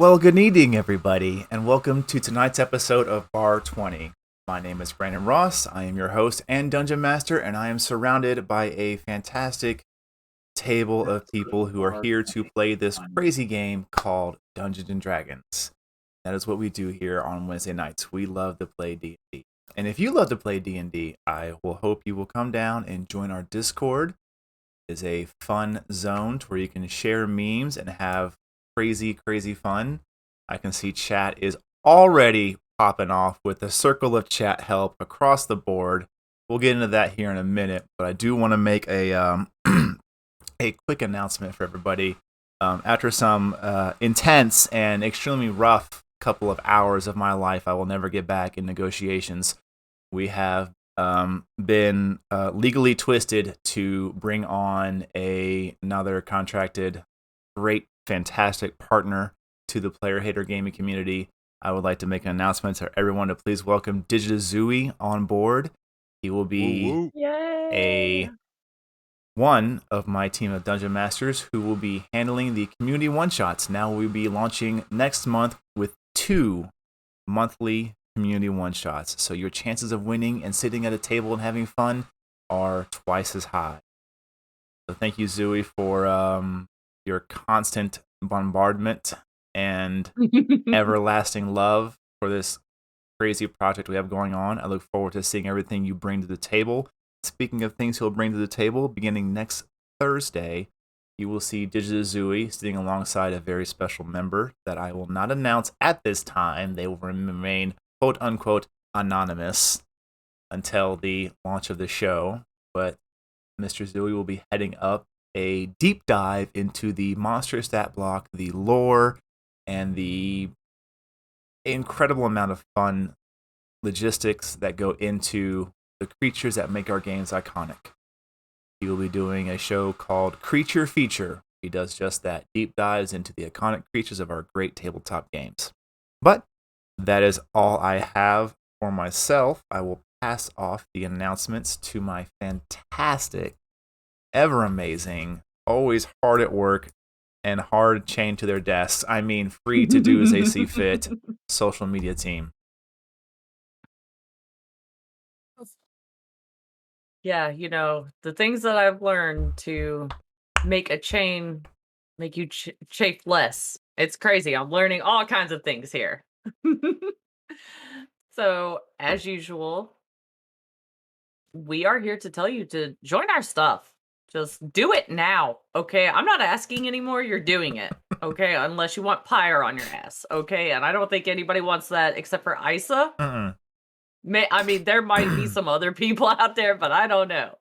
Well, good evening, everybody, and welcome to tonight's episode of Bar20. My name is Brandon Ross. I am your host and Dungeon Master, and I am surrounded by a fantastic table of people who are here to play this crazy game called Dungeons and Dragons. That is what we do here on Wednesday nights. We love to play D&D. And if you love to play D&D, I will hope you will come down and join our Discord. It is a fun zone where you can share memes and have crazy fun. I can see chat is already popping off with a circle of chat help across the board. We'll get into that here in a minute, but I do want to make a a quick announcement for everybody. After some intense and extremely rough couple of hours of my life I will never get back in negotiations, we have been legally twisted to bring on another contracted, great, fantastic partner to the Player Hater gaming community. I would like to make an announcement to everyone to please welcome Digitazooey on board. He will be one of my team of Dungeon Masters who will be handling the community one-shots. Now we'll be launching next month with 2 monthly community one-shots. So your chances of winning and sitting at a table and having fun are twice as high. So thank you, Zooey, for your constant bombardment and everlasting love for this crazy project we have going on. I look forward to seeing everything you bring to the table. Speaking of things he'll bring to the table, beginning next Thursday, you will see Digitazooey sitting alongside a very special member that I will not announce at this time. They will remain quote-unquote anonymous until the launch of the show. But Mr. Zooey will be heading up a deep dive into the monster stat block, the lore, and the incredible amount of fun logistics that go into the creatures that make our games iconic. He will be doing a show called Creature Feature. He does just that, deep dives into the iconic creatures of our great tabletop games. But that is all I have for myself. I will pass off the announcements to my fantastic, ever amazing, always hard at work, and hard chained to their desks, I mean free to do as they see fit, social media team. Yeah, the things that I've learned to make a chain make you chafe less. It's crazy. I'm learning all kinds of things here. So, as usual, we are here to tell you to join our stuff. Just do it now, okay? I'm not asking anymore. You're doing it, okay? Unless you want pyre on your ass, okay? And I don't think anybody wants that except for Isa. I mean, there might be some other people out there, but I don't know.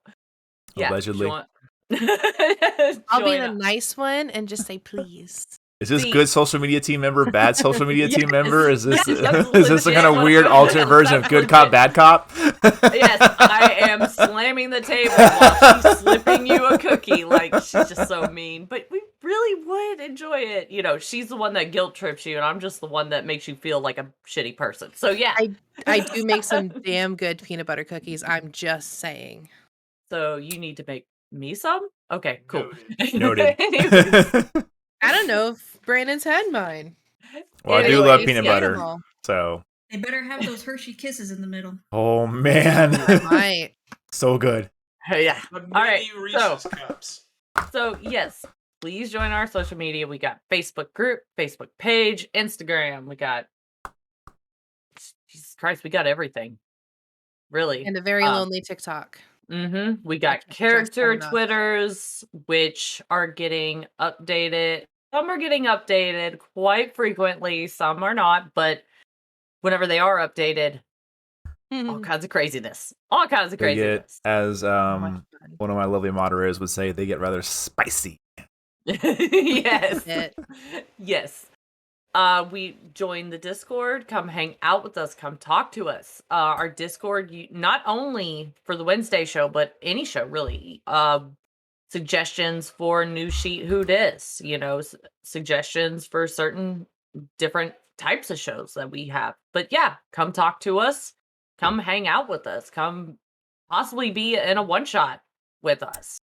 Yeah, allegedly. I'll be the nice one and just say please. Is this good social media team member, bad social media team member? Is this Yes, is this a kind of weird alternate version of good cop, bad cop? Yes, I am slamming the table while she's slipping you a cookie. Like, she's just so mean. But we really would enjoy it. She's the one that guilt trips you, and I'm just the one that makes you feel like a shitty person. So, yeah. I do make some damn good peanut butter cookies. I'm just saying. So, you need to make me some? Okay, cool. Noted. I don't know if Brandon's had mine. Well, I do love peanut butter, so they better have those Hershey Kisses in the middle. Oh man, right? So good. Yeah. All right. So yes, please join our social media. We got Facebook group, Facebook page, Instagram. We got Jesus Christ, we got everything. Really, and a very lonely TikTok. We got character Twitters, which are getting updated. Some are getting updated quite frequently. Some are not, but whenever they are updated, all kinds of craziness. All kinds of craziness. As one of my lovely moderators would say, they get rather spicy. Yes. Yes. We join the Discord. Come hang out with us. Come talk to us. Our Discord, not only for the Wednesday show, but any show really. Suggestions for new sheet who dis, suggestions for certain different types of shows that we have. But yeah, come talk to us. Come hang out with us. Come possibly be in a one shot with us.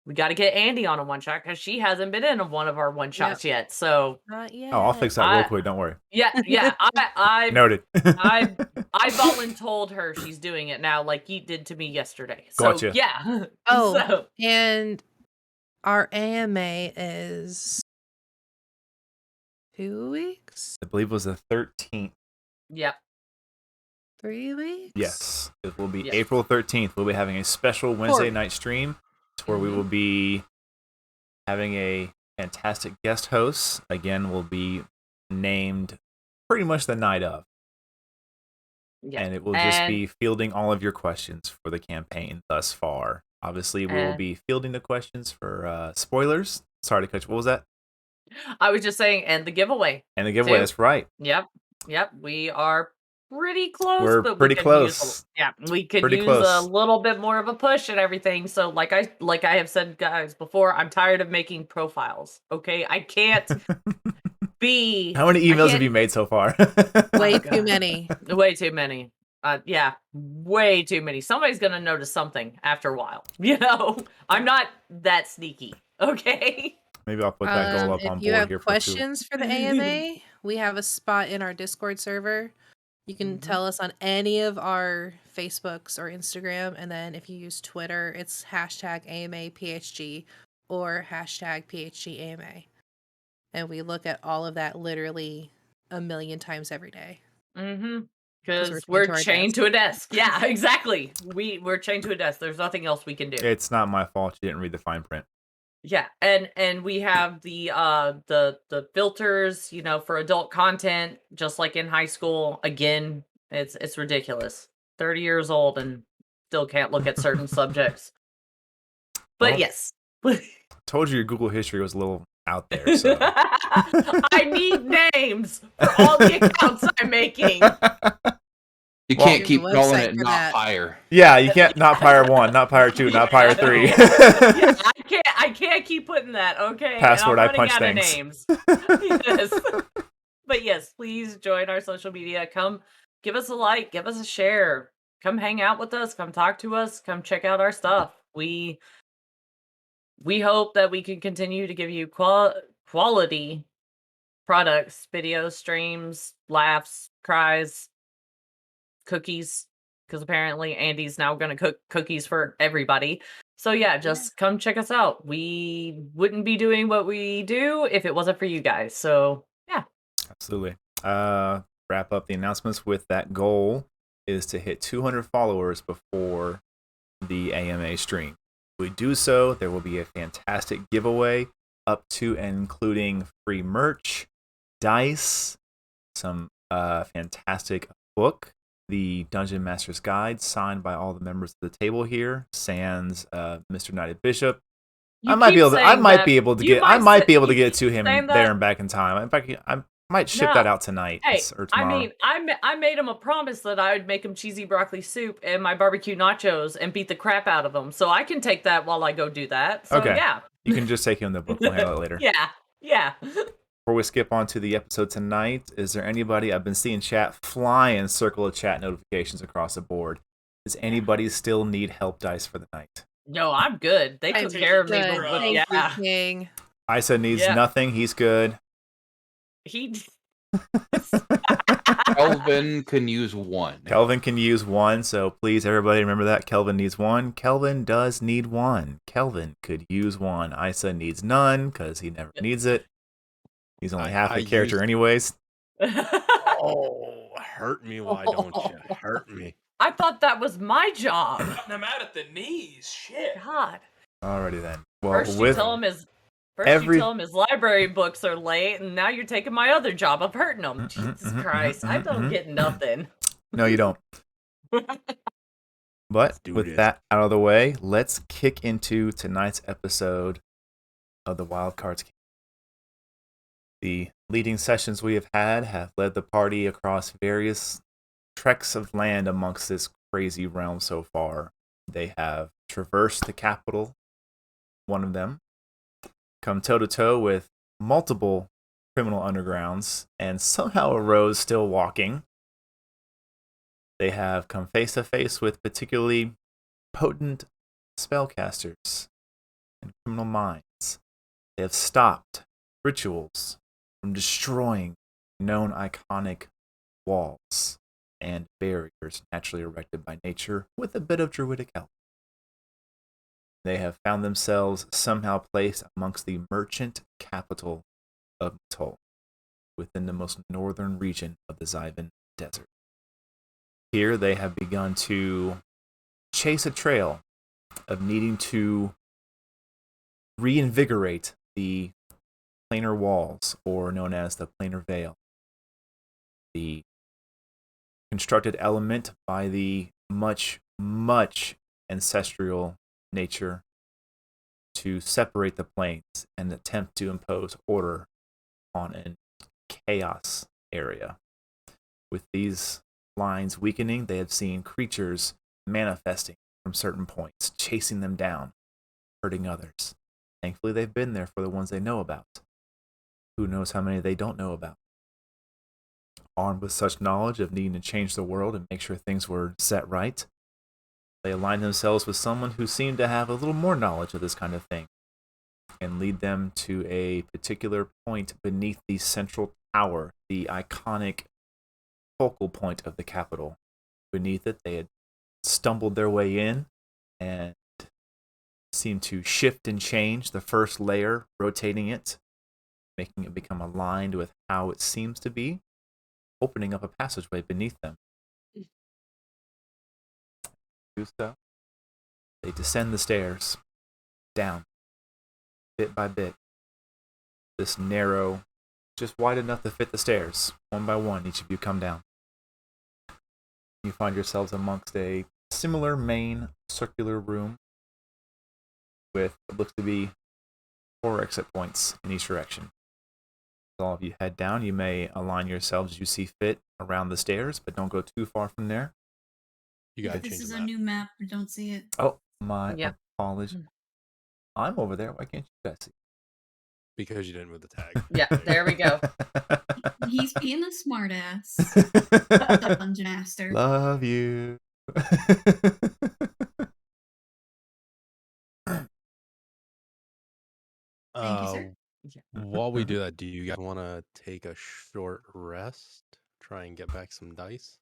we got to get Andy on a one shot because she hasn't been in one of our one shots yet. So Not yet. Oh, I'll fix that real quick. Don't worry. yeah. I Noted. I voluntold her she's doing it now, like you did to me yesterday. So Gotcha. yeah. Oh, So, and our AMA is 2 weeks, I believe it was the 13th. yeah. 3 weeks. Yes, it will be Yes. April 13th. We'll be having a special Wednesday night stream where we Mhm. will be having a fantastic guest host. Again, will be named pretty much the night of. Yeah. And it will just be fielding all of your questions for the campaign thus far. Obviously, we will be fielding the questions for spoilers. Sorry to cut you. What was that? I was just saying, and the giveaway. And the giveaway, too. that's right. Yep. We are pretty close. We're but pretty we could close. we could Pretty use close. a little bit more of a push and everything. So like I have said, guys, before, I'm tired of making profiles. Okay, I can't be. How many emails have you made so far? Way Oh, too God. many. Way too many. Yeah, way too many. Somebody's gonna notice something after a while. I'm not that sneaky. Okay. Maybe I'll put that goal up on If you board have here for 2. questions for the AMA, we have a spot in our Discord server. You can Mhm. tell us on any of our Facebooks or Instagram, and then if you use Twitter, it's #AMAPHG or #PHGAMA. And we look at all of that literally a million times every day. Mm-hmm. 'Cause Because we're we're chained to our chained to a desk. Yeah, exactly. We're chained to a desk. There's nothing else we can do. It's not my fault you didn't read the fine print. Yeah, and we have the filters, for adult content, just like in high school. Again, it's ridiculous. 30 years old and still can't look at certain subjects. But Well, yes. Told you your Google history was a little out there, so. I need names for all the accounts I'm making. You can't There's keep a calling website it for not that. fire. Yeah, you can't not Pyre 1, not Pyre 2, not Pyre 3. Yeah, I can't keep putting that, okay? Password, and I I'm punch running out things. of names. Yes. But yes, please join our social media. Come give us a like, give us a share. Come hang out with us, come talk to us, come check out our stuff. We hope that we can continue to give you quality products, videos, streams, laughs, cries, cookies, because apparently Andy's now going to cook cookies for everybody. So yeah, just come check us out. We wouldn't be doing what we do if it wasn't for you guys. So yeah. Absolutely. Wrap up the announcements with that goal is to hit 200 followers before the AMA stream. If we do so, there will be a fantastic giveaway up to and including free merch, dice, some fantastic book, the Dungeon Master's Guide, signed by all the members of the table here, sans Mr. Knighted Bishop. I might be able to get it to him there and back in time. In fact, I might ship that out tonight or tomorrow. I made him a promise that I would make him cheesy broccoli soup and my barbecue nachos and beat the crap out of them. So I can take that while I go do that. So Okay. yeah. You can just take him the book. We'll handle it later. Yeah. Before we skip on to the episode tonight, is there anybody, I've been seeing chat flying circle of chat notifications across the board. Does anybody still need help dice for the night? No, I'm good. They took care of me. Thank you, King. Isa needs nothing. He's good. Kelvin can use 1. Kelvin can use 1, so please, everybody, remember that. Kelvin needs 1. Kelvin does need 1. Kelvin could use 1. Isa needs none because he never needs it. He's only half a character anyways. Oh, hurt me, why don't you? Hurt me. I thought that was my job. I'm out at the knees. Shit. God. Alrighty then. Well, First you tell him his library books are late, and now you're taking my other job of hurting him. Jesus Christ. I don't get nothing. No, you don't. But with that out of the way, let's kick into tonight's episode of the Wild Cards game. The leading sessions we have had have led the party across various treks of land amongst this crazy realm so far. They have traversed the capital, one of them, come toe-to-toe with multiple criminal undergrounds, and somehow arose still walking. They have come face-to-face with particularly potent spellcasters and criminal minds. They have stopped rituals from destroying known iconic walls and barriers naturally erected by nature with a bit of druidic help. They have found themselves somehow placed amongst the merchant capital of Toll, within the most northern region of the Zyvan Desert. Here they have begun to chase a trail of needing to reinvigorate the planar walls, or known as the planar veil. The constructed element by the much ancestral nature to separate the planes and attempt to impose order on a chaos area. With these lines weakening, they have seen creatures manifesting from certain points, chasing them down, hurting others. Thankfully, they've been there for the ones they know about. Who knows how many they don't know about? Armed with such knowledge of needing to change the world and make sure things were set right, they aligned themselves with someone who seemed to have a little more knowledge of this kind of thing and lead them to a particular point beneath the central tower, the iconic focal point of the capital. Beneath it, they had stumbled their way in and seemed to shift and change the first layer, rotating it, making it become aligned with how it seems to be, opening up a passageway beneath them. Do so. They descend the stairs, down, bit by bit. This narrow, just wide enough to fit the stairs. One by one, each of you come down. You find yourselves amongst a similar main circular room with what looks to be 4 exit points in each direction. As all of you head down, you may align yourselves as you see fit around the stairs, but don't go too far from there. You gotta This change is the a map. new map. I don't see it. Oh, my Yep. apologies. I'm over there. Why can't you guys see? Because you didn't move the tag. Yeah, there we go. He's being a smartass. Dungeon Master. Love you. Thank you, sir. While we do that, do you guys want to take a short rest? Try and get back some dice?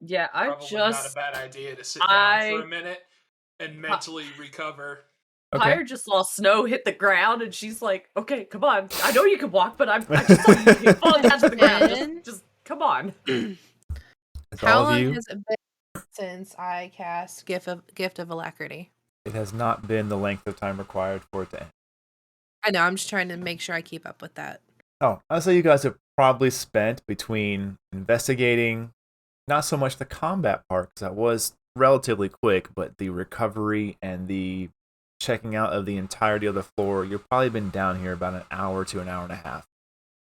Yeah, I Probably not a just bad idea to sit down for a I minute and mentally recover. Okay. Pyre just saw Snow hit the ground, and she's like, "Okay, come on. I know you can walk, but I just saw you hit fall down to the ground. Just come on." It's How all of long you. has it been since I cast Gift of Alacrity? It has not been the length of time required for it to end. I know, I'm just trying to make sure I keep up with that. Oh, I'd say you guys have probably spent between investigating, not so much the combat part, because that was relatively quick, but the recovery and the checking out of the entirety of the floor, you've probably been down here about an hour to an hour and a half.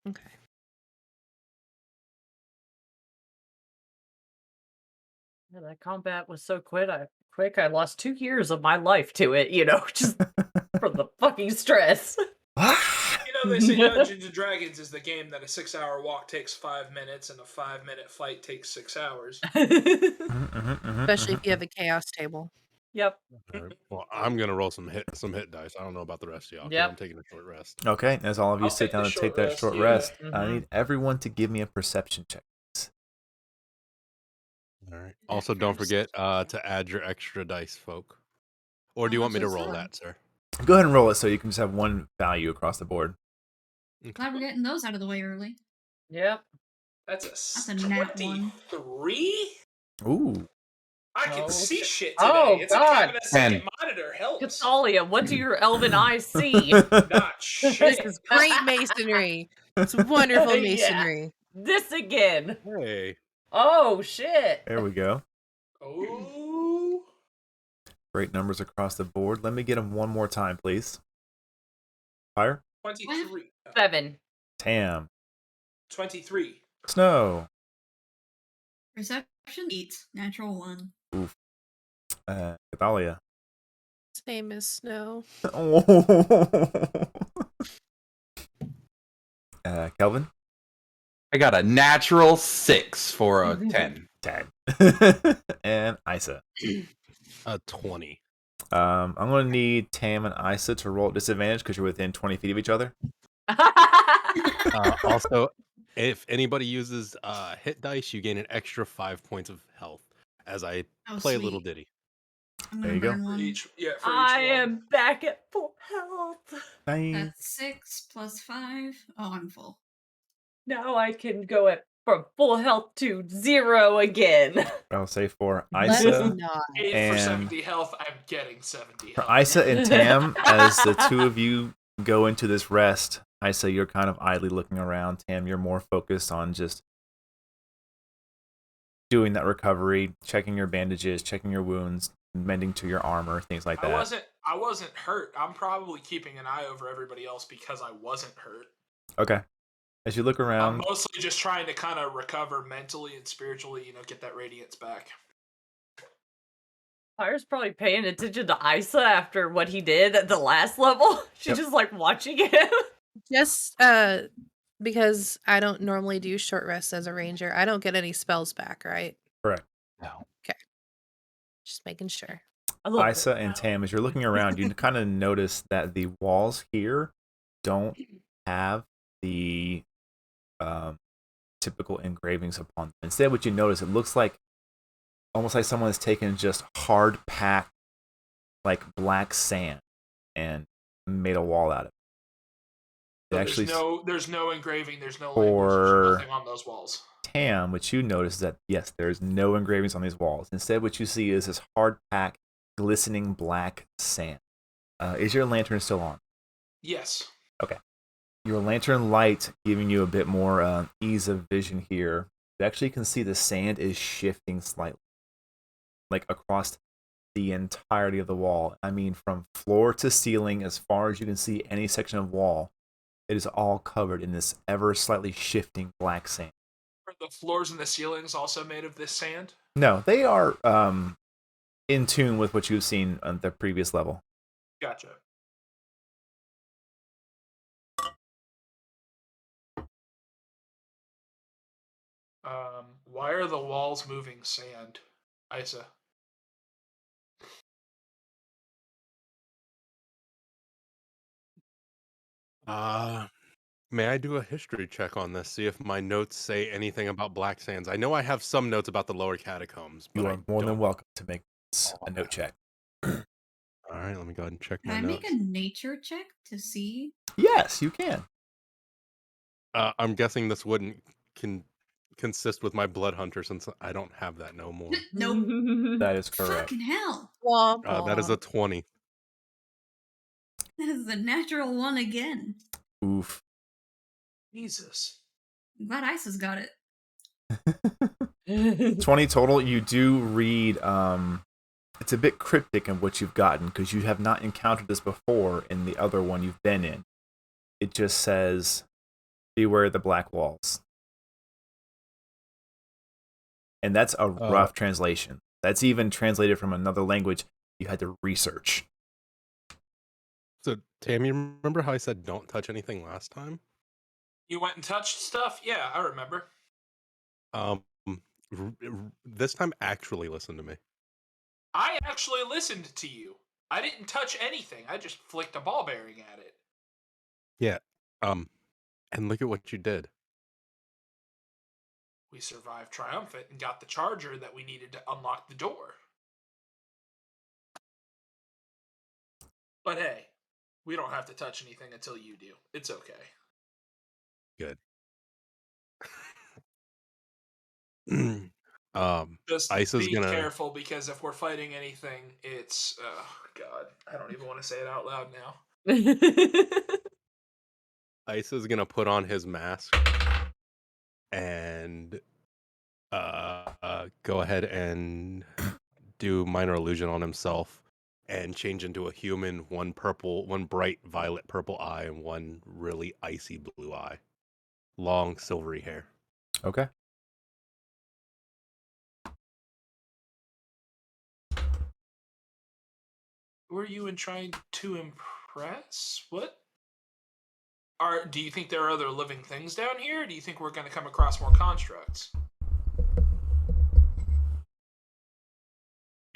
Okay. Yeah, that combat was so quick. I lost 2 years of my life to it. Just from the fucking stress. You know, they say Dungeons and Dragons is the game that a 6-hour walk takes 5 minutes and a 5-minute fight takes 6 hours. Especially if you have a chaos table. Yep. All right. Well, I'm gonna roll some hit dice. I don't know about the rest of y'all. 'Cause Yep. I'm taking a short rest. Okay, as all of you I'll sit take down the and short take that rest, short yeah. rest, I Mhm. need everyone to give me a perception check. All right. That Also, don't first. forget to add your extra dice, folk. Or do you How want me much to is roll that? that, sir? Go ahead and roll it so you can just have one value across the board. Glad we're getting those out of the way early. Yep. That's a a nat one. 23? Ooh. I can Oh, see shit. shit today. Oh, It's like God. having a second 10. monitor helps. Cathalia, what do your elven eyes see? Not This shit. is great masonry. It's wonderful Yeah. masonry. This again. Hey. Oh, shit. There we go. Oh. Great numbers across the board. Let me get them one more time, please. Fire. 23. 7. Tam. 23. Snow. Perception 8. Natural 1. Cathalia. Same as Snow. Kelvin. I got a natural 6 for a 10. 10. And Isa. 20. I'm going to need Tam and Isa to roll at disadvantage because you're within 20 feet of each other. Also, if anybody uses hit dice, you gain an extra 5 points of health as I Oh, play a sweet. little ditty. I'm There gonna you go. burn For one. each, for each I one. am back at full health. Nice. That's 6 plus 5. Oh, I'm full. Now I can go from full health to 0 again. I'll say for Let's Isa, not. 8 for and 70 health. I'm getting 70 for health. Isa and Tam, as the two of you go into this rest, Isa, you're kind of idly looking around. Tam, you're more focused on just doing that recovery, checking your bandages, checking your wounds, mending to your armor, things like that. I wasn't hurt. I'm probably keeping an eye over everybody else because I wasn't hurt. Okay. As you look I'm around, mostly just trying to kind of recover mentally and spiritually, get that radiance back. Fire's probably paying attention to Isa after what he did at the last level. She's Yep. just like watching him. Just because I don't normally do short rests as a ranger, I don't get any spells back, right? correct. No. Just making sure. I love Isa and Tam, as you're looking around, you kind of notice that the walls here don't have the typical engravings upon them. Instead, what you notice, it looks like almost like someone has taken just hard packed, like black sand, and made a wall out of it. So Actually, there's no engraving, there's no For- language, there's nothing on those walls. Tam, what you notice is that yes, there's no engravings on these walls. Instead, what you see is this hard packed, glistening black sand. Is your lantern still on? Yes. Your lantern light giving you a bit more ease of vision here. You actually can see the sand is shifting slightly, like across the entirety of the wall. I mean, from floor to ceiling, as far as you can see any section of wall, it is all covered in this ever slightly shifting black sand. Are the floors and the ceilings also made of this sand? No, they are in tune with what you've seen on the previous level. Gotcha. Why are the walls moving sand, Isa? May I do a history check on this? See if my notes say anything about Black Sands. I know I have some notes about the lower catacombs, but You I are more than don't. welcome to make a note check. All right, let me go ahead and check Can my I notes. make a nature check to see? Yes, you can. I'm guessing this wouldn't consist with my blood hunter since I don't have that no more. Nope. That is correct. Fucking hell. That is a 20. That is the natural one again. Oof. Jesus. I'm glad Isa's got it. 20 total. You do read, it's a bit cryptic in what you've gotten because you have not encountered this before in the other one you've been in. It just says, beware the black walls. And that's a rough translation. That's even translated from another language you had to research. So, Tam, you remember how I said don't touch anything last time? You went and touched stuff? Yeah, I remember. This time, actually listen to me. I actually listened to you. I didn't touch anything. I just flicked a ball bearing at it. Yeah. And look at what you did. We survived triumphant and got the charger that we needed to unlock the door. But hey, we don't have to touch anything until you do. It's okay. Good. Just Isa's be gonna careful because if we're fighting anything, it's God. I don't even want to say it out loud now. Isa's gonna put on his mask and go ahead and do minor illusion on himself and change into a human, one bright violet purple eye and one really icy blue eye. Long silvery hair. Okay. Who are you trying to impress? What? Do you think there are other living things down here? Or do you think we're going to come across more constructs?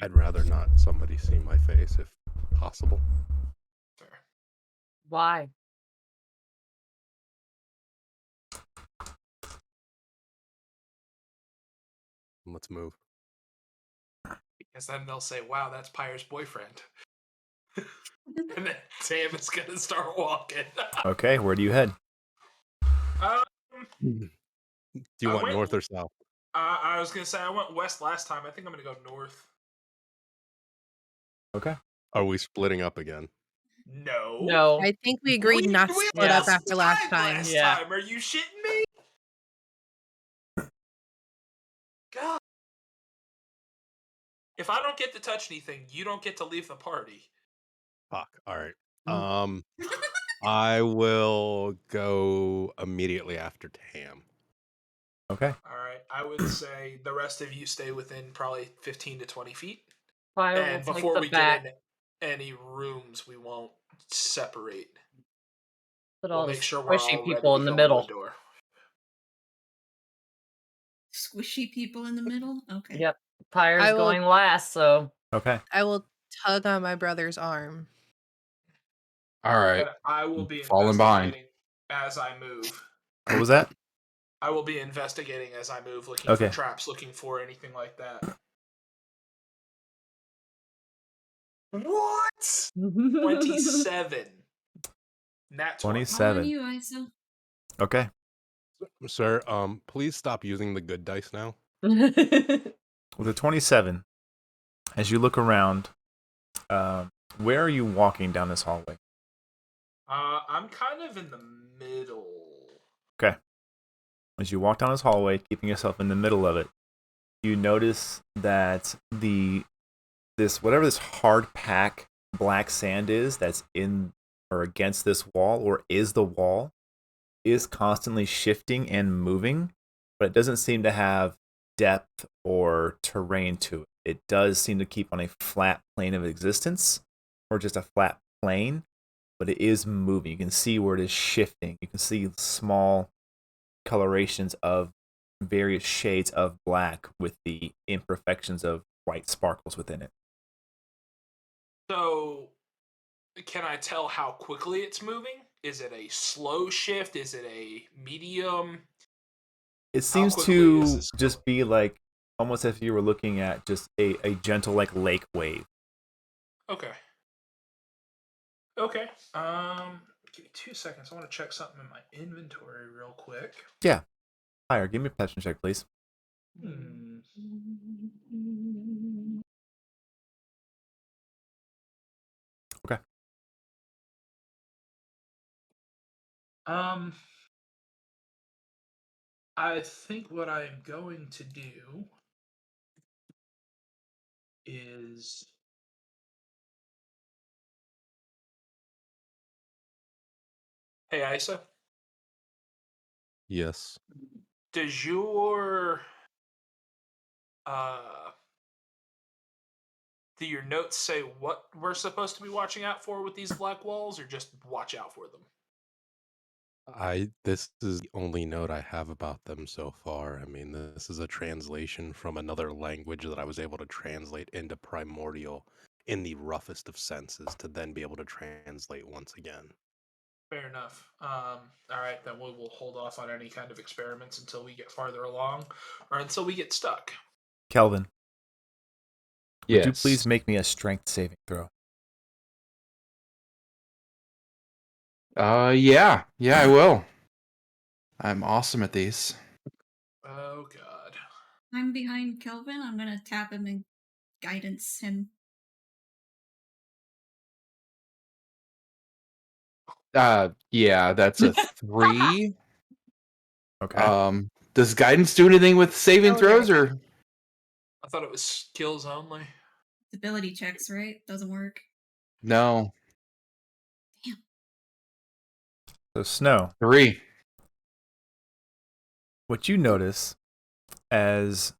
I'd rather not somebody see my face if possible. Fair. Why? Let's move. Because then they'll say, "Wow, that's Pyre's boyfriend," and then Sam is gonna start walking. Okay, where do you head? Do you I want went- north or south? I was gonna say I went west last time. I think I'm gonna go north. Okay. Are we splitting up again? No. No. I think we agreed not to split up after last time. Last Yeah. time. Are you shitting me? God. If I don't get to touch anything, you don't get to leave the party. Fuck. All right. Mm. I will go immediately after Tam. Okay. All right. I would say the rest of you stay within probably 15 to 20 feet. Fire will And take before the we back. get in any rooms, we won't separate. Put We'll all the make sure we're squishy all people ready in to the go into middle. a door. Squishy people in the middle? Okay. Yep. Pyre's I will- going last, so Okay. I will tug on my brother's arm. All right. And I will be Falling behind. investigating as I move. What was that? I will be investigating as I move, looking Okay. for traps, looking for anything like that. What? 27. Nat 20. 27. On you, Isa. Okay. Sir, please stop using the good dice now. With a 27, as you look around, where are you walking down this hallway? I'm kind of in the middle. Okay. As you walk down this hallway, keeping yourself in the middle of it, you notice that whatever this hard pack black sand is that's in or against this wall or is the wall is constantly shifting and moving, but it doesn't seem to have depth or terrain to it. It does seem to keep on a flat plane of existence or just a flat plane, but it is moving. You can see where it is shifting. You can see small colorations of various shades of black with the imperfections of white sparkles within it. So, can I tell how quickly it's moving? Is it a slow shift? Is it a medium? It seems quickly to is this just be like almost if you were looking at just a gentle like lake wave. Okay. Okay. Give me 2 seconds. I want to check something in my inventory real quick. Yeah. Higher, give me a perception check, please. Okay. I think what I'm going to do is Hey Isa, Yes. does your do your notes say what we're supposed to be watching out for with these black walls, or just watch out for them? This is the only note I have about them so far. I mean, this is a translation from another language that I was able to translate into primordial in the roughest of senses to then be able to translate once again. Fair enough. All right, then we will hold off on any kind of experiments until we get farther along, or until we get stuck. Kelvin, would you Yes. please make me a strength saving throw? Yeah, I will. I'm awesome at these. Oh God. I'm behind Kelvin. I'm gonna tap him and guidance him. Yeah, that's a 3. Okay. Does guidance do anything with saving Oh, throws there. or I thought it was skills only. Ability checks, right? Doesn't work. no? So Snow, 3. what you notice as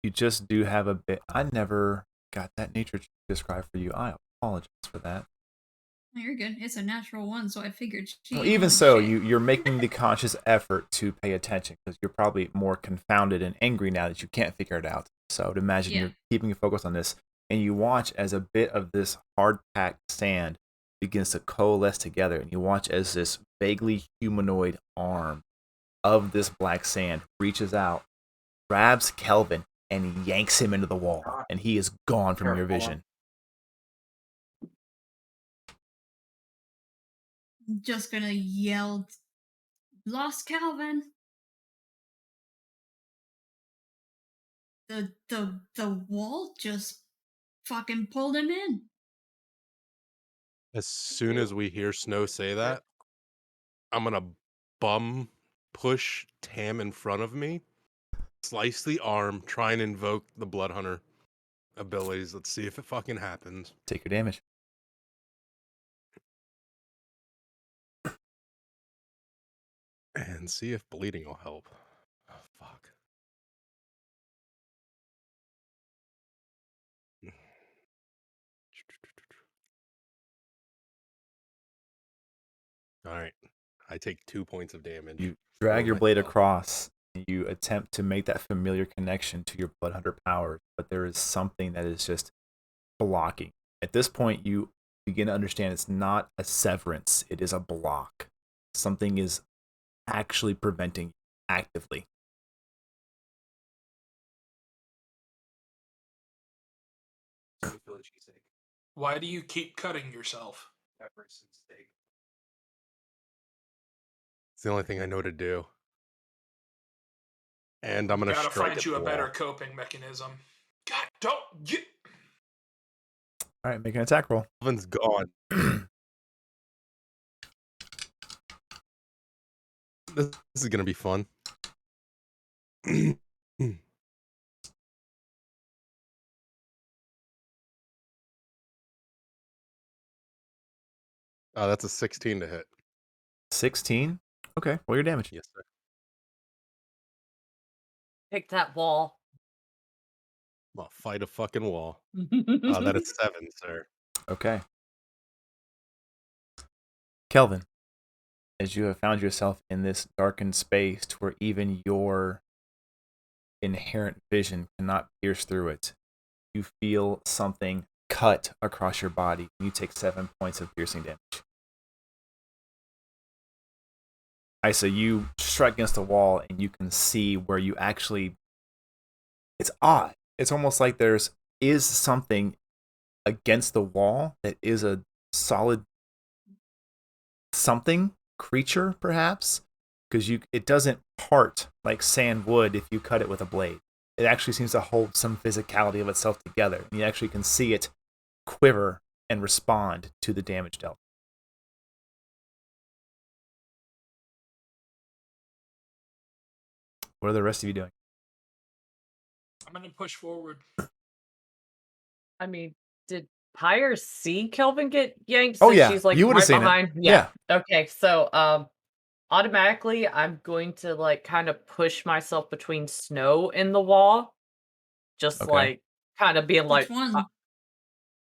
you just do have a bit. I never got that nature check described for you. I apologize for that. No, you're good. It's a natural one, so I figured she. Well, even ain't so, shit. you're making the conscious effort to pay attention because you're probably more confounded and angry now that you can't figure it out. So I would imagine Yeah. you're keeping your focus on this, and you watch as a bit of this hard-packed sand begins to coalesce together, and you watch as this vaguely humanoid arm of this black sand reaches out, grabs Kelvin, and yanks him into the wall, and he is gone from your vision. I'm just gonna yell, "Lost Calvin!" The wall just fucking pulled him in. As soon as we hear Snow say that, I'm gonna bum push Tam in front of me, slice the arm, try and invoke the Blood Hunter abilities. Let's see if it fucking happens. Take your damage. And see if bleeding will help. Oh, fuck. Alright. I take 2 points of damage. You drag for your blade myself. across, and you attempt to make that familiar connection to your Blood Hunter powers, but there is something that is just blocking. At this point, you begin to understand it's not a severance, it is a block. Something is actually preventing you actively. Why do you keep cutting yourself? It's the only thing I know to do. And I'm gonna Gotta strike find at you the a better wall. coping mechanism. God, don't you? All right, make an attack roll. Kelvin's gone. This is gonna be fun. That's a 16 to hit. 16. Okay, roll your damage. Yes, sir. Pick that wall. I'll fight a fucking wall. That is 7, sir. Okay. Kelvin, as you have found yourself in this darkened space to where even your inherent vision cannot pierce through it, you feel something cut across your body. You take 7 points of piercing damage. Isa, you strike against the wall and you can see where you actually... It's odd. It's almost like there's something against the wall that is a solid something, creature perhaps, because it doesn't part like sand would if you cut it with a blade. It actually seems to hold some physicality of itself together, and you actually can see it quiver and respond to the damage dealt. What are the rest of you doing? I'm gonna push forward. I mean, did Pyre see Kelvin get yanked? Oh, since yeah, she's like you would've right seen it. behind. Yeah. Okay, so automatically I'm going to like kind of push myself between Snow and the wall. Just Okay. like kind of being like, Which one?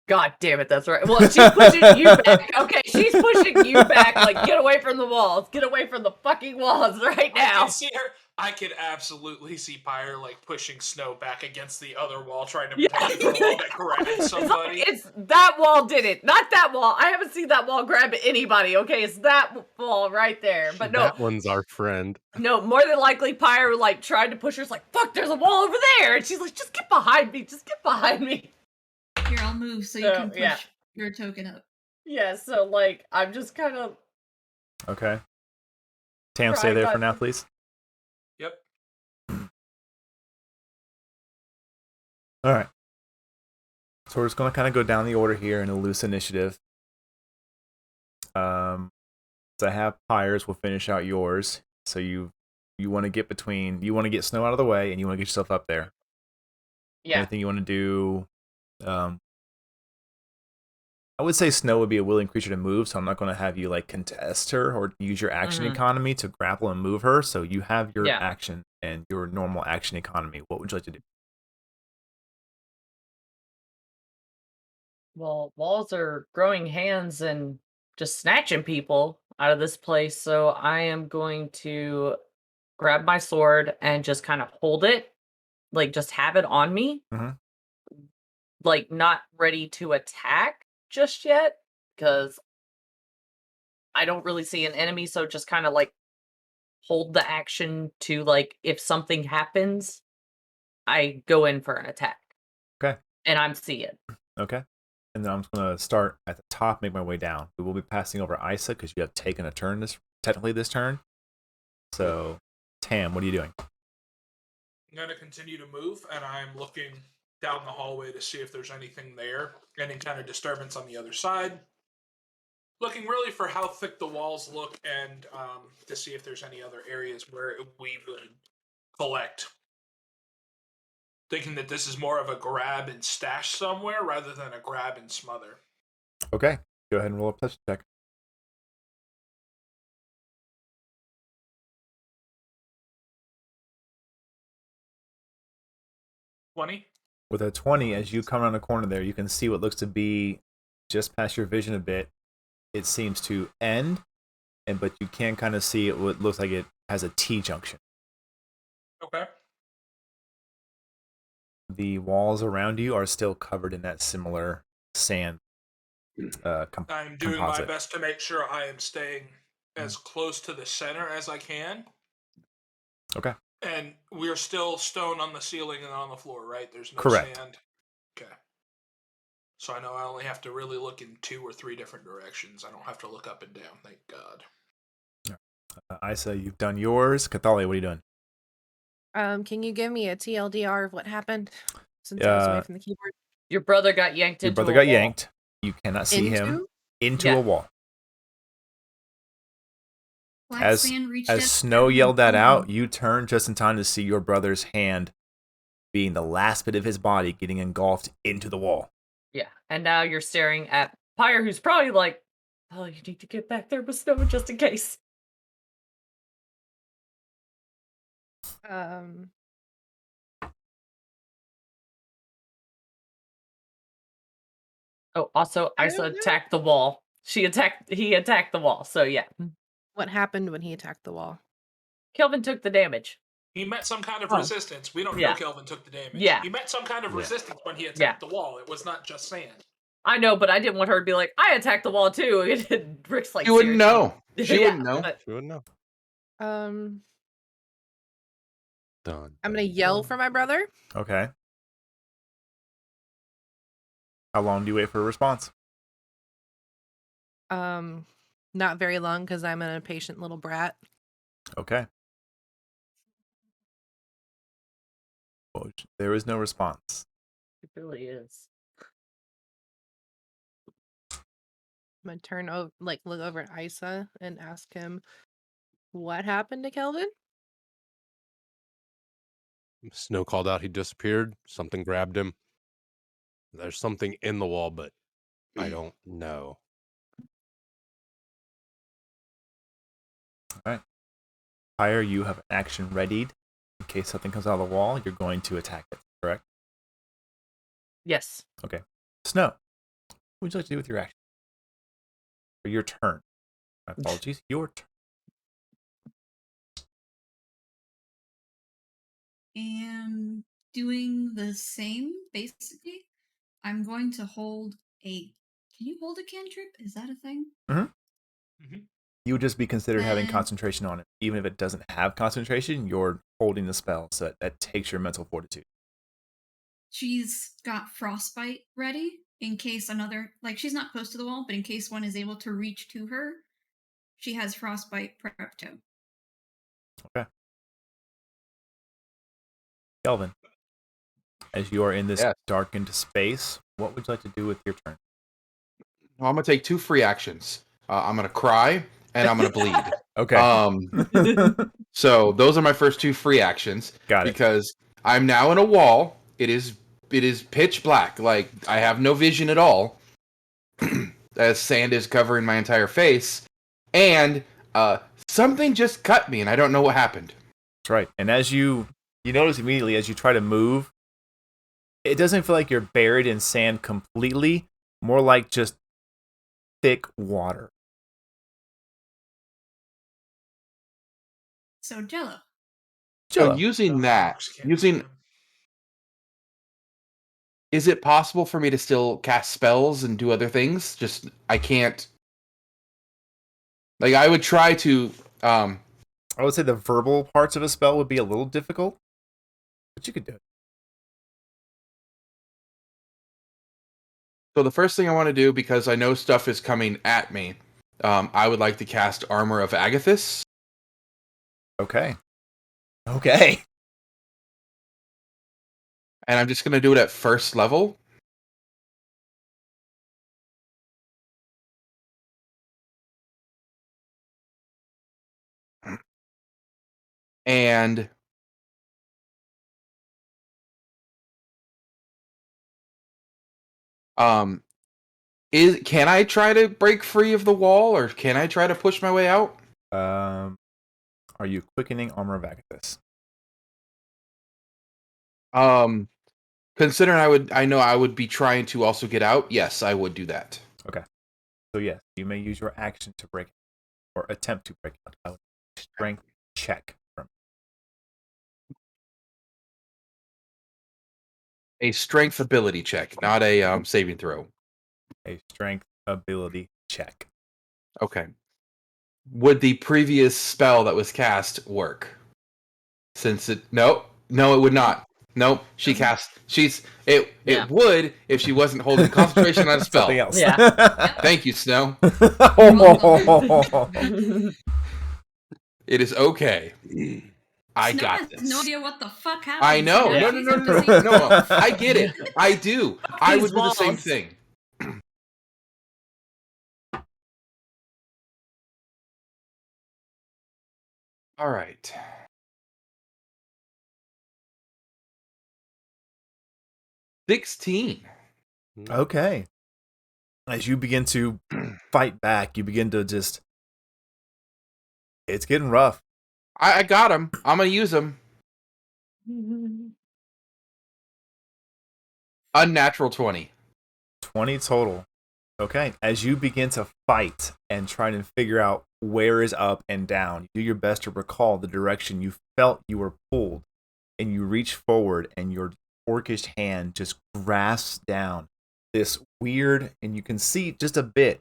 God damn it, that's right. Well, she's pushing you back. Okay, she's pushing you back. Like, get away from the walls. Get away from the fucking walls right I now. can see her. I could absolutely see Pyre like pushing Snow back against the other wall, trying to protect her from the wall that grabbed somebody. It's that wall did it, not that wall. I haven't seen that wall grab anybody. Okay, it's that wall right there. But no, That one's our friend. no, more than likely, Pyre like tried to push her. It's like, fuck, there's a wall over there, and she's like, just get behind me. Just get behind me. Here, I'll move so you So, can push yeah. your token up. Yeah. So like, I'm just kind of Okay. Tam, Try stay there for not now, to- please. Yep. All right. So we're just going to kind of go down the order here in a loose initiative. So I have Pyres. We'll finish out yours. So you want to get Snow out of the way, and you want to get yourself up there. yeah. Anything you want to do? I would say Snow would be a willing creature to move, so I'm not going to have you like contest her or use your action economy to grapple and move her. So you have your action and your normal action economy. What would you like to do? Well, walls are growing hands and just snatching people out of this place. So I am going to grab my sword and just kind of hold it like just have it on me. Mhm. Like not ready to attack just yet because I don't really see an enemy, so just kind of like hold the action to like if something happens, I go in for an attack. Okay. And I'm seeing. Okay. And then I'm just going to start at the top, make my way down. We will be passing over Isa because you have taken a turn this turn. So, Tam, what are you doing? I'm going to continue to move, and I'm looking down the hallway to see if there's anything there, any kind of disturbance on the other side. Looking really for how thick the walls look and to see if there's any other areas where we would collect. Thinking that this is more of a grab and stash somewhere rather than a grab and smother. Okay. Go ahead and roll a perception check. With a 20, as you come around the corner there, you can see what looks to be just past your vision a bit. It seems to end, but you can kind of see it. What looks like it has a T junction. Okay. The walls around you are still covered in that similar sand. I'm doing composite. my best to make sure I am staying as close to the center as I can. Okay. And we're still stone on the ceiling and on the floor, right? There's no Correct. sand. Okay. So I know I only have to really look in 2 or 3 different directions. I don't have to look up and down, thank God. Isa, you've done yours. Cathali, what are you doing? Can you give me a TLDR of what happened since I was away from the keyboard? Your brother got yanked Your into brother a got wall. yanked. You cannot see him into Yeah. a wall. Black As Sand reached as out Snow and yelled that pulled out, him. you turn just in time to see your brother's hand being the last bit of his body getting engulfed into the wall. Yeah. And now you're staring at Pyre, who's probably like, oh, you need to get back there with Snow just in case. Oh, also, I Isa don't know. attacked the wall. He attacked the wall, so yeah. What happened when he attacked the wall? Kelvin took the damage. He met some kind of Oh. resistance. We don't Yeah. know Kelvin took the damage. Yeah. He met some kind of Yeah. resistance when he attacked the wall. It was not just sand. I know, but I didn't want her to be like, I attacked the wall too. And Rick's like, She wouldn't seriously. know. She wouldn't know. but- She wouldn't know. I'm Done. gonna yell for my brother. Okay. How long do you wait for a response? Not very long because I'm an impatient little brat. Okay. Well, there is no response. It really is. I'm gonna turn over, look over at Isa and ask him, what happened to Kelvin? Snow called out he disappeared. Something grabbed him. There's something in the wall, but I don't know. All right. Pyre, you have an action readied. In case something comes out of the wall, you're going to attack it, correct? Yes. Okay. Snow, what would you like to do with your action? For your turn. My apologies. Your turn. Am doing the same, basically. I'm going to hold a... Can you hold a cantrip? Is that a thing? You would just be considered having Then- concentration on it. Even if it doesn't have concentration, you're holding the spell, so that takes your mental fortitude. She's got frostbite ready in case another... she's not close to the wall, but in case one is able to reach to her, she has frostbite prepped too. Okay. Kelvin, as you are in this Yes. darkened space, what would you like to do with your turn? Well, I'm gonna take 2 free actions. I'm gonna cry and I'm gonna bleed. Okay. So those are my first 2 free actions. Got it. Because I'm now in a wall. It is pitch black. Like I have no vision at all. As sand is covering my entire face, and something just cut me, and I don't know what happened. That's right. And as you notice immediately as you try to move, it doesn't feel like you're buried in sand completely, more like just thick water. So Jello. So using that, Is it possible for me to still cast spells and do other things? Just I can't. Like I would try to. I would say the verbal parts of a spell would be a little difficult, but you could do it. So the first thing I want to do, because I know stuff is coming at me, I would like to cast Armor of Agathis. Okay. Okay. And I'm just going to do it at first level. And can I try to break free of the wall, or can I try to push my way out? Are you quickening Armor of Agathis? Considering I know I would be trying to also get out. Yes, I would do that. Okay. So yes, you may use your action to break or attempt to break out. Strength check from A strength ability check, not a saving throw. a strength ability check. Okay. Would the previous spell that was cast work? Since it no, it would not. Nope. She cast. It would if she wasn't holding concentration on a spell. Something else. Yeah. Thank you, Snow. It is okay. I Snow got has this. no idea what the fuck happened. I know. Yeah. No. I get it. I do. I would do the same walls. thing. All right. $16. Okay. As you begin to fight back, you begin to just. It's getting rough. I got him. I'm gonna use him. Unnatural 20. 20 total. Okay. As you begin to fight and try to figure out where is up and down, you do your best to recall the direction you felt you were pulled, and you reach forward, and your orcish hand just grasps down this weird, and you can see just a bit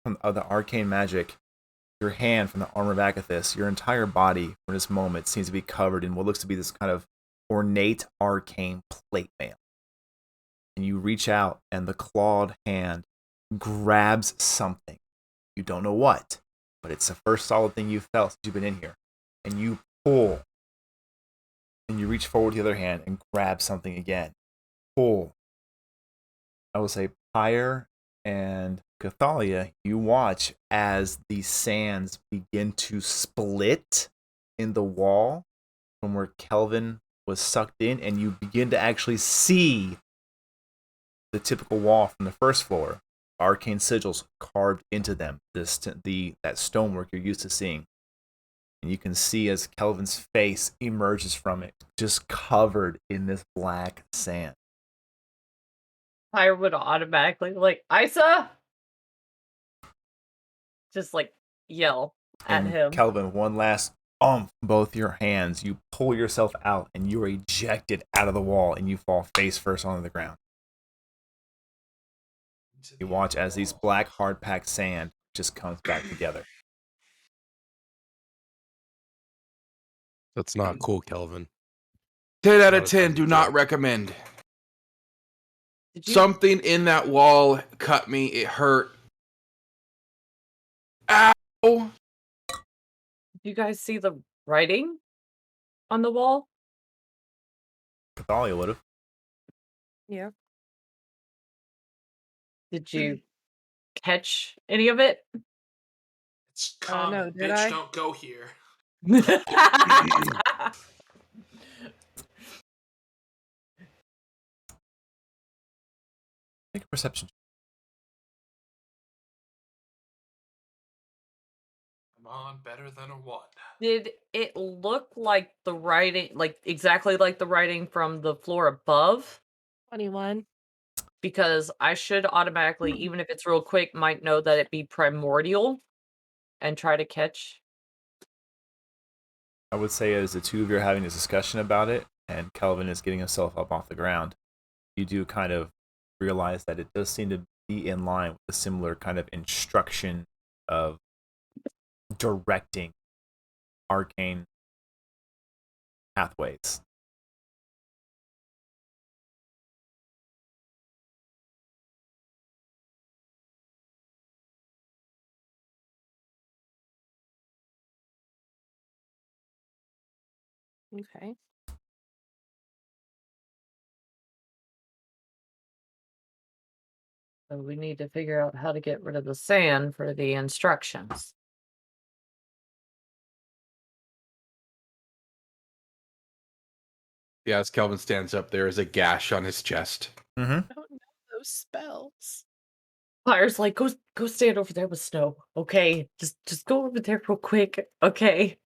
from the arcane magic. Your hand from the Armor of Agathis, your entire body for this moment seems to be covered in what looks to be this kind of ornate arcane plate mail. And you reach out, and the clawed hand grabs something. You don't know what, but it's the first solid thing you've felt since you've been in here. And you pull, and you reach forward the other hand and grab something again. Pull. I will say Pyre and Cathalia, you watch as the sands begin to split in the wall from where Kelvin was sucked in, and you begin to actually see the typical wall from the first floor, arcane sigils carved into them, that stonework you're used to seeing. And you can see as Kelvin's face emerges from it, just covered in this black sand. Pyre would automatically like, Isa! Just like yell at And him. Kelvin, one last both your hands. You pull yourself out, and you are ejected out of the wall, and you fall face first onto the ground. You watch as these black hard-packed sand just comes back together. That's not cool, Kelvin. 10 out Not of a 10. funny Do not joke. recommend. Did you, Something in that wall cut me. It hurt. Ow! did you guys see the writing on the wall? Cathalia would have. Yeah. Did you catch any of it? It's No, common. did Bitch, I? don't go here. Make a perception. Come on, better than a one. Did it look like the writing, like exactly like the writing from the floor above? 21. Because I should automatically, even if it's real quick, might know that it be primordial and try to catch. I would say as the two of you are having this discussion about it, and Kelvin is getting himself up off the ground, you do kind of realize that it does seem to be in line with a similar kind of instruction of directing arcane pathways. Okay. So we need to figure out how to get rid of the sand for the instructions. Yeah, as Kelvin stands up, there is a gash on his chest. Mm-hmm. I don't know those spells. Fire's like, go stand over there with Snow. Okay. Just go over there real quick. Okay.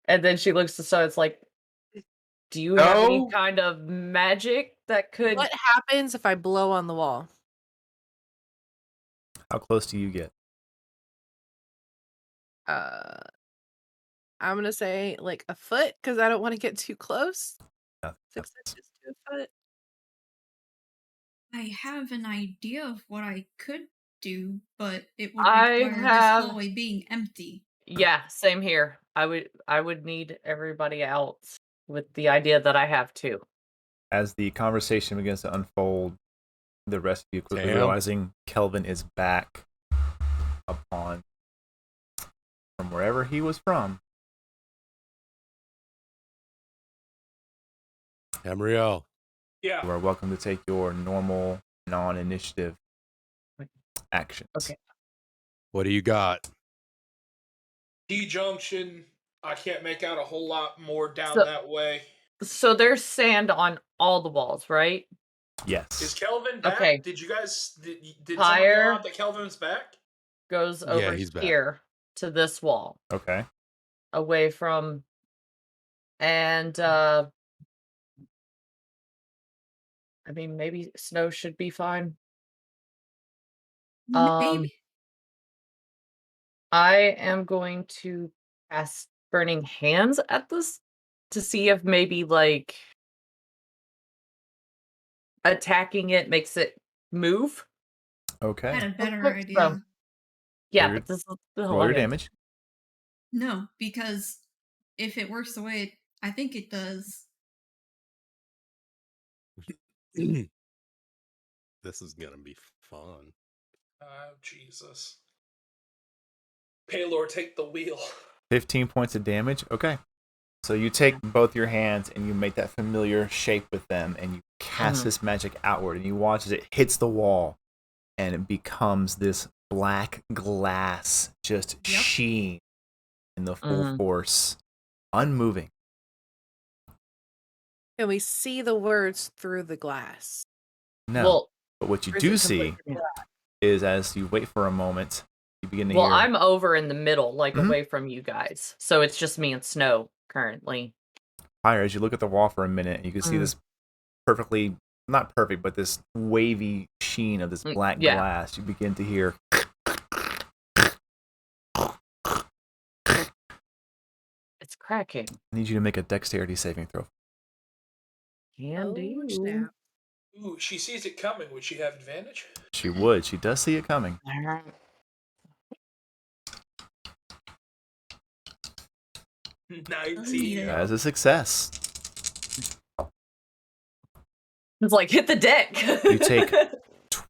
And then she looks to Snow, it's like, do you have any No. kind of magic that could What happens if I blow on the wall? How close do you get? I'm gonna say like a foot because I don't want to get too close. Nothing 6 happens. inches to a foot. I have an idea of what I could do, but it would I require this have hallway being empty. Yeah, same here. I would need everybody else with the idea that I have too. As the conversation begins to unfold, the rest of you quickly Damn. realizing Kelvin is back upon from wherever he was from. Amriel. Yeah. You are welcome to take your normal non-initiative actions. Okay. What do you got? D junction. I can't make out a whole lot more down So- that way. So there's sand on all the walls, right? Is Yes. Kelvin back? Okay. Did you guys did someone Fire. yell out that Kelvin's back? Goes Yeah, over he's back. here to this wall, Okay. away from, and I mean maybe Snow should be fine. Maybe. I am going to cast Burning Hands at this to see if maybe like attacking it makes it move. I Okay. had a better quick, idea. so- Yeah, Weird. but this is the Roll your okay. damage. No, because if it works the way I think it does, This is gonna be fun. Oh Jesus. Paylor, take the wheel. 15 points of damage. Okay. So you take both your hands and you make that familiar shape with them and you cast this magic outward and you watch as it hits the wall and it becomes this black glass just Yep. sheen in the full force, unmoving. Can we see the words through the glass? No. Well, But what you Or is do it see completely black? is as you wait for a moment, you begin to well, hear I'm over in the middle, like Mhm. away from you guys. So it's just me and Snow currently. fire as you look at the wall for a minute and you can see this perfectly, not perfect, but this wavy sheen of this black yeah. glass. You begin to hear It's cracking. I need you to make a dexterity saving throw. Can Oh, do. snap. Ooh, she sees it coming. Would she have advantage? She would. She does see it coming. 19. That is a success. It's like hit the deck. You take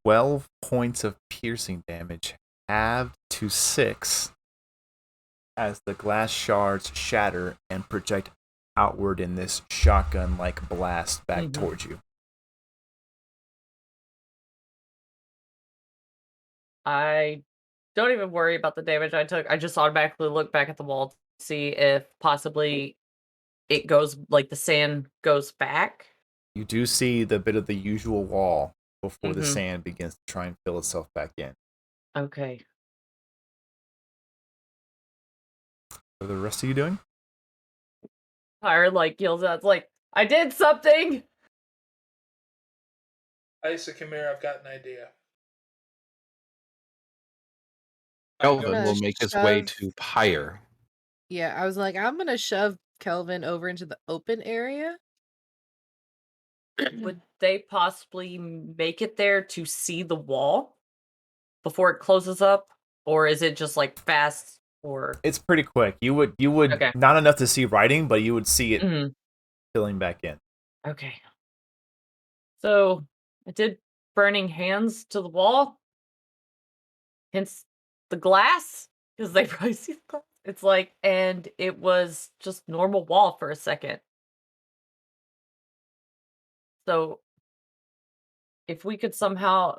12 points of piercing damage, halved to 6, as the glass shards shatter and project outward in this shotgun-like blast back towards you. I don't even worry about the damage I took. I just automatically look back at the wall to see if possibly it goes like the sand goes back. You do see the bit of the usual wall before the Mhm. sand begins to try and fill itself back in. Okay. What are the rest of you doing? Fire like yells out, it's like, I did something. Isa, come here. I've got an idea. Kelvin gonna will make his way shove- to Pyre. Yeah, I was like, I'm gonna shove Kelvin over into the open area. Would they possibly make it there to see the wall before it closes up? Or is it just like fast or It's pretty quick. You would okay. not enough to see writing, but you would see it Mhm. filling back in. Okay. So I did burning hands to the wall, hence the glass, because they probably see the glass. It's like, and it was just normal wall for a second. So if we could somehow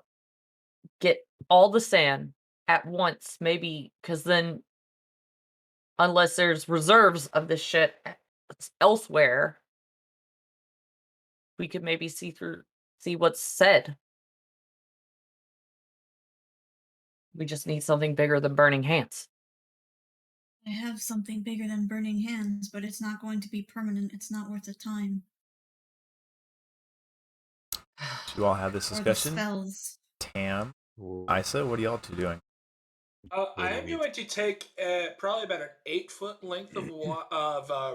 get all the sand at once, maybe, because then, unless there's reserves of this shit elsewhere, we could maybe see what's said. We just need something bigger than burning hands. I have something bigger than burning hands, but it's not going to be permanent. It's not worth the time. Do you all have this Or the discussion? spells. Tam, Ooh, Isa, what are y'all two doing? what I do am we need going to take probably about an 8-foot length of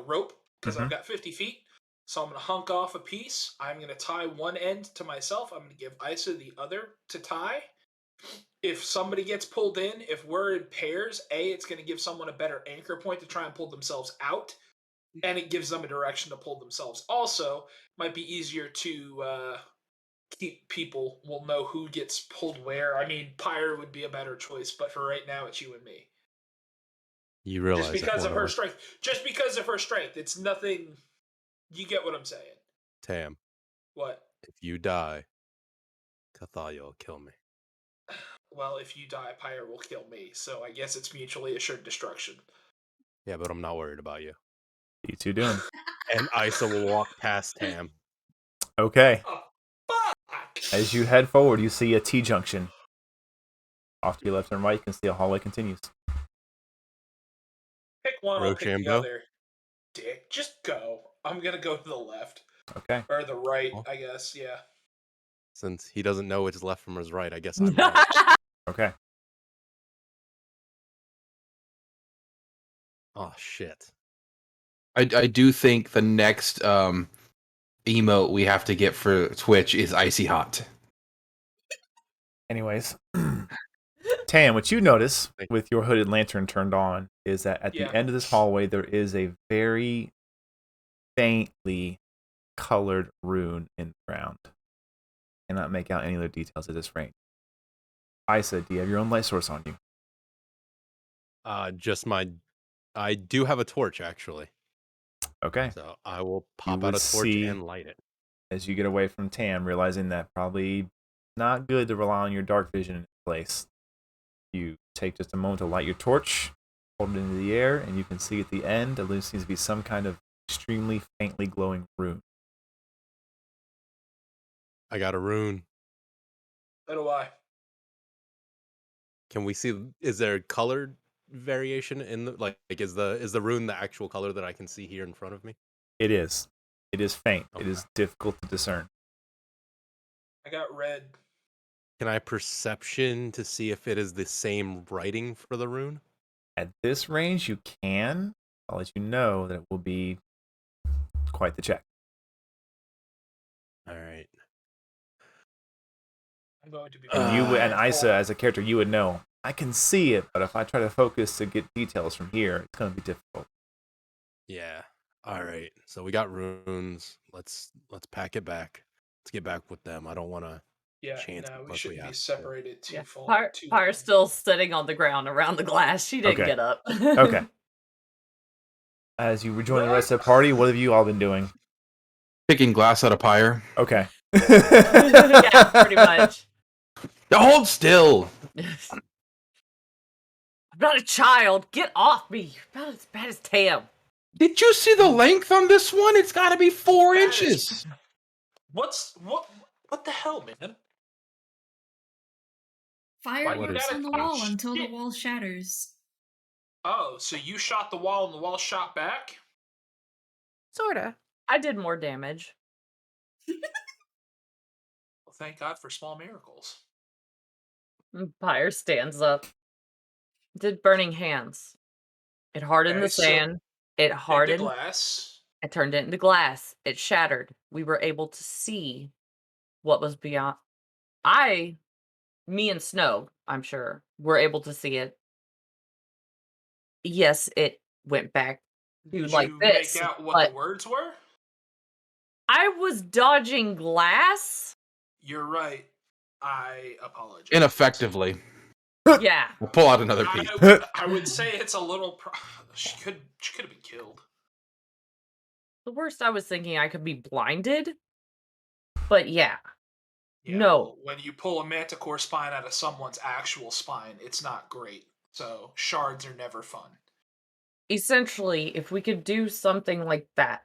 rope because I've Mhm. got 50 feet. So I'm going to hunk off a piece. I'm going to tie one end to myself. I'm going to give Isa the other to tie. If somebody gets pulled in, if we're in pairs, it's going to give someone a better anchor point to try and pull themselves out, and it gives them a direction to pull themselves. Also, might be easier to keep people will know who gets pulled where. I mean, Pyre would be a better choice, but for right now, it's you and me. You Just realize if because one of of her us, strength. Just because of her strength. It's nothing. You get what I'm saying. Tam, What? if you die, Cathalia will kill me. Well, if you die, Pyre will kill me. So I guess it's mutually assured destruction. Yeah, but I'm not worried about you. What are you two doing? And Isa will walk past Tam. Okay. Oh, fuck! As you head forward, you see a T-junction. Off to your left and right, you can see a hallway continues. Pick one, I'll pick the Rochambeau? other. Dick, just go. I'm gonna go to the left. Okay. Or the right, Well, I guess, yeah. since he doesn't know his left from his right, I guess I'm right. Okay. Oh, shit. I do think the next emote we have to get for Twitch is Icy Hot. Anyways, Tam, what you notice Thank- with your hooded lantern turned on is that at Yeah. the end of this hallway there is a very faintly colored rune in the ground. Cannot make out any other details at this range. Isa, do you have your own light source on you? Just my. I do have a torch, actually. Okay. So I will pop would out a torch see- and light it. As you get away from Tam, realizing that probably not good to rely on your dark vision in this place. You take just a moment to light your torch, hold it into the air, and you can see at the end there seems to be some kind of extremely faintly glowing rune. I got a rune. So do I. Can we see? Is there colored variation in the like? Is the rune the actual color that I can see here in front of me? It is. It is faint. It Okay. is difficult to discern. I got red. Can I perception to see if it is the same writing for the rune? At this range, you can. I'll let you know that it will be quite the check. All right. I'm going to be. And you and mindful. Isa, as a character, you would know. I can see it, but if I try to focus to get details from here, it's going to be difficult. Yeah. All right. So we got runes. Let's pack it back. Let's get back with them. I don't want to Yeah, chance no, we unless shouldn't be have to. separated too Yeah. far. Too Pyre's long. still sitting on the ground around the glass. She didn't Okay. get up. Okay. As you rejoin the rest of the party, what have you all been doing? Picking glass out of Pyre. Okay. Yeah, pretty much. Now hold still. I'm not a child. Get off me. You're not as bad as Tam. Did you see the length on this one? It's got to be 4 That inches. is- What the hell, man? Fire Why you works gotta on the touch wall until the shit? wall shatters. Oh, so you shot the wall and the wall shot back? Sorta. I did more damage. Well, thank God for small miracles. Pyre stands up. Did burning hands. It hardened Okay, the so sand. It Into hardened. glass. I turned it into glass. It shattered. We were able to see what was beyond. Me and Snow, I'm sure, were able to see it. Yes, it went back to Did like you make this, out what the but words were? I was dodging glass. You're right. I apologize. Ineffectively. Yeah. We'll pull out another piece. I would say it's a little. She could have been killed. The worst I was thinking I could be blinded. But yeah. Yeah, No. well, when you pull a manticore spine out of someone's actual spine, it's not great. So shards are never fun. Essentially, if we could do something like that,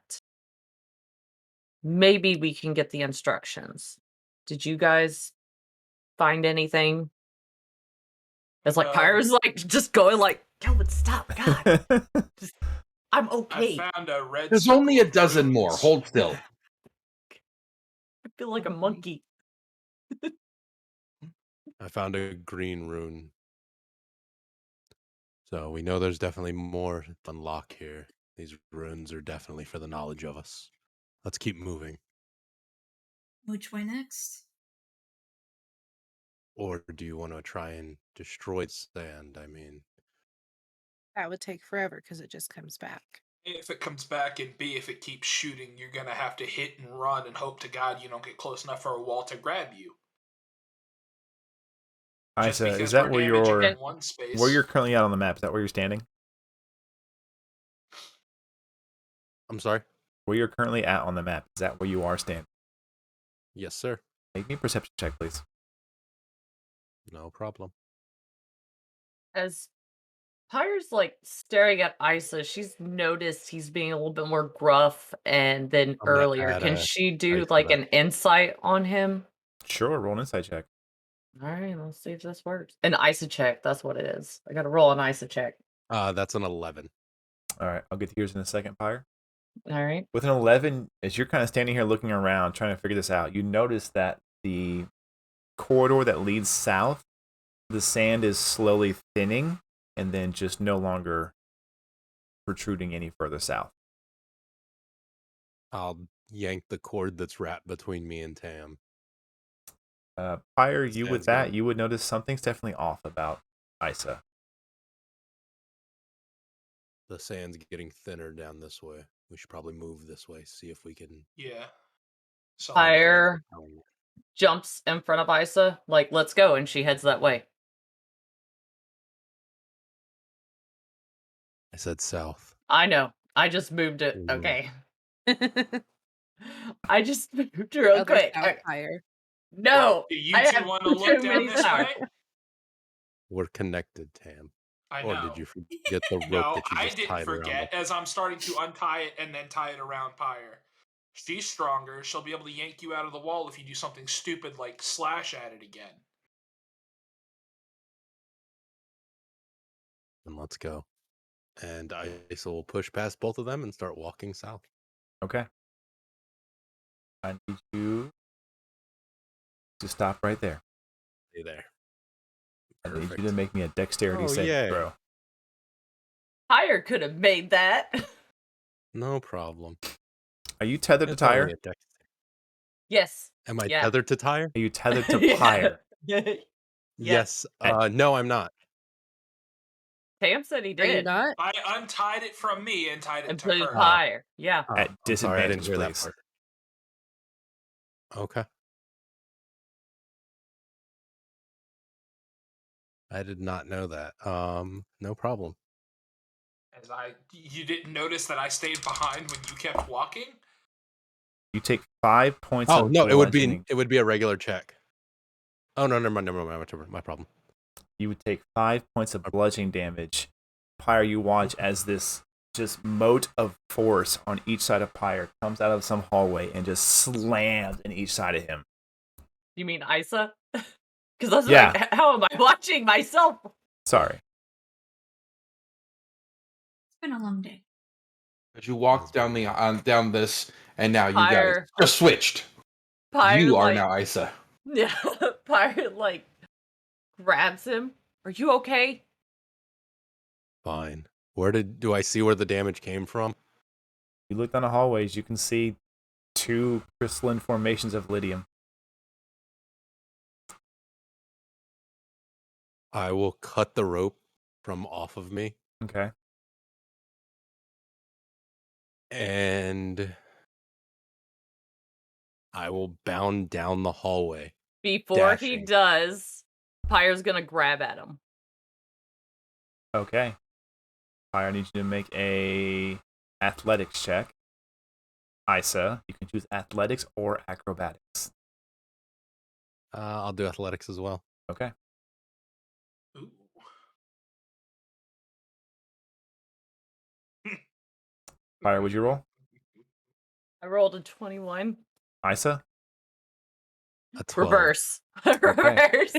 maybe we can get the instructions. Did you guys find anything? It's like Pyro's like just going like, Calvin, stop, God. I'm I okay. found a red. There's circle only a of dozen runes. more. Hold still. I feel like a monkey. I found a green rune. So we know there's definitely more to unlock here. These runes are definitely for the knowledge of us. Let's keep moving. Which way next? Or do you want to try and destroy sand? I mean, That would take forever because it just comes back. If it comes back, and B, if it keeps shooting, you're gonna have to hit and run and hope to God you don't get close enough for a wall to grab you. Just Isa, because is that we're where damaging you're in one space. where you're currently at on the map? Is that where you're standing? I'm sorry? Where you're currently at on the map? Is that where you are standing? Yes, sir. Make me a perception check, please. No problem. As Pyre's like staring at Isa, she's noticed he's being a little bit more gruff and than I'm gonna earlier. add Can a she do dice to like that. an insight on him? Sure, roll an insight check. All right, let's see if this works. An ISA check, that's what it is. I gotta roll an ISA check. That's an 11. All right, I'll get to yours in a second, Pyre. All right. With an 11, as you're kind of standing here looking around, trying to figure this out, you notice that the corridor that leads south, the sand is slowly thinning and then just no longer protruding any further south. I'll yank the cord that's wrapped between me and Tam. Pyre, you with Sand's that, good. you would notice something's definitely off about Isa. The sand's getting thinner down this way. We should probably move this way, see if we can. Yeah. So find out what Pyre they're telling us. jumps in front of Isa, like, let's go, and she heads that way. I said south. I know. I just moved it. Mhm. Okay. I just moved The real other quick. South Fire. No, do you I two have want to look too down many this towers. way? We're connected, Tam. I Or know. did you forget the rope No, that you I just didn't tied around forget. us? As I'm starting to untie it and then tie it around Pyre. She's stronger. She'll be able to yank you out of the wall if you do something stupid like slash at it again. Then let's go. And Isa will push past both of them and start walking south. Okay. I need you to stop right there. Stay there. I need Perfect. you to make me a dexterity Oh, saving yay. throw. Pyre could have made that. No problem. Are you tethered to It's only Tyre? a dex- Yes. Am I Yeah. tethered to Tyre? Are you tethered to Yeah. Pyre? Yes. And- No, I'm not. Tam said he Are you did. not? I untied it from me and tied it And to put it her. Pyre. Yeah. At I'm sorry, I didn't disadvantage, hear that please. part. Okay. I did not know that. No problem. As you didn't notice that I stayed behind when you kept walking? You take 5 points Oh of no, bludgeoning. it would be a regular check. Oh no, never mind, my problem. You would take 5 points of bludgeoning damage. Pyre, you watch as this just mote of force on each side of Pyre comes out of some hallway and just slams in each side of him. You mean Isa? Because I was Yeah. like, how am I watching myself? Sorry. It's been a long day. But you walked down down this, and now you guys Pyre. just switched. Pyre, You are like, now Isa. Yeah. Pyre, like, grabs him. Are you okay? Fine. Do I see where the damage came from? You look down the hallways, you can see 2 crystalline formations of Lydium. I will cut the rope from off of me Okay. and I will bound down the hallway. Before he Dashing. does, Pyre's gonna grab at him. Okay. Fire, I need you to make a athletics check. Isa, you can choose athletics or acrobatics. I'll do athletics as well. Okay. Ooh. Fire, would you roll? I rolled a 21. Isa? A 12. Reverse. Reverse.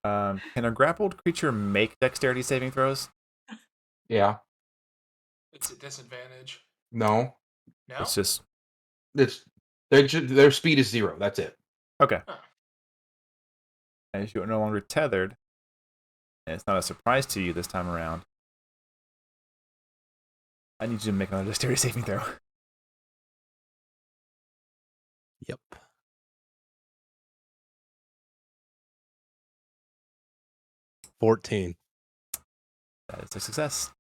Can a grappled creature make dexterity saving throws? Yeah. It's a disadvantage. No. No? It's just It's their speed is 0. That's it. okay. Huh. As you are no longer tethered, and it's not a surprise to you this time around, I need you to make another dexterity saving throw. Yep. $14. That is a success.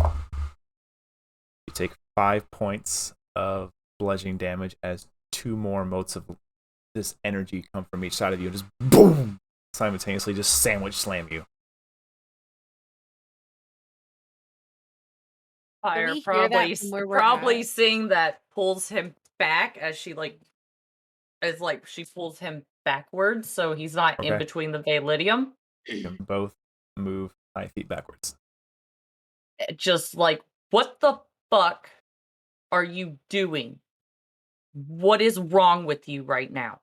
You take 5 points of bludgeoning damage as 2 more motes of this energy come from each side of you and just boom! Simultaneously just sandwich slam you. Pyre we hear that probably from where we're probably at? seeing that pulls him back as she she pulls him backwards, so he's not in Okay. between the Validium. You can both move 5 feet backwards. Just like, what the fuck are you doing? What is wrong with you right now?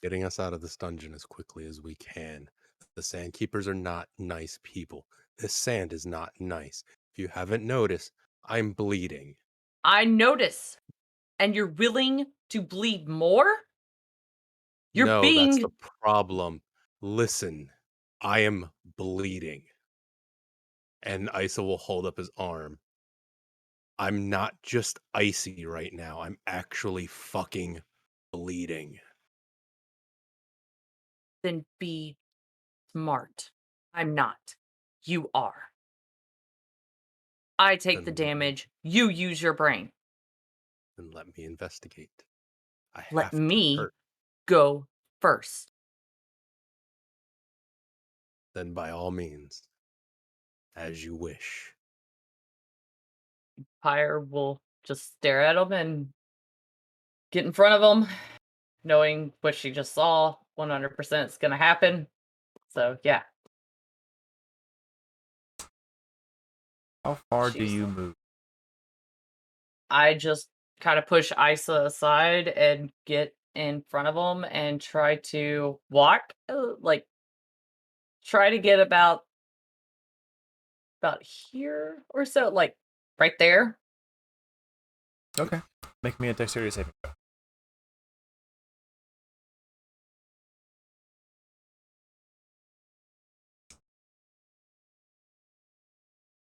Getting us out of this dungeon as quickly as we can. The Sandkeepers are not nice people. This sand is not nice. If you haven't noticed, I'm bleeding. I notice, and you're willing to bleed more? You're No, that's being the problem. Listen, I am bleeding. And Isa will hold up his arm. I'm not just icy right now. I'm actually fucking bleeding. then be smart. I'm not. You are. I take the Then damage. You use your brain. let me investigate. I Let have to me hurt. go first. Then by all means, as you wish. Pyre will just stare at him and get in front of him, knowing what she just saw 100% is going to happen. So, yeah. How far do She's- you move? I just kind of push Isa aside and get in front of him and try to walk, try to get about here or so, like right there. Okay. Make me a dexterity saving throw.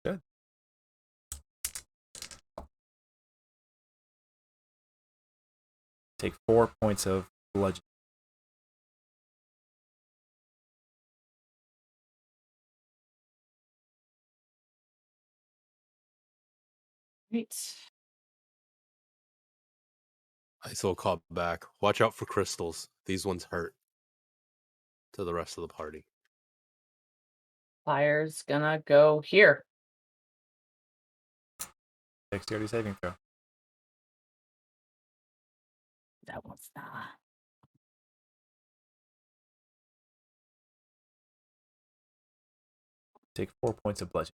Good. Take 4 points of bludgeoning. Right. Isa will call back. Watch out for crystals. These ones hurt. To the rest of the party. Fire's gonna go here. Dexterity saving throw. That one's not. Take 4 points of bludgeoning.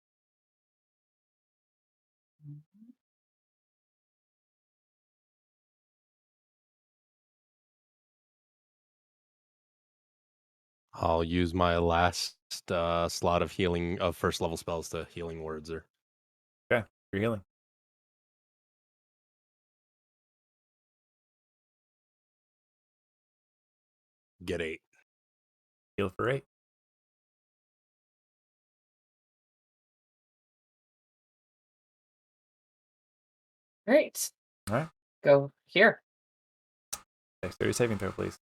I'll use my last slot of healing of first level spells to healing words her. Okay. You're healing. Get 8. Heal for 8. Great. All right. Go here. Dexterity saving throw, please.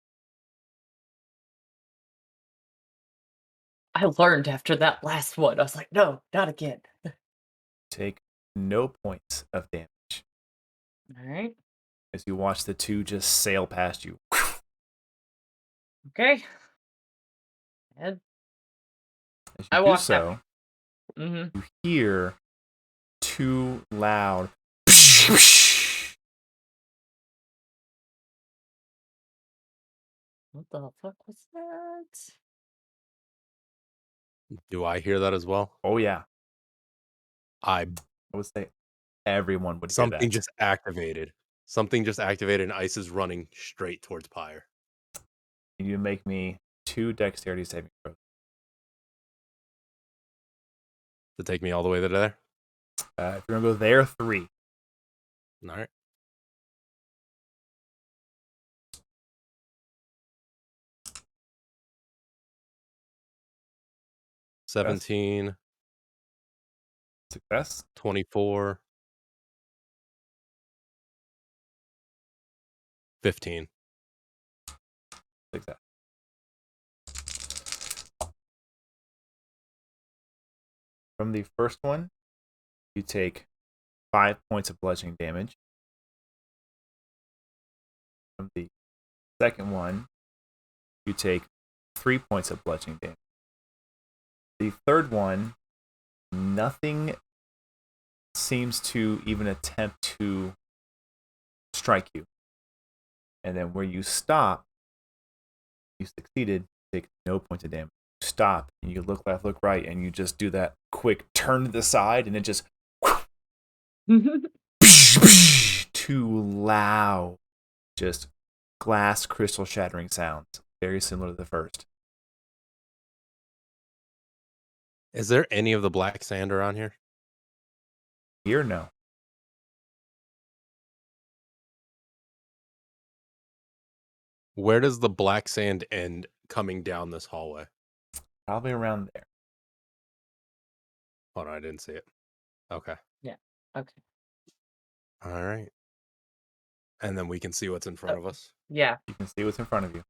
I learned after that last one. I was like, no, not again. Take no points of damage All right. as you watch the two just sail past you. Okay. And As you I do walked so, Mm-hmm. you hear two loud What the fuck was that? Do I hear that as well? oh yeah, I I would say everyone would hear something that. just activated. Something just activated, and Ice is running straight towards Pyre. You make me 2 dexterity saving throws. To take me all the way to there. If you're gonna go there, 3. All right. Success. 17, Success. 24, 15. Success. From the first one, you take 5 points of bludgeoning damage. From the second one, you take 3 points of bludgeoning damage. The third one, nothing seems to even attempt to strike you. And then where you stop, you succeeded, take no points of damage. You stop, and you look left, look right, and you just do that quick turn to the side, and it just too loud, just glass crystal shattering sounds, very similar to the first. Is there any of the black sand around here? Here, no. Where does the black sand end coming down this hallway? Probably around there. Oh, no, I didn't see it. Okay. Yeah. Okay. All right. And then we can see what's in front of us. Yeah. You can see what's in front of you.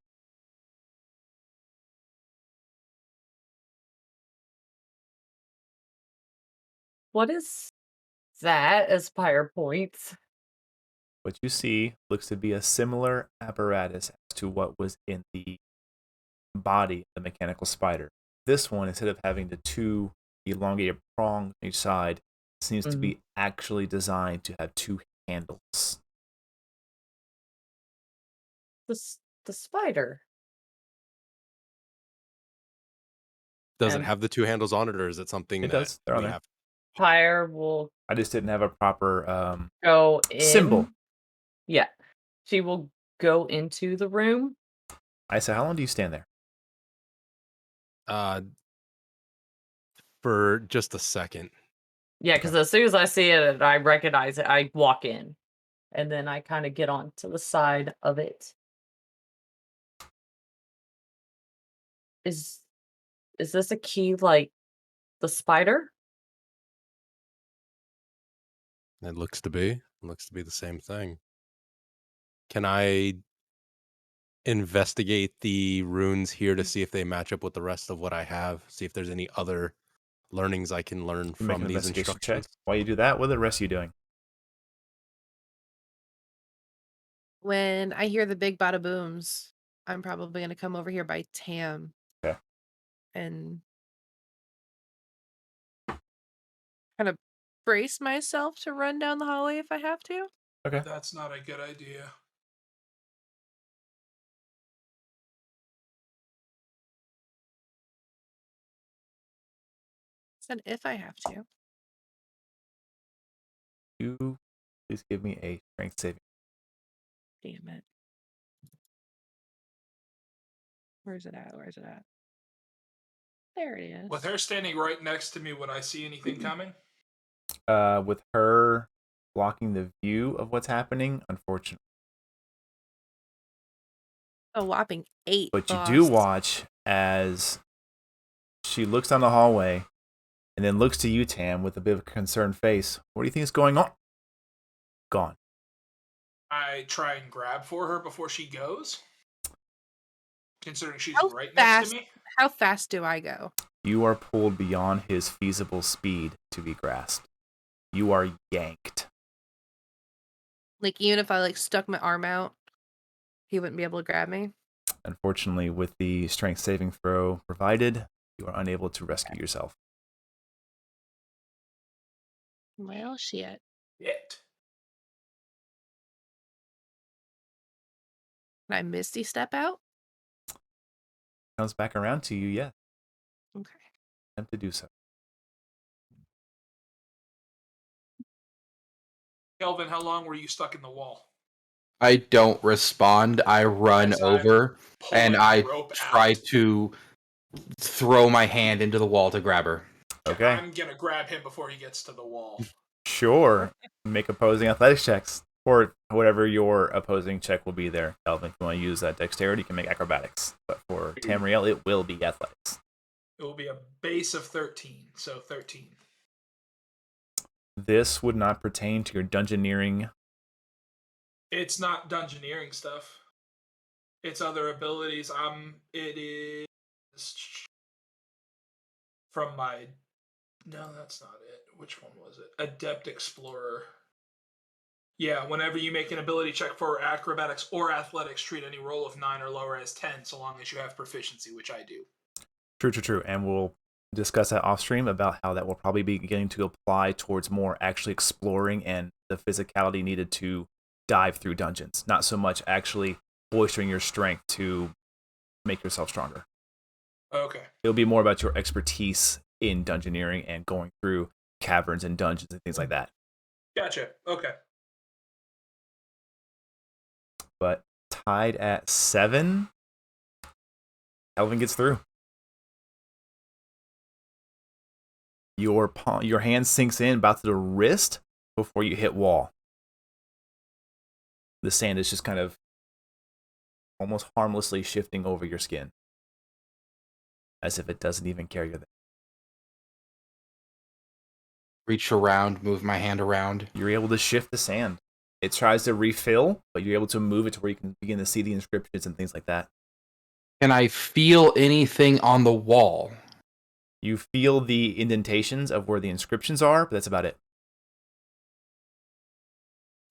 What is that as fire points? What you see looks to be a similar apparatus as to what was in the body of the mechanical spider. This one, instead of having the 2 elongated prongs on each side, seems to be actually designed to have 2 handles. The spider. Does it And- have the 2 handles on it, or is it something It that does. They're on we there. have? Pyre will I just didn't have a proper go in. symbol. Yeah. She will go into the room. I said, how long do you stand there? For just a second. Yeah, because as soon as I see it and I recognize it, I walk in. And then I kind of get on to the side of it. Is this a key like the spider? It looks to be. It looks to be the same thing. Can I investigate the runes here to see if they match up with the rest of what I have? See if there's any other learnings I can learn You make from an these investigation instructions? check. While you do that, what are the rest of you doing? When I hear the big bada booms, I'm probably going to come over here by Tam. Okay. And kind of brace myself to run down the hallway if I have to. Okay. That's not a good idea. Said if I have to. You please give me a strength saving. Damn it. Where's it at? Where's it at? There it is. With her standing right next to me, would I see anything coming? With her blocking the view of what's happening, unfortunately. A whopping 8. But you boss. do watch as she looks down the hallway and then looks to you, Tam, with a bit of a concerned face. What do you think is going on? gone. I try and grab for her before she goes, considering she's How right fast? next to me. How fast do I go? You are pulled beyond his feasible speed to be grasped. You are yanked. Like even if I like stuck my arm out, he wouldn't be able to grab me. Unfortunately, with the strength saving throw provided, you are unable to rescue yourself. Well, shit. Yet. Can I Misty step out? Comes back around to you, yeah. Okay. Attempt to do so. Kelvin, how long were you stuck in the wall? I don't respond. I run As I'm over and pulling I the rope try out. to throw my hand into the wall to grab her. Okay. I'm gonna grab him before he gets to the wall. Sure. Make opposing athletics checks. Or whatever your opposing check will be there. Calvin, if you want to use that dexterity, you can make acrobatics. But for Tamriel, it will be athletics. It will be a base of 13, so 13. This would not pertain to your dungeoneering. It's not dungeoneering stuff. It's other abilities. It is from my. No, that's not it. Which one was it? Adept Explorer. Yeah, whenever you make an ability check for acrobatics or athletics, treat any roll of 9 or lower as 10, so long as you have proficiency, which I do. True. And we'll discuss that off stream about how that will probably be beginning to apply towards more actually exploring and the physicality needed to dive through dungeons. Not so much actually bolstering your strength to make yourself stronger. Okay. It'll be more about your expertise in dungeoneering and going through caverns and dungeons and things like that. Gotcha. Okay. But tied at 7, Kelvin gets through. Your hand sinks in about to the wrist before you hit wall. The sand is just kind of almost harmlessly shifting over your skin, as if it doesn't even care you're there. Reach around, move my hand around. You're able to shift the sand. It tries to refill, but you're able to move it to where you can begin to see the inscriptions and things like that. Can I feel anything on the wall? You feel the indentations of where the inscriptions are, but that's about it.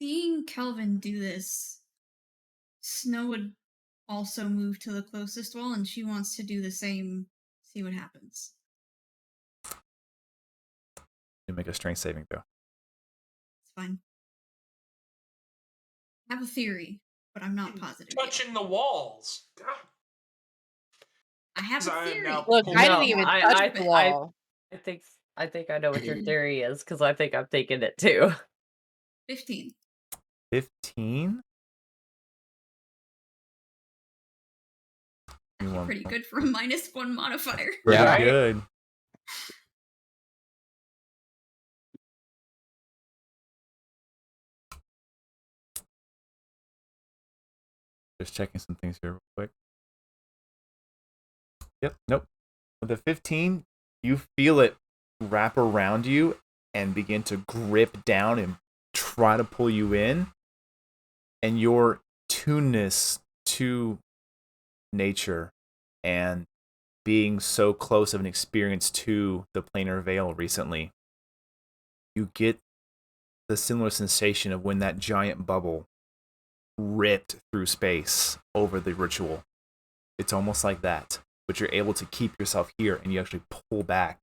Seeing Kelvin do this, Snow would also move to the closest wall, and she wants to do the same, see what happens. You make a strength saving throw. It's fine. I have a theory, but I'm not positive yet. Touching the walls. God. I have I a am theory. now Look, pulling I the didn't even wall. touch the wall. I think I know what your theory is because I think I'm taking it too. 15. 15? Actually pretty good for a -1 modifier. Pretty Yeah. good. Just checking some things here real quick. Yep, nope. With the 15, you feel it wrap around you and begin to grip down and try to pull you in. And your tuneness to nature and being so close of an experience to the planar veil recently, you get the similar sensation of when that giant bubble ripped through space over the ritual. It's almost like that, but you're able to keep yourself here and you actually pull back.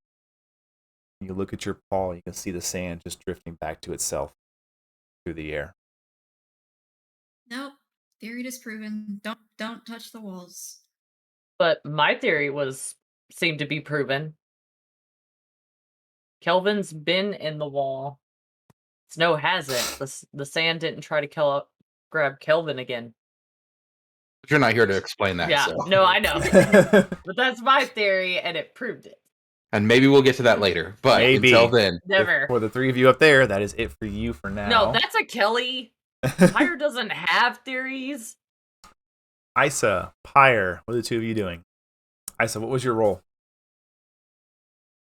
You look at your paw, you can see the sand just drifting back to itself through the air. Nope. Theory disproven. Don't touch the walls. But my theory seemed to be proven. Kelvin's been in the wall. Snow hasn't. The sand didn't try to grab Kelvin again. But you're not here to explain that. Yeah, So. no, I know. But that's my theory, and it proved it. And maybe we'll get to that later. But Maybe. until then, Never. For the three of you up there, that is it for you for now. No, that's a Kelly. Pyre doesn't have theories. Isa, Pyre, what are the two of you doing? Isa, what was your role?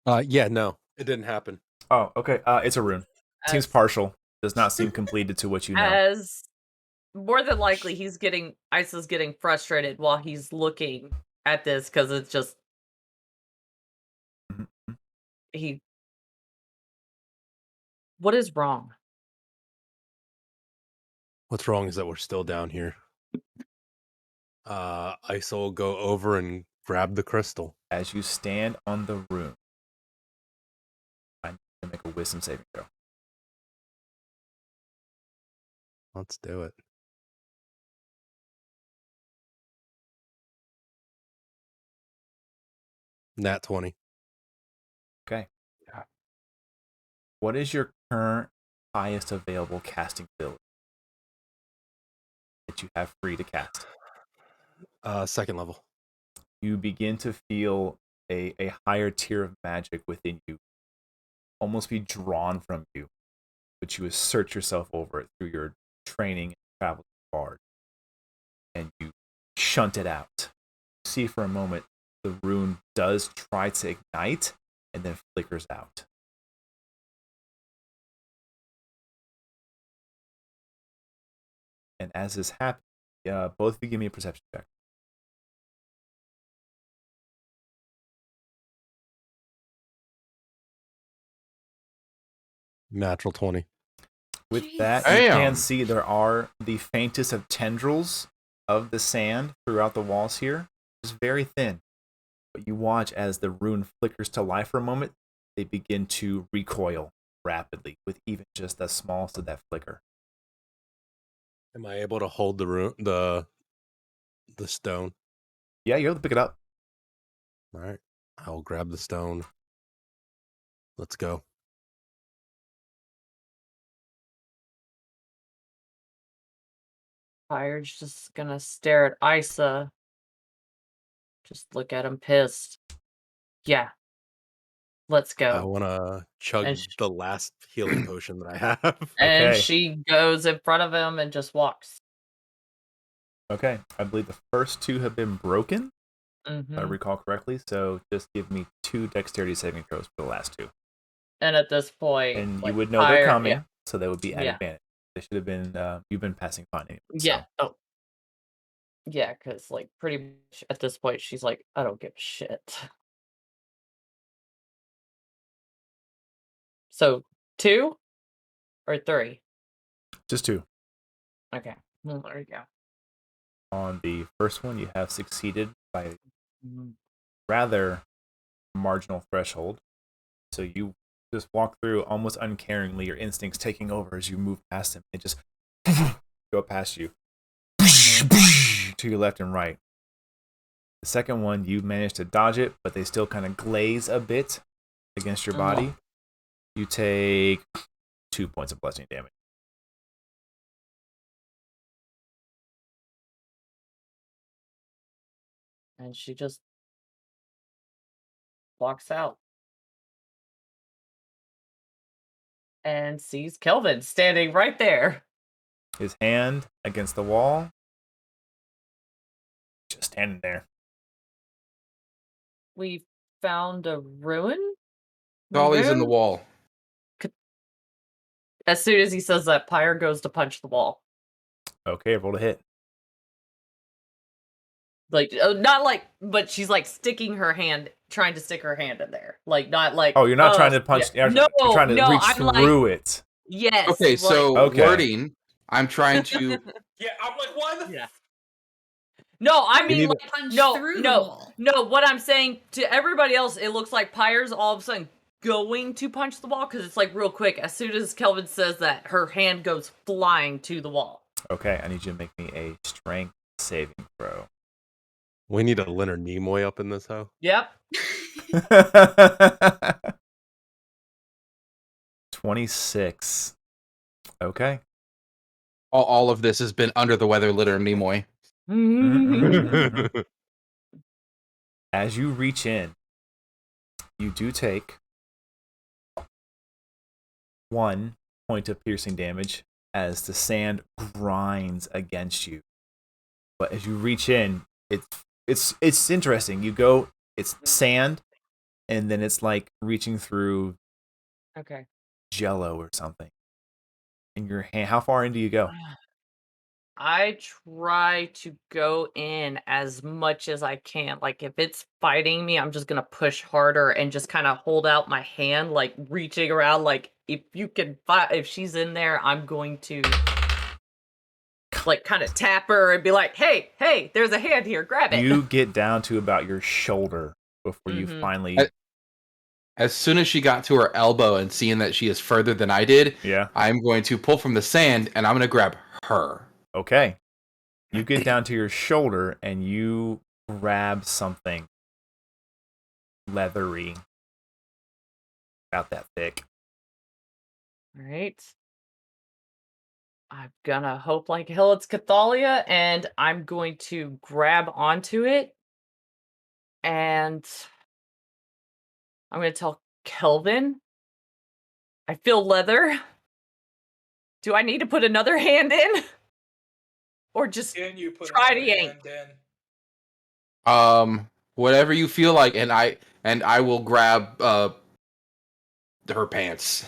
Yeah, no, it didn't happen. Oh, okay. It's a rune. Seems As- partial. does not seem completed to what you know. As more than likely, Isa's getting frustrated while he's looking at this because it's just Mhm. he. What is wrong? What's wrong is that we're still down here. Isa will go over and grab the crystal. As you stand on the room, I need to make a wisdom saving throw. Let's do it. Nat 20. Okay. Yeah. What is your current highest available casting ability that you have free to cast? Second level. You begin to feel a higher tier of magic within you almost be drawn from you, but you assert yourself over it through your training and travel bard, and you shunt it out. See for a moment the rune does try to ignite and then flickers out. And as this happens, both of you give me a perception check. Natural 20. With Jeez. that, you can Damn. see there are the faintest of tendrils of the sand throughout the walls here. Just very thin. But you watch as the rune flickers to life for a moment, they begin to recoil rapidly with even just the smallest of that flicker. Am I able to hold the stone? Yeah, you're able to pick it up. All right. I'll grab the stone. Let's go. Fire's just gonna stare at Isa. Just look at him pissed. Yeah. Let's I go. want to chug And the last healing potion that I have. And Okay. she goes in front of him and just walks. Okay, I believe the first two have been broken, if I Mm-hmm. recall correctly. So just give me 2 dexterity saving throws for the last 2. And at this point, And you like, would know they're fire, coming, yeah, so they would be at Yeah. advantage. They should have been, you've been passing fine anyway. yeah. So. Oh, yeah, because like pretty much at this point, she's like, I don't give a shit. So 2 or 3? Just 2. Okay. Well, there you go. On the first one, you have succeeded by a Mhm. rather marginal threshold. So you just walk through almost uncaringly, your instincts taking over as you move past him. They just go past you to your left and right. The second one, you manage to dodge it, but they still kind of glaze a bit against your body. You take 2 points of bludgeoning damage. And she just walks out and sees Kelvin standing right there. His hand against the wall, just standing there. We found a ruin. Dolly's in the Ruin? wall. As soon as he says that, Pyre goes to punch the wall. Okay, roll to hit. Like, not like, but she's like sticking her hand, trying to stick her hand in there. Like, not like. Oh, you're not trying to punch. Yeah. You're trying to reach I'm through like, it. yes. Okay, so Okay. wording. I'm trying to. Yeah, I'm like, why the Yeah. No, I mean, need like, Punch no, through the no, wall. no. What I'm saying to everybody else, it looks like Pyre's all of a sudden going to punch the wall because it's like real quick. As soon as Kelvin says that, her hand goes flying to the wall. Okay, I need you to make me a strength saving throw. We need a Leonard Nimoy up in this hoe. Yep. 26. Okay. All of this has been under the weather, litter Nimoy. As you reach in, you do take 1 point of piercing damage as the sand grinds against you. But as you reach in, it's interesting. You go, it's sand, and then it's like reaching through Okay. jello or something. in your hand. How far in do you go? I try to go in as much as I can. Like if it's fighting me, I'm just gonna push harder and just kind of hold out my hand, like reaching around. Like if you can fight, if she's in there, I'm going to like kind of tap her and be like, "Hey, hey, there's a hand here, grab it." You get down to about your shoulder before you Mhm. finally. As soon as she got to her elbow and seeing that she is further than I did, Yeah. I'm going to pull from the sand and I'm going to grab her. Okay. You get down to your shoulder and you grab something leathery, about that thick. All right. I'm gonna hope like hell it's Cathalia, and I'm going to grab onto it, and I'm gonna tell Kelvin, I feel leather. Do I need to put another hand in? Or just Can you put try to another yank? hand in? Whatever you feel like, and I will grab her pants.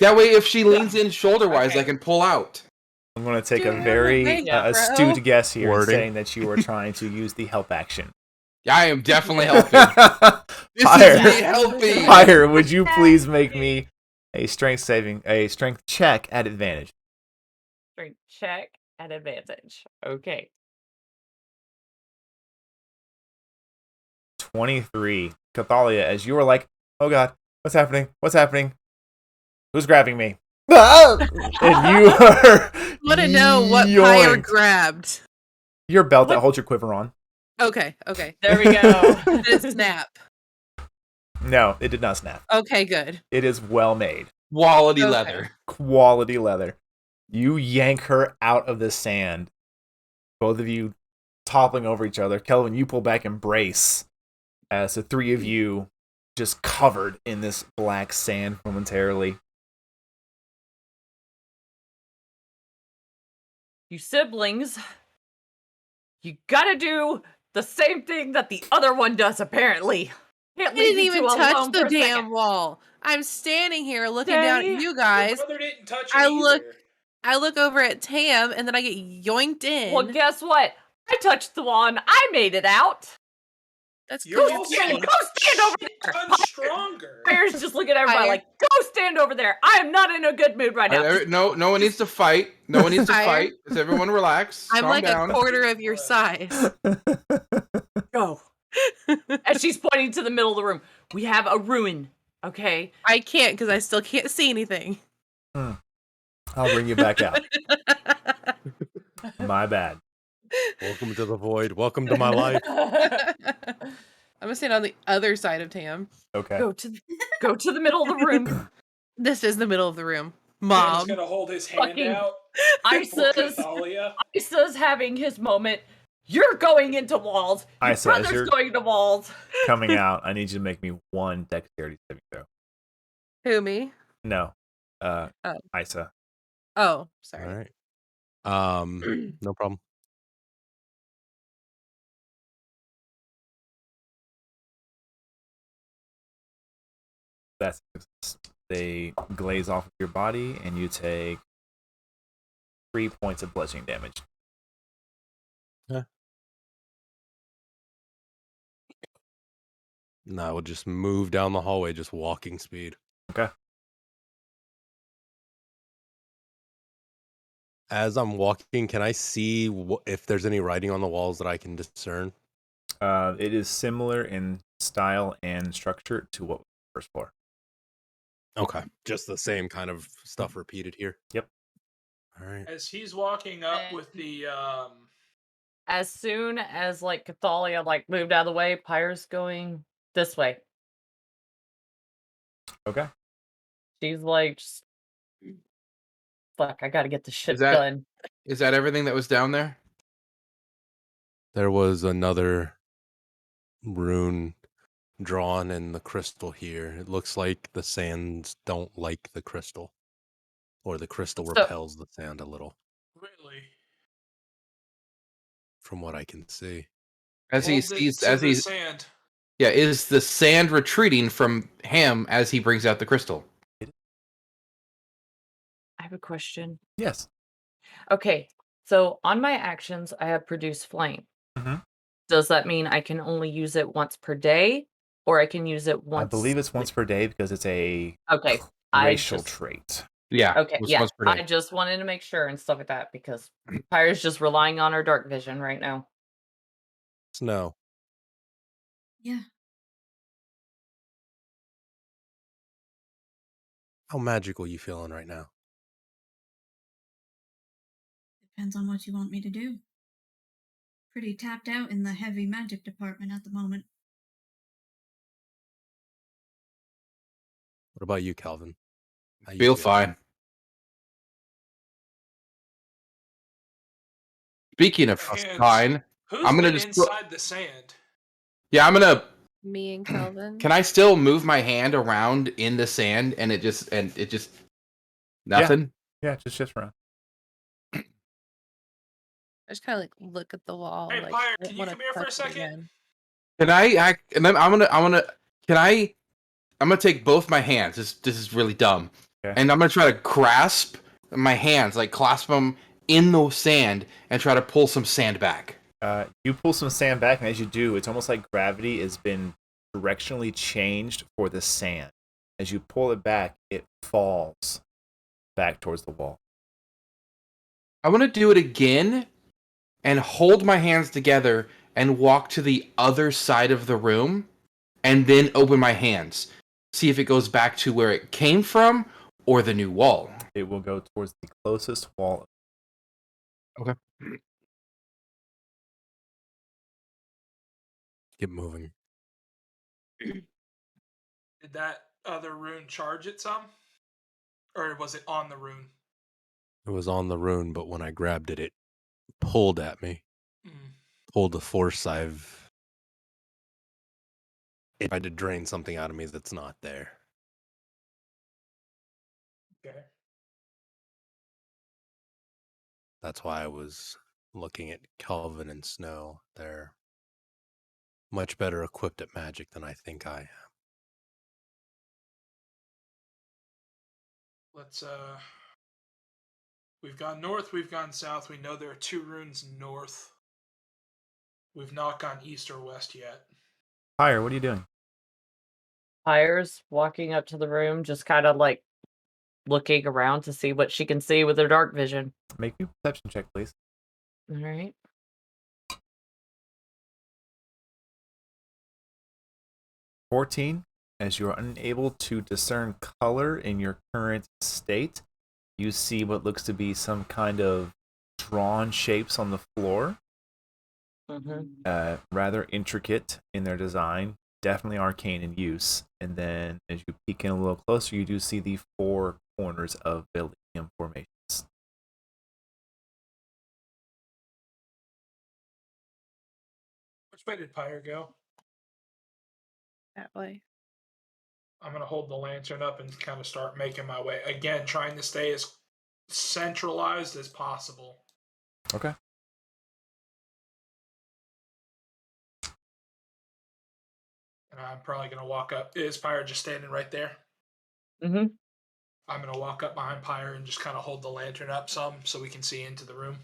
That way, if she leans in shoulder wise, Okay. I can pull out. I'm going to take a Dude, very thank you, bro. astute guess here, Wording. saying that you are trying to use the help action. I am definitely helping. This Fire. is me helping. Fire, would you please make me a strength check at advantage? Strength check at advantage. Okay. 23. Cathalia, as you are like, oh god, what's happening? What's happening? Who's grabbing me? And you are Want to know what Pyre yoinked. grabbed? Your belt that What? holds your quiver on. Okay. There we go. Did it snap? No, it did not snap. Okay, good. It is well made. Quality Okay. leather. Quality leather. You yank her out of the sand. Both of you toppling over each other. Kelvin, you pull back and brace as the three of you just covered in this black sand momentarily. You siblings, you gotta do the same thing that the other one does, apparently. Can't I leave didn't you two even touch alone the for a damn second. wall. I'm standing here looking down at Day. you Your guys. brother didn't touch I it look- either. I look over at Tam, and then I get yoinked in. Well, guess what? I touched the wall and I made it out. That's You're good. also Go a stand over there. ton stronger. Fire's just looking at everybody Fire. like, go stand over there. I am not in a good mood right now. No one needs to fight. No one needs to Fire. fight. Just everyone relax. I'm Calm like down. a quarter of your size. Go. And she's pointing to the middle of the room. We have a ruin, okay? I can't because I still can't see anything. I'll bring you back out. My bad. Welcome to the void. Welcome to my life. I'm gonna stand on the other side of Tam. Okay. Go to the middle of the room. This is the middle of the room. He's Mom. gonna hold his hand Fucking out for Isa's Cathalia. Isa's having his moment. You're going into walls. Your Isa, as brother's you're going into walls. coming out, I need you to make me one dexterity saving throw. Who, me? No. Oh. Isa. Oh, All sorry. right. No problem. That's they glaze off of your body, and you take 3 points of bludgeoning damage. No, we'll just move down the hallway, just walking speed. Okay. As I'm walking, can I see if there's any writing on the walls that I can discern? It is similar in style and structure to what was the first floor. Okay. Just the same kind of stuff repeated here? Yep. All right. As he's walking up with the As soon as like Cathalia like moved out of the way, Pyre's going this way. Okay. She's like, fuck, I gotta get this shit Is that- done. Is that everything that was down there? There was another rune drawn in the crystal here. It looks like the sands don't like the crystal. Or the crystal So- repels the sand a little, really from what I can see. As he hold it sees, to as the he's sand. yeah, is the sand retreating from him as he brings out the crystal? have a question. Yes. Okay, so on my actions, I have produce flame. Mhm. Does that mean I can only use it once per day, or I can use it once? I believe it's once per day because it's a Okay, racial trait. Yeah. Okay, was yeah. once per day. I just wanted to make sure and stuff like that because Pyre's just relying on her dark vision right now. Snow. Yeah. How magical you feeling right now? Depends on what you want me to do. Pretty tapped out in the heavy magic department at the moment. What about you, Calvin? How you Feel feel? fine. Speaking of Hands. fine, Who's I'm gonna been just inside the sand? yeah, I'm gonna. Me and Kelvin. Can I still move my hand around in the sand and it just nothing? Yeah, just shifts around. I just kind of like look at the wall. Hey, Like, Pyre, I can you want to come here for touch a it second? again. Can I act? And then I'm gonna take both my hands. This is really dumb. Okay. And I'm gonna try to grasp my hands, like clasp them in the sand, and try to pull some sand back. You pull some sand back, and as you do, it's almost like gravity has been directionally changed for the sand. As you pull it back, it falls back towards the wall. I want to do it again, and hold my hands together and walk to the other side of the room, and then open my hands. See if it goes back to where it came from or the new wall. It will go towards the closest wall. Okay. Get moving. Did that other rune charge it some? Or was it on the rune? It was on the rune, but when I grabbed it, it pulled at me. Mm. Pulled the force it tried to drain something out of me that's not there. Okay. That's why I was looking at Calvin and Snow. They're much better equipped at magic than I think I am. Let's we've gone north, we've gone south. We know there are 2 runes north. We've not gone east or west yet. Pyre, what are you doing? Pyre's walking up to the room, just kind of like looking around to see what she can see with her dark vision. Make me a perception check, please. All right. 14. As you are unable to discern color in your current state, you see what looks to be some kind of drawn shapes on the floor. Mm-hmm. Rather intricate in their design, definitely arcane in use. And then as you peek in a little closer, you do see the 4 corners of Billium formations. Which way did Pyre go? That way. I'm going to hold the lantern up and kind of start making my way. Again, trying to stay as centralized as possible. Okay. And I'm probably going to walk up. Is Pyre just standing right there? Mm-hmm. I'm going to walk up behind Pyre and just kind of hold the lantern up some so we can see into the room.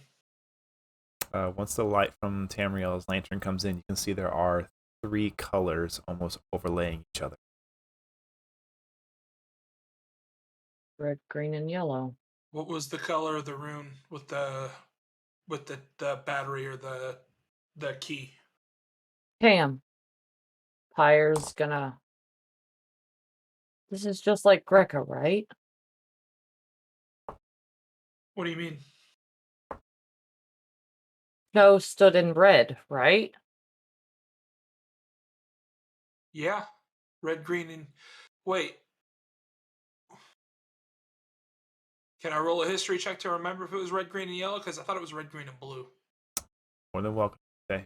Once the light from Tamriel's lantern comes in, you can see there are 3 colors almost overlaying each other. Red, green, and yellow. What was the color of the rune with the battery or the key? Cam. Pyre's gonna. This is just like Greca, right? What do you mean? No, stood in red, right? Yeah. Red, green, and wait. Can I roll a history check to remember if it was red, green, and yellow? Because I thought it was red, green, and blue. More than welcome. Okay.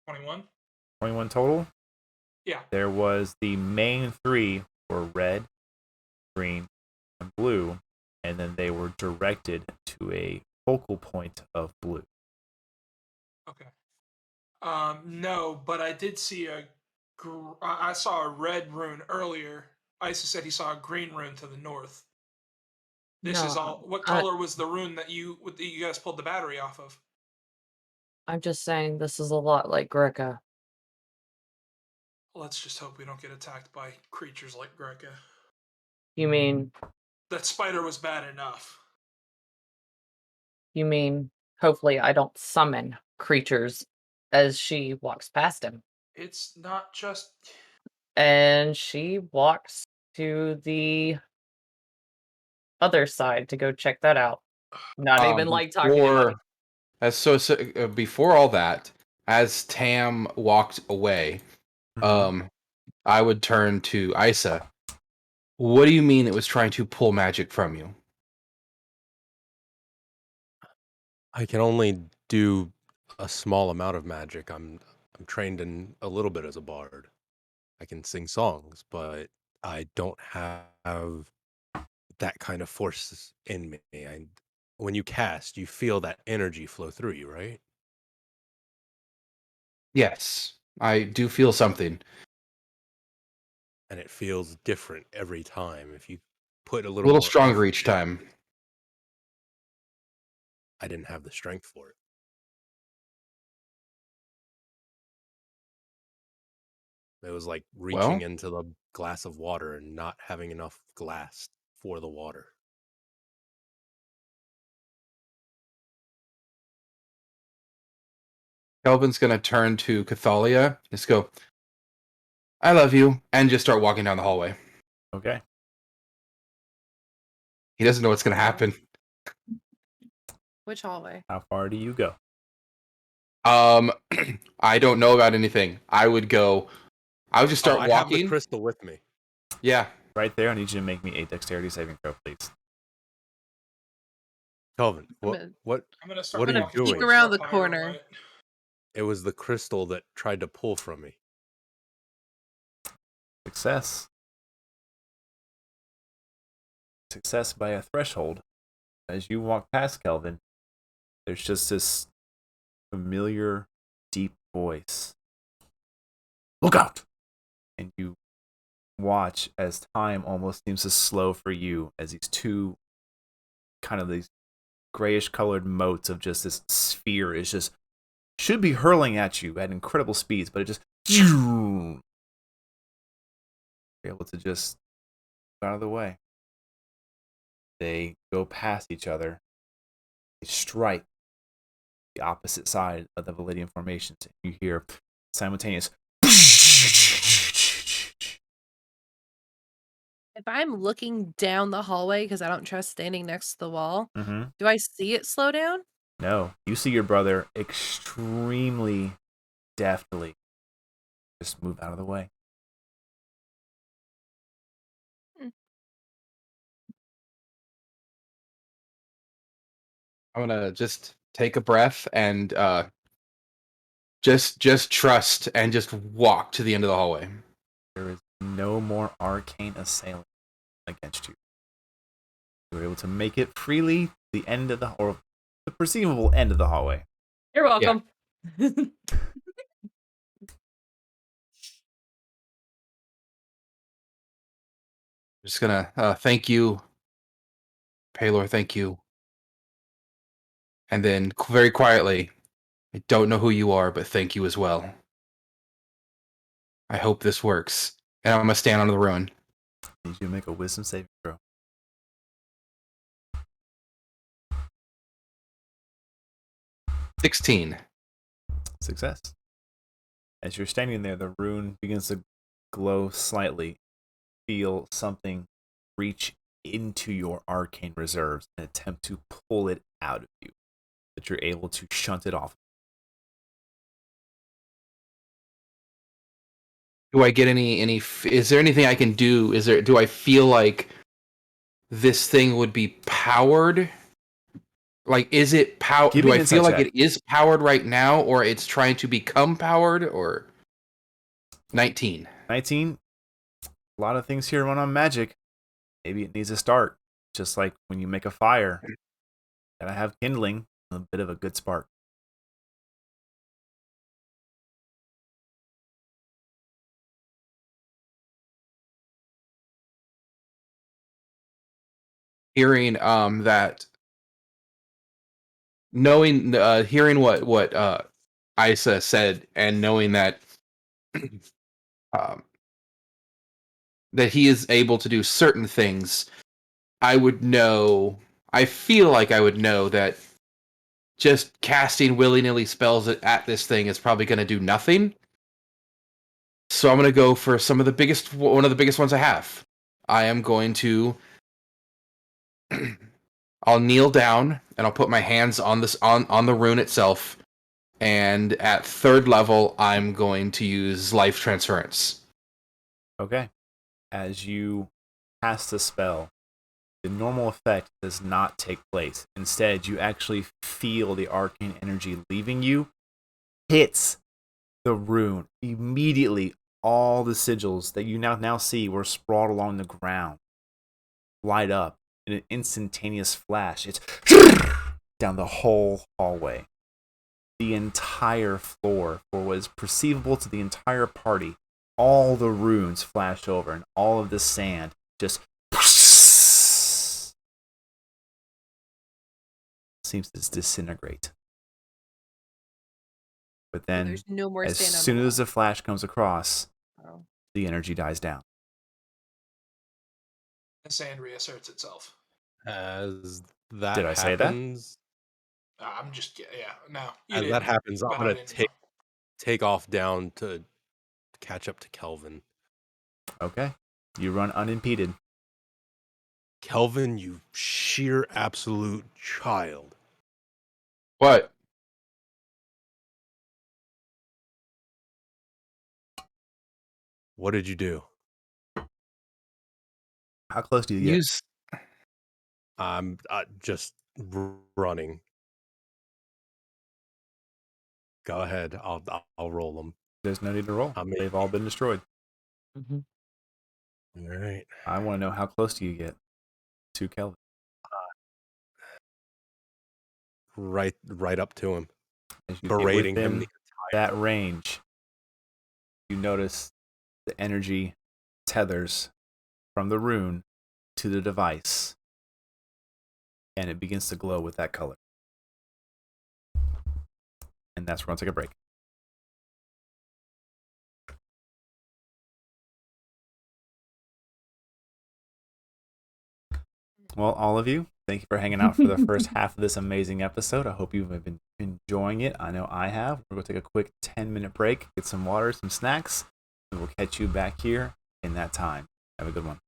21? 21 total. Yeah. There was the main 3 were red, green, and blue, and then they were directed to a focal point of blue. Okay. No, but I did see a I saw a red rune earlier. Isa said he saw a green rune to the north. This is all. No, What color was the rune that you guys pulled the battery off of? I'm just saying this is a lot like Greca. Let's just hope we don't get attacked by creatures like Greca. You mean That spider was bad enough. hopefully I don't summon creatures as she walks past him. It's not just. And she walks to the other side to go check that out. Not even like talking to Before, anybody. before all that, as Tam walked away, Mhm. I would turn to Isa. What do you mean it was trying to pull magic from you? I can only do a small amount of magic. I'm trained in a little bit as a bard. I can sing songs, but I don't have that kind of force in me. When you cast, you feel that energy flow through you, right? Yes, I do feel something. And it feels different every time. If you put a A little little more stronger effort each in, time. I didn't have the strength for it. It was like reaching Well, into the glass of water and not having enough glass for the water. Kelvin's gonna turn to Cathalia, just go, I love you, and just start walking down the hallway. Okay. He doesn't know what's gonna happen. Which hallway? How far do you go? I don't know about anything. I would just start I have the walking. crystal with me. Yeah. Right there. I need you to make me a dexterity saving throw, please. Kelvin, I'm what gonna, what I'm gonna start what are you walking peek doing? towards around the the corner. firelight. It was the crystal that tried to pull from me. Success. Success by a threshold. As you walk past Kelvin, there's just this familiar, deep voice. Look out! And you watch as time almost seems to slow for you as these two kind of these grayish colored motes of just this sphere is just should be hurling at you at incredible speeds, but it just you're able to just get out of the way. They go past each other. They strike the opposite side of the Validian formations. You hear simultaneous. If I'm looking down the hallway because I don't trust standing next to the wall, Mm-hmm. do I see it slow down? No, you see your brother extremely deftly just move out of the way. I'm gonna just take a breath and just trust and just walk to the end of the hallway. There is no more arcane assailant against you. You were able to make it freely to the end of the perceivable end of the hallway. You're welcome. Just gonna thank you, Paylor, thank you. And then very quietly, I don't know who you are, but thank you as well. I hope this works. And I'm gonna stand under the ruin. I need you to make a wisdom saving throw. 16. Success. As you're standing there, the rune begins to glow slightly. Feel something reach into your arcane reserves and attempt to pull it out of you, but you're able to shunt it off. Do I get is there anything I can do? Do I feel like this thing would be powered? Like, is it power? Give Do me I an feel insight like check. it is powered right now, or it's trying to become powered? Or 19. 19. A lot of things here run on magic. Maybe it needs a start. Just like when you make a fire, gotta have kindling, a bit of a good spark. hearing that knowing hearing what Isa said and knowing that um, that he is able to do certain things, I would know. I feel like I would know that just casting willy-nilly spells at this thing is probably going to do nothing. So I'm going to go for one of the biggest ones I have. I am going to. I'll kneel down and I'll put my hands on this on the rune itself. And at 3rd level, I'm going to use life transference. Okay. As you cast the spell, the normal effect does not take place. Instead, you actually feel the arcane energy leaving you, hits the rune. Immediately, all the sigils that you now see were sprawled along the ground light up in an instantaneous flash. It's down the whole hallway. The entire floor, for what is perceivable to the entire party, all the runes flash over, and all of the sand just seems to disintegrate. But then, There's no more as sand on soon the as the flash comes across, wall. the energy dies down. The sand reasserts itself. As that Did I say that? happens, I'm just, yeah, no. as that happens, I'm but I gonna didn't know. take off down to catch up to Kelvin. Okay. You run unimpeded. Kelvin, you sheer absolute child. What? What did you do? How close do you get? Use. I'm just running. Go ahead. I'll roll them. There's no need to roll. I mean- They've all been destroyed. All right. I want to know how close do you get to Kelvin? Right up to him, As you berating get him within the that range, you notice the energy tethers from the rune to the device, and it begins to glow with that color. And that's where we're going to take a break. Well, all of you, thank you for hanging out for the first half of this amazing episode. I hope you've been enjoying it. I know I have. We're going to take a quick 10-minute break, get some water, some snacks, and we'll catch you back here in that time. Have a good one.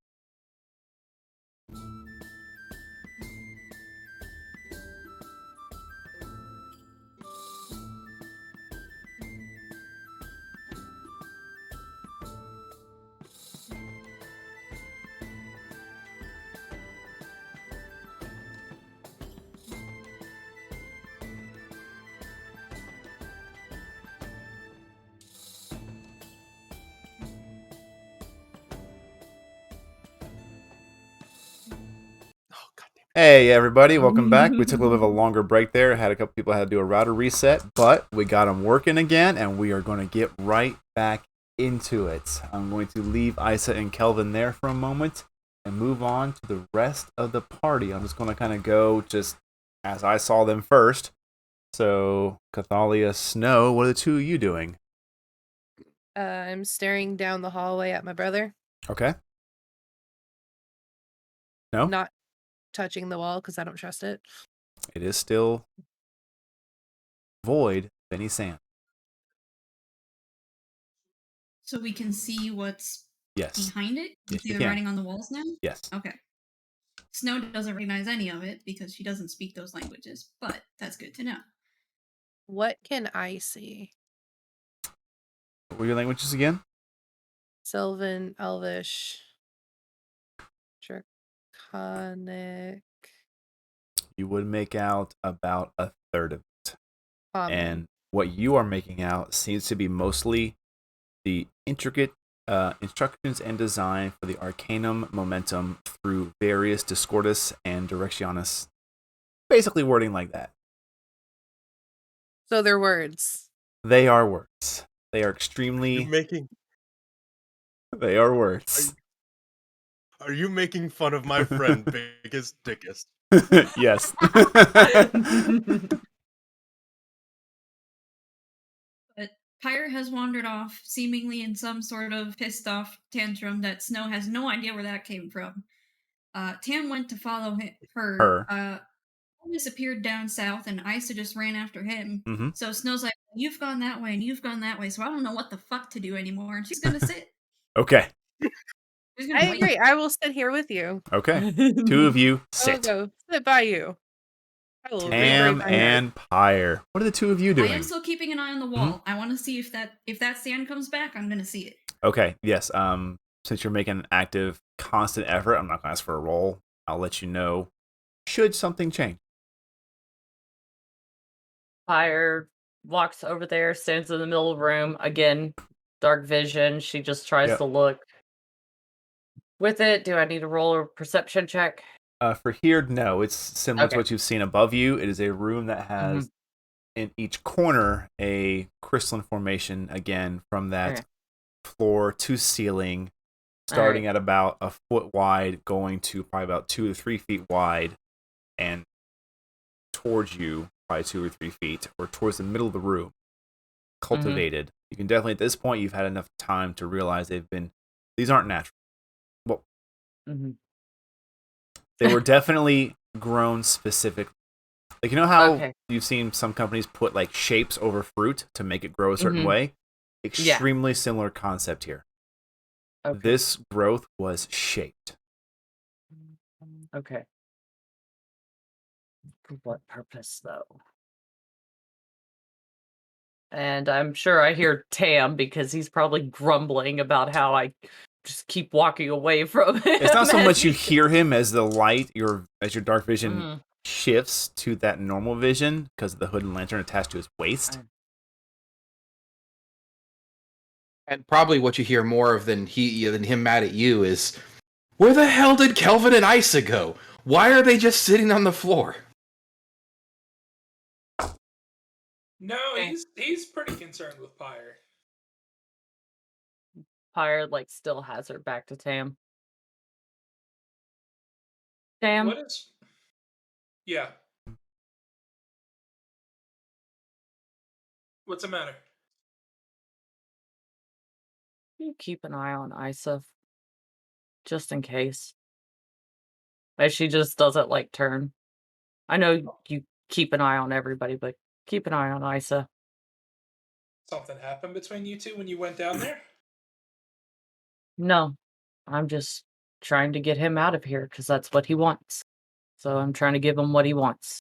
Oh, goddamn. Hey everybody, welcome back. We took a little bit of a longer break there. Had a couple people had to do a router reset, but we got them working again, and we are going to get right back into it. I'm going to leave Isa and Kelvin there for a moment and move on to the rest of the party. I'm just going to kind of go just as I saw them first. So, Cathalia, Snow, what are the two of you doing? I'm staring down the hallway at my brother, Okay. No, not touching the wall because I don't trust it. it is still void of any sand. So we can see what's Yes. behind it? Yes, See you the can. writing on the walls now? Yes. Okay. Snow doesn't recognize any of it because she doesn't speak those languages, but that's good to know. What can I see? What were your languages again? Sylvan, Elvish, Draconic, You would make out about a third of it. Common. And what you are making out seems to be mostly the intricate instructions and design for the Arcanum Momentum through various Discordus and Directionis. Basically wording like that. So they're words. They are words. They are extremely... You're making. They are words. Are you making fun of my friend, biggest dickest? Yes. But Pyre has wandered off, seemingly in some sort of pissed off tantrum that Snow has no idea where that came from. Tam went to follow her. Her. Disappeared down south, and Isa just ran after him. Mm-hmm. So Snow's like, "You've gone that way, and you've gone that way, so I don't know what the fuck to do anymore." And she's gonna sit. Okay. She's gonna I wait. agree. I will sit here with you. Okay. Two of you I will sit. go sit by you. I will read right Tam by you. and Pyre. What are the two of you I doing? am still keeping an eye on the wall. I want to see if that sand comes back. I'm gonna see it. Okay. Yes. Since you're making an active, constant effort, I'm not gonna ask for a roll. I'll let you know should something change. Pyre walks over there, stands in the middle of the room. Again, dark vision. She just tries Yep. to look. With it, do I need to roll a perception check? For here, no. It's similar to Okay. what you've seen above you. It is a room that has in each corner a crystalline formation. Again, from that Okay. floor to ceiling, All starting right. at about a foot wide, going to probably about 2 to 3 feet wide, and towards you, probably 2 or 3 feet, or towards the middle of the room, cultivated. You can definitely, at this point, you've had enough time to realize these aren't natural. Well, Mhm. they were definitely grown specifically. Like, you know how Okay. you've seen some companies put like shapes over fruit to make it grow a certain Mhm. way? Extremely similar concept here. Okay. This growth was shaped. Okay. For what purpose, though? And I'm sure I hear Tam because he's probably grumbling about how I just keep walking away from him. It's not so as much you he- hear him as the light, as your dark vision Mhm. shifts to that normal vision because of the hood and lantern attached to his waist. And probably what you hear more of than him mad at you is, where the hell did Kelvin and Isa go? Why are they just sitting on the floor? No, Okay. he's pretty concerned with Pyre. Pyre still has her back to Tam. Tam, What is? Yeah. What's the matter? you keep an eye on Isa just in case. As she just doesn't turn. I know you keep an eye on everybody, but keep an eye on Isa. Something happened between you two when you went down there? No, I'm just trying to get him out of here because that's what he wants. So I'm trying to give him what he wants.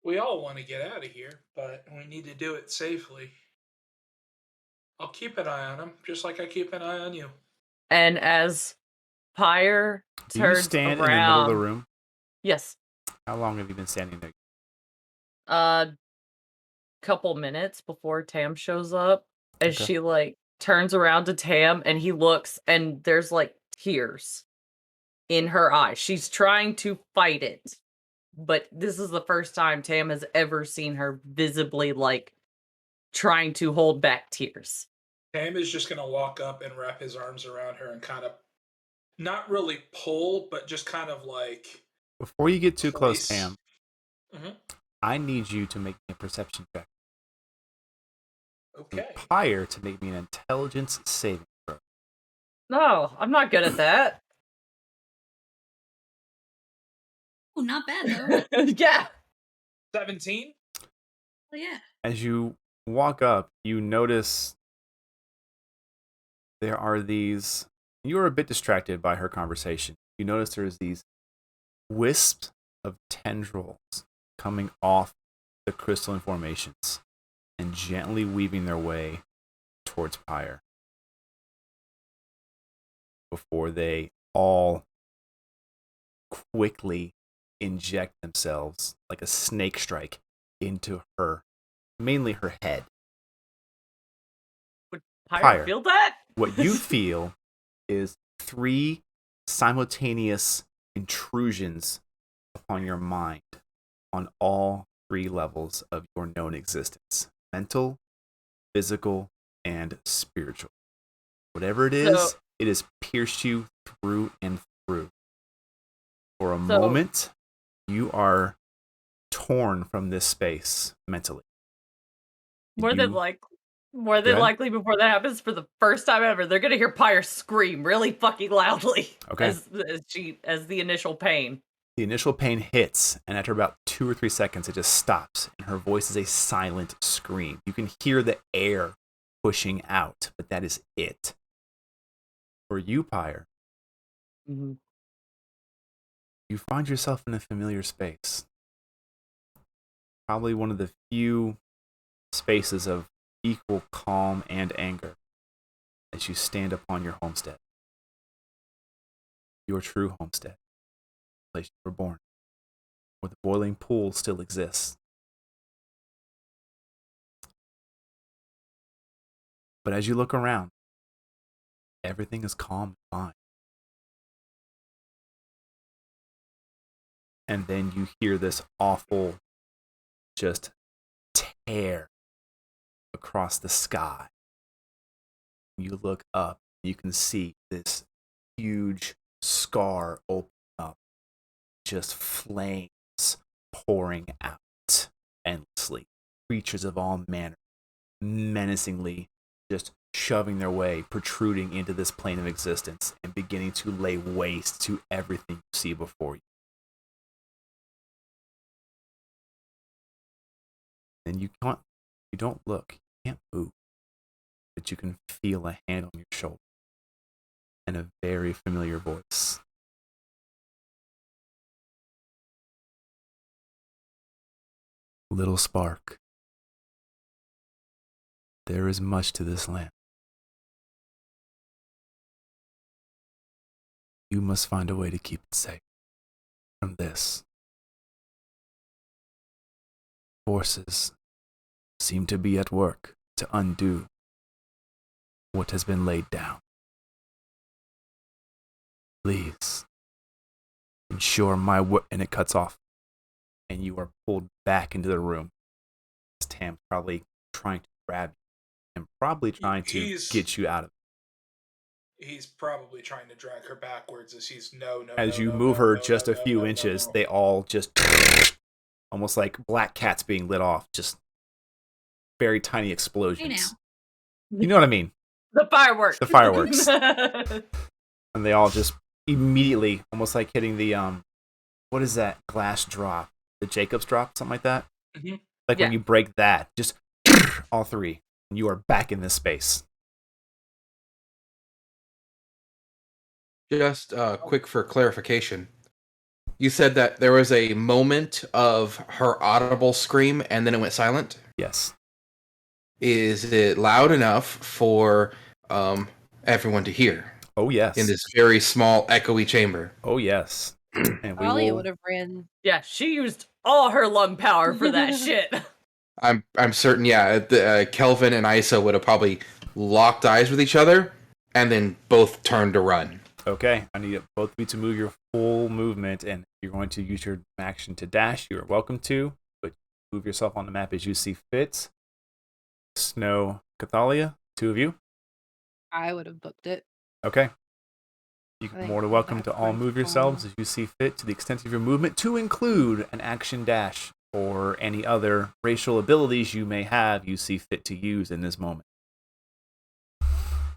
We all want to get out of here, but we need to do it safely. I'll keep an eye on him, just like I keep an eye on you. And as Pyre Do you turns stand around, in the middle of the room? Yes, How long have you been standing there? couple minutes before Tam shows up, as Okay. she turns around to Tam, and he looks, and there's tears in her eyes. She's trying to fight it, but this is the first time Tam has ever seen her visibly trying to hold back tears. Tam is just going to walk up and wrap his arms around her and kind of not really pull, but just kind of Before you get too close, place. Tam, I need you to make me a perception check. Okay. And Pyre to make me an intelligence saving throw. No, I'm not good at that. Oh, not bad though. Yeah. 17? Oh, yeah. As you walk up, you notice there are these. You are a bit distracted by her conversation. You notice there's these wisps of tendrils coming off the crystalline formations and gently weaving their way towards Pyre before they all quickly inject themselves like a snake strike into her, mainly her head. Would Pyre Pyre. feel that? What you feel is 3 simultaneous intrusions upon your mind on all 3 levels of your known existence: mental, physical, and spiritual. Whatever it is, it has pierced you through and through. For a So- moment, you are torn from this space mentally. More than You- ahead. likely before that happens for the first time ever, they're gonna hear Pyre scream really fucking loudly Okay. as the initial pain. The initial pain hits, and after about 2 or 3 seconds, it just stops, and her voice is a silent scream. You can hear the air pushing out, but that is it. For you, Pyre, Mm-hmm. you find yourself in a familiar space. Probably one of the few spaces of equal calm and anger as you stand upon your homestead. Your true homestead, the place you were born, where the boiling pool still exists. But as you look around, everything is calm and fine. And then you hear this awful just tear across the sky. You look up, you can see this huge scar open up, just flames pouring out endlessly. Creatures of all manner, menacingly just shoving their way, protruding into this plane of existence and beginning to lay waste to everything you see before you. And you don't look, you can't move, but you can feel a hand on your shoulder and a very familiar voice. Little spark, there is much to this land. You must find a way to keep it safe from this. Forces seem to be at work to undo what has been laid down. Please ensure my and it cuts off, and you are pulled back into the room. Tam's probably trying to grab you and probably trying to get you out of it. He's probably trying to drag her backwards as he's As you move her just a few inches, they all just almost like black cats being lit off, just very tiny explosions. You know what I mean? The fireworks. The fireworks. And they all just immediately, almost like hitting the what is that glass drop? The Jacob's drop, something like that. Mm-hmm. Like when you break that, just all three, and you are back in this space. Just quick for clarification. You said that there was a moment of her audible scream and then it went silent? Yes. Is it loud enough for everyone to hear? Oh, yes. In this very small, echoey chamber? Oh, yes. And Ollie would have ran. Yeah, she used all her lung power for that shit. I'm certain, yeah. Kelvin and Isa would have probably locked eyes with each other and then both turned to run. Okay, I need both of you to move your full movement, and if you're going to use your action to dash, you are welcome to, but move yourself on the map as you see fit. Snow, Cathalia, two of you. I would have booked it. Okay. You are more than welcome to all move yourselves as you see fit to the extent of your movement, to include an action dash or any other racial abilities you may have you see fit to use in this moment.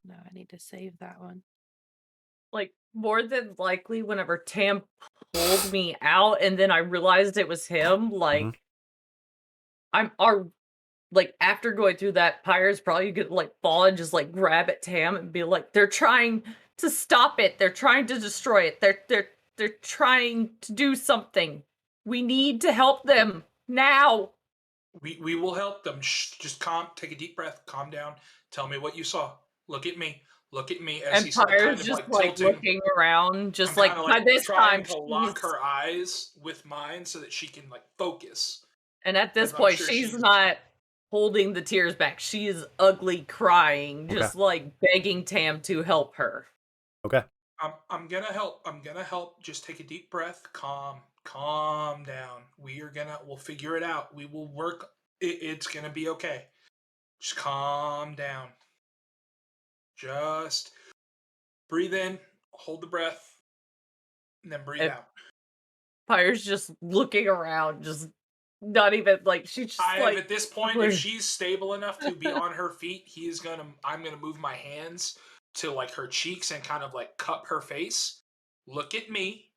No, I need to save that one. Like, more than likely, whenever Tam pulled me out and then I realized it was him, like, after going through that, Pyre's probably gonna, like, fall and just, like, grab at Tam and be like, they're trying to stop it. They're trying to destroy it. They're trying to do something. We need to help them now. We will help them. Shh, just take a deep breath, calm down. Tell me what you saw. Look at me. As and he's Pyre's just like looking around, just like by this time to lock her eyes with mine so that she can like focus. And at this point, she's not holding the tears back. She is ugly crying, just like begging Tam to help her. Okay. I'm gonna help. Just take a deep breath. Calm down. We'll figure it out. We will work. It's gonna be okay. Just calm down. Just breathe in, hold the breath, and then breathe out. Pyre's just looking around, just not even like she's just like At this point, if she's stable enough to be on her feet, I'm gonna move my hands to like her cheeks and kind of like cup her face. Look at me.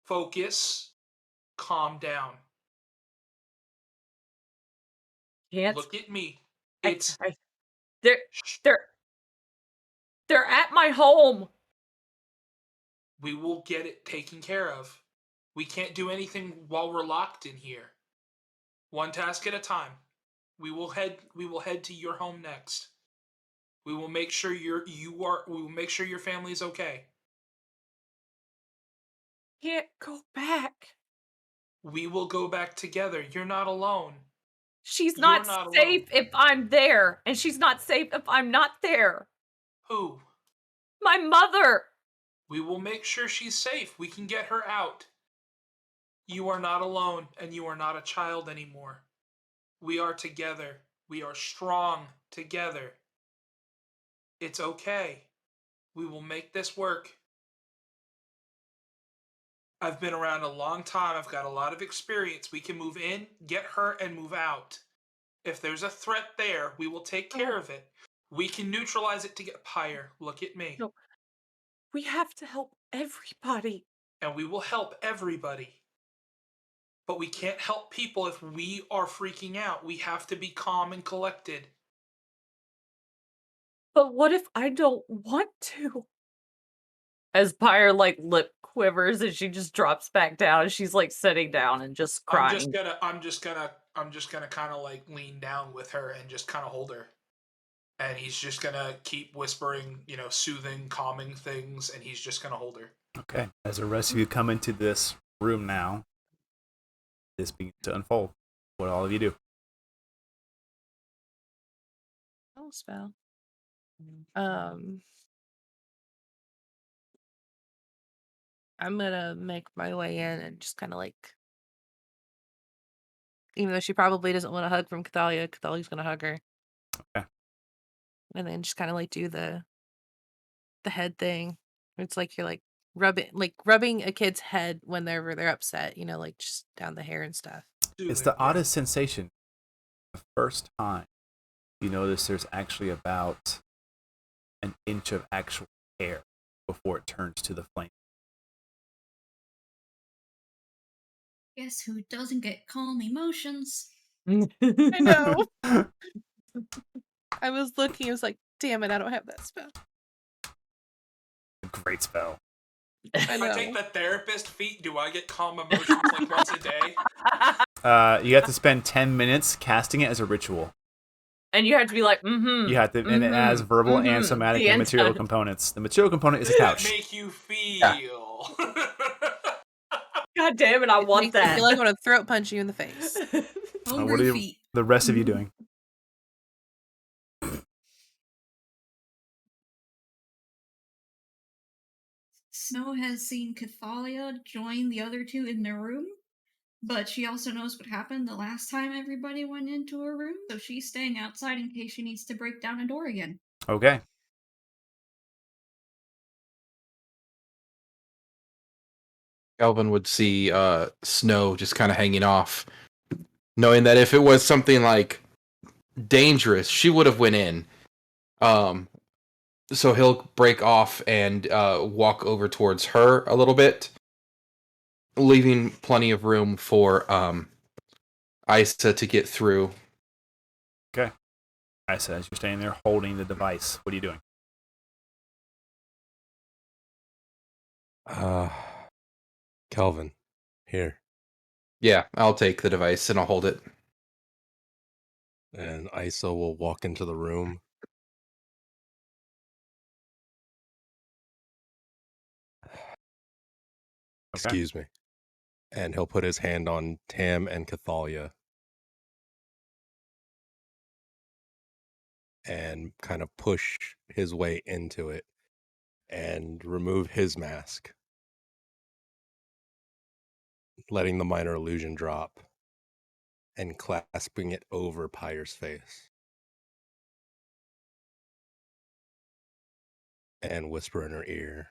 Focus. Calm down. can't. Look at me. I, It's I, they're they're they're at my home. we will get it taken care of. We can't do anything while we're locked in here. One task at a time. We will head to your home next. We will make sure we will make sure your family is okay. Can't go back. We will go back together. You're not alone. She's You're not not alone. safe if I'm there, and she's not safe if I'm not there. Who? My mother. We will make sure she's safe. We can get her out. You are not alone, and you are not a child anymore. We are together. We are strong together. It's okay. We will make this work. I've been around a long time. I've got a lot of experience. We can move in, get her, and move out. If there's a threat there, we will take care of it. We can neutralize it to get Pyre. Look at me. No. We have to help everybody. And we will help everybody. But we can't help people if we are freaking out. We have to be calm and collected. But what if I don't want to? As Pyre like lip quivers and she just drops back down, she's like sitting down and just crying. I'm just gonna kind of like lean down with her and just kind of hold her. And he's just gonna keep whispering, soothing, calming things, and he's just gonna hold her. Okay. As the rest of you come into this room now, this begins to unfold. What all of you do? Oh, spell. I'm gonna make my way in and just kind of like, even though she probably doesn't want a hug from Cathalia's gonna hug her. Okay. And then just kind of like do the head thing. It's like you're like rubbing a kid's head whenever they're upset, like just down the hair and stuff. It's the oddest sensation. The first time you notice there's actually about an inch of actual hair before it turns to the flame. Guess who doesn't get calm emotions? I know. I was looking, I was like, damn it, I don't have that spell. Great spell. If I take the therapist feat, do I get calm emotions like once a day? You have to spend 10 minutes casting it as a ritual. And you have to be like, mm-hmm. You have to, and it has verbal and somatic and material components. The material component is a couch. That make you feel. God damn it, I want that. I feel like I'm gonna throat punch you in the face. What are the rest of you doing? Snow has seen Cathalia join the other two in their room, but she also knows what happened the last time everybody went into her room, so she's staying outside in case she needs to break down a door again. Okay. Calvin would see Snow just kind of hanging off, knowing that if it was something like dangerous, she would have went in. So he'll break off and walk over towards her a little bit, leaving plenty of room for Isa to get through. Okay. Isa, as you're standing there holding the device, what are you doing? Calvin, here. Yeah, I'll take the device and I'll hold it. And Isa will walk into the room. Excuse me. And he'll put his hand on Tam and Cathalia. And kind of push his way into it. And remove his mask. Letting the minor illusion drop. And clasping it over Pyre's face. And whisper in her ear.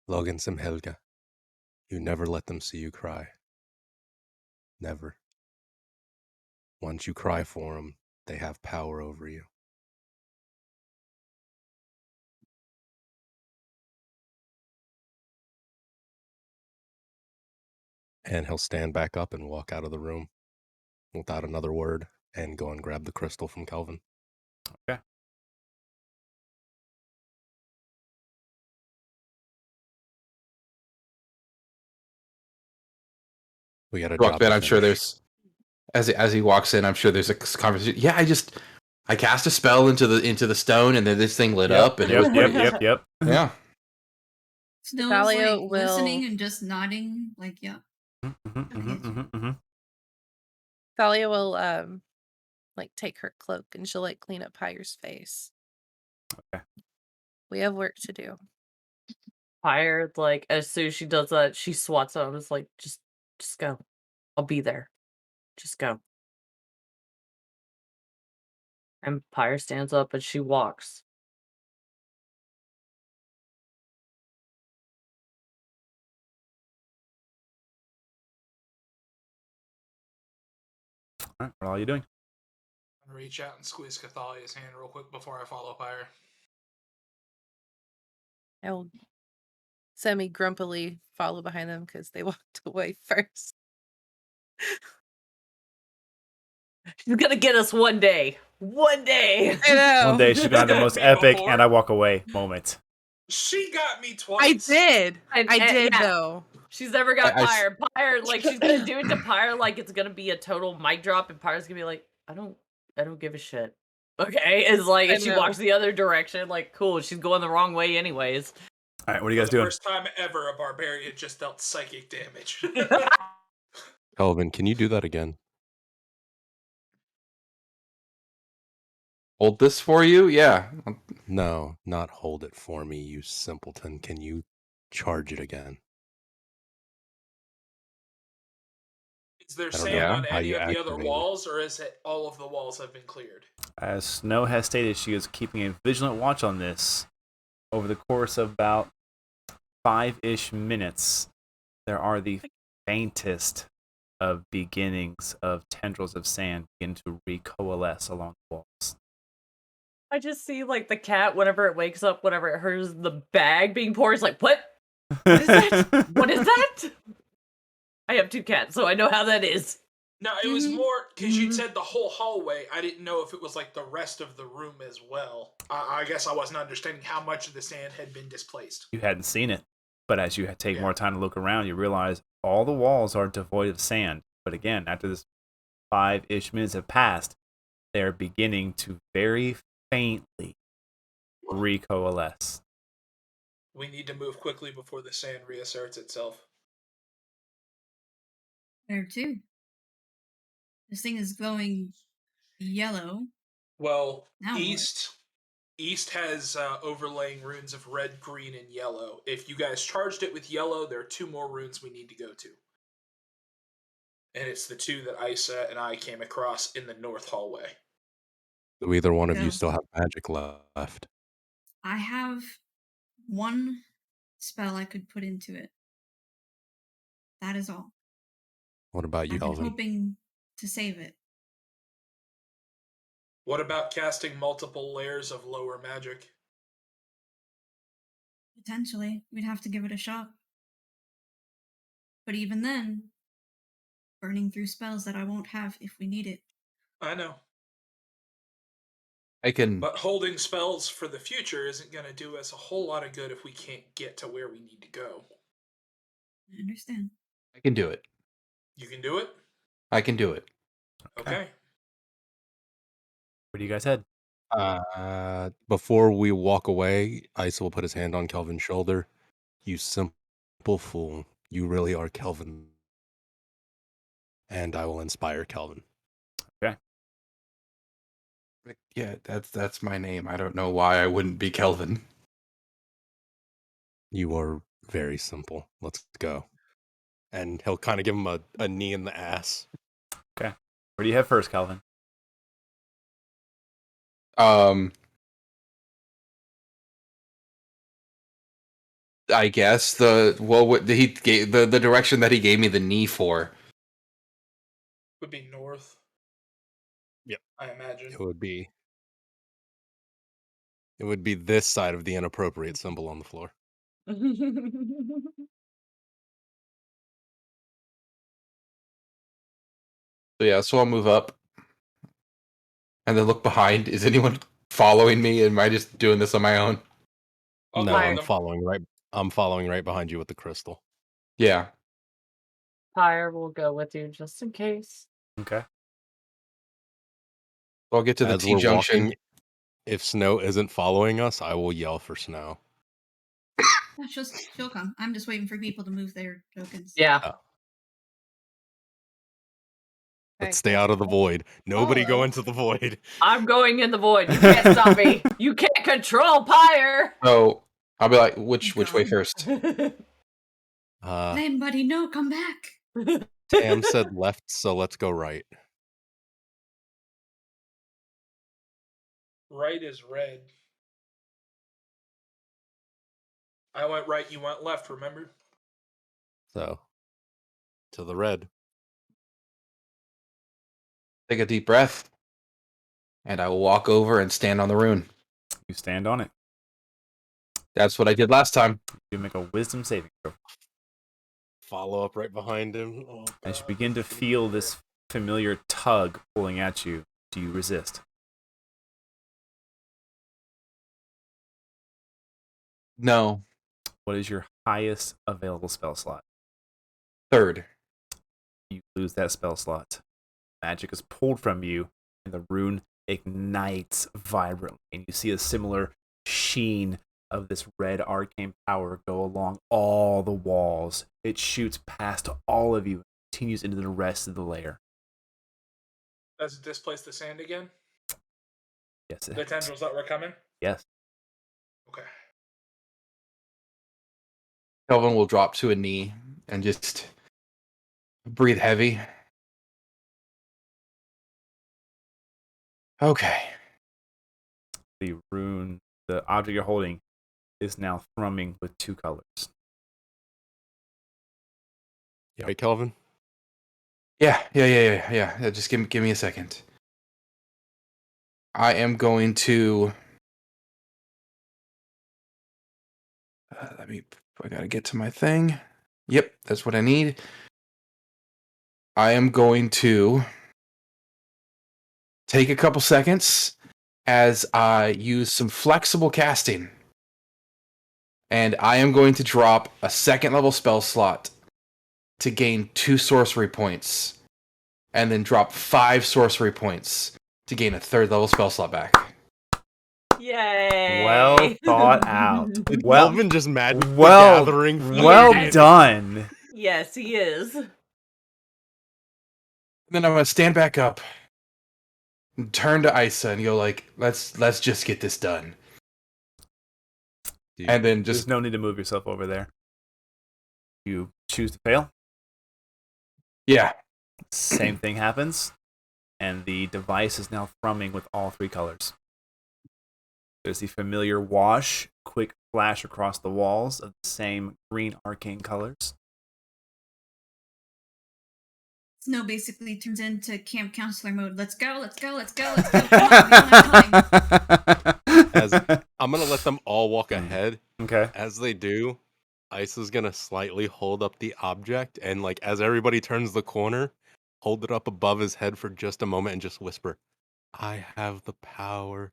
Logan Simhelga, you never let them see you cry. Never. Once you cry for them, they have power over you. And he'll stand back up and walk out of the room without another word and go and grab the crystal from Kelvin. Okay. We got to Walk drop in, the I'm sure finish. there's as he walks in, I'm sure there's a conversation. Yeah, I cast a spell into the stone, and then this thing lit up, and it was pretty. Yep. Yeah. Snow is Thalia like will- listening and just nodding, like, yeah. Thalia will like take her cloak and she'll like clean up Pyre's face. Okay. We have work to do. Pyre, like, as soon as she does that, she swats at him. It's like, just go. I'll be there. Just go. And Pyre stands up and she walks. All right, what are you doing? I'm gonna reach out and squeeze Cathalia's hand real quick before I follow Pyre. I'll semi-grumpily follow behind them because they walked away first. She's gonna get us one day. One day. I know. One day she's gonna have the Got most me epic before. and I walk away moment. She got me I twice. did. And- I and- did yeah. though. She's never got I s- Pyre. Pyre, like, she's gonna do it to Pyre like it's gonna be a total mic drop, and Pyre's gonna be like, I don't give a shit. Okay, it's like, I if she know. walks the other direction, like, cool, she's going the wrong way anyways. All right, what are you For guys the doing? first time ever, a barbarian just dealt psychic damage. Kelvin, can you do that again? Hold this for you. Yeah. No, not hold it for me, you simpleton. Can you charge it again? Is there I don't sand know on how any you of the other activate it. walls, or is it all of the walls have been cleared? As Snow has stated, she is keeping a vigilant watch on this. Over the course of about 5-ish minutes, there are the faintest of beginnings of tendrils of sand begin to recoalesce along the walls. I just see, like, the cat, whenever it wakes up, whenever it hears the bag being poured, it's like, what? What is that? What is that? I have 2 cats, so I know how that is. No, it was Mhm. more because you Mhm. said the whole hallway. I didn't know if it was like the rest of the room as well. I guess I wasn't understanding how much of the sand had been displaced. You hadn't seen it, but as you take Yeah. more time to look around, you realize all the walls are devoid of sand. But again, after this 5-ish minutes have passed, they're beginning to very faintly recoalesce. We need to move quickly before the sand reasserts itself. There too. This thing is glowing yellow. Well, Now what? East has overlaying runes of red, green, and yellow. If you guys charged it with yellow, there are 2 more runes we need to go to. And it's the 2 that Isa and I came across in the north hallway. Do either one of Go. you still have magic left? I have one spell I could put into it. That is all. What about you, I've been Kelvin? hoping to save it. What about casting multiple layers of lower magic? Potentially, we'd have to give it a shot. But even then, burning through spells that I won't have if we need it. I know. I can. But holding spells for the future isn't going to do us a whole lot of good if we can't get to where we need to go. I understand. I can do it. You can do it? I can do it. Okay. Where do you guys head? Before we walk away, Isa will put his hand on Kelvin's shoulder. You simple fool. You really are Kelvin. And I will inspire Kelvin. Yeah, that's my name. I don't know why I wouldn't be Kelvin. You are very simple. Let's go. And he'll kind of give him a knee in the ass. Where do you head first, Calvin? I guess the direction that he gave me the knee for. Would be north. Yep. I imagine. It would be this side of the inappropriate symbol on the floor. So yeah, so I'll move up and then look behind. Is anyone following me? Am I just doing this on my own? I'll No, go I'm with them. following right. I'm following right behind you with the crystal. Yeah. Pyre will go with you just in case. Okay. So I'll get to the As T we're junction. walking, if Snow isn't following us, I will yell for Snow. Yeah, she'll come. I'm just waiting for people to move their tokens. Yeah. Let's stay out of the void. Nobody go Follow. into the void. I'm going in the void. You can't stop me. You can't control Pyre. So I'll be like, which way God. first? Uh, Anybody know? Come back. Tam said left, so let's go right. Right is red. I went right, you went left, remember? So, to the red. Take a deep breath, and I will walk over and stand on the rune. You stand on it. That's what I did last time. You make a wisdom saving throw. Follow up right behind him. Oh, As you begin to feel this familiar tug pulling at you, do you resist? No. What is your highest available spell slot? Third. You lose that spell slot. Magic is pulled from you, and the rune ignites vibrantly, and you see a similar sheen of this red arcane power go along all the walls. It shoots past all of you and continues into the rest of the layer. Does it displace the sand again? Yes, The tendrils that were coming? Yes. Okay. Kelvin will drop to a knee and just breathe heavy. Okay. The rune, the object you're holding, is now thrumming with two colors. Yeah, right, Kelvin? Yeah. Just give me a second. I am going to. I gotta get to my thing. Yep, that's what I need. I am going to take a couple seconds as I use some flexible casting. And I am going to drop a second level spell slot to gain 2 sorcery points. And then drop 5 sorcery points to gain a third level spell slot back. Yay. Well thought out. Did Well- Kelvin just magic the Well, gathering? well Yes. done. Yes, he is. And then I'm gonna stand back up and turn to Isa and go like, let's just get this done. Dude, And then There's just no need to move yourself over there. You choose to fail. yeah. Same thing happens, and the device is now thrumming with all 3 colors. There's the familiar wash, quick flash across the walls of the same green arcane colors. Snow basically turns into camp counselor mode. Let's go, let's go, let's go, let's go. Come on, we don't have time. I'm going to let them all walk ahead. Okay. As they do, Isa's going to slightly hold up the object, and like as everybody turns the corner, hold it up above his head for just a moment and just whisper, "I have the power."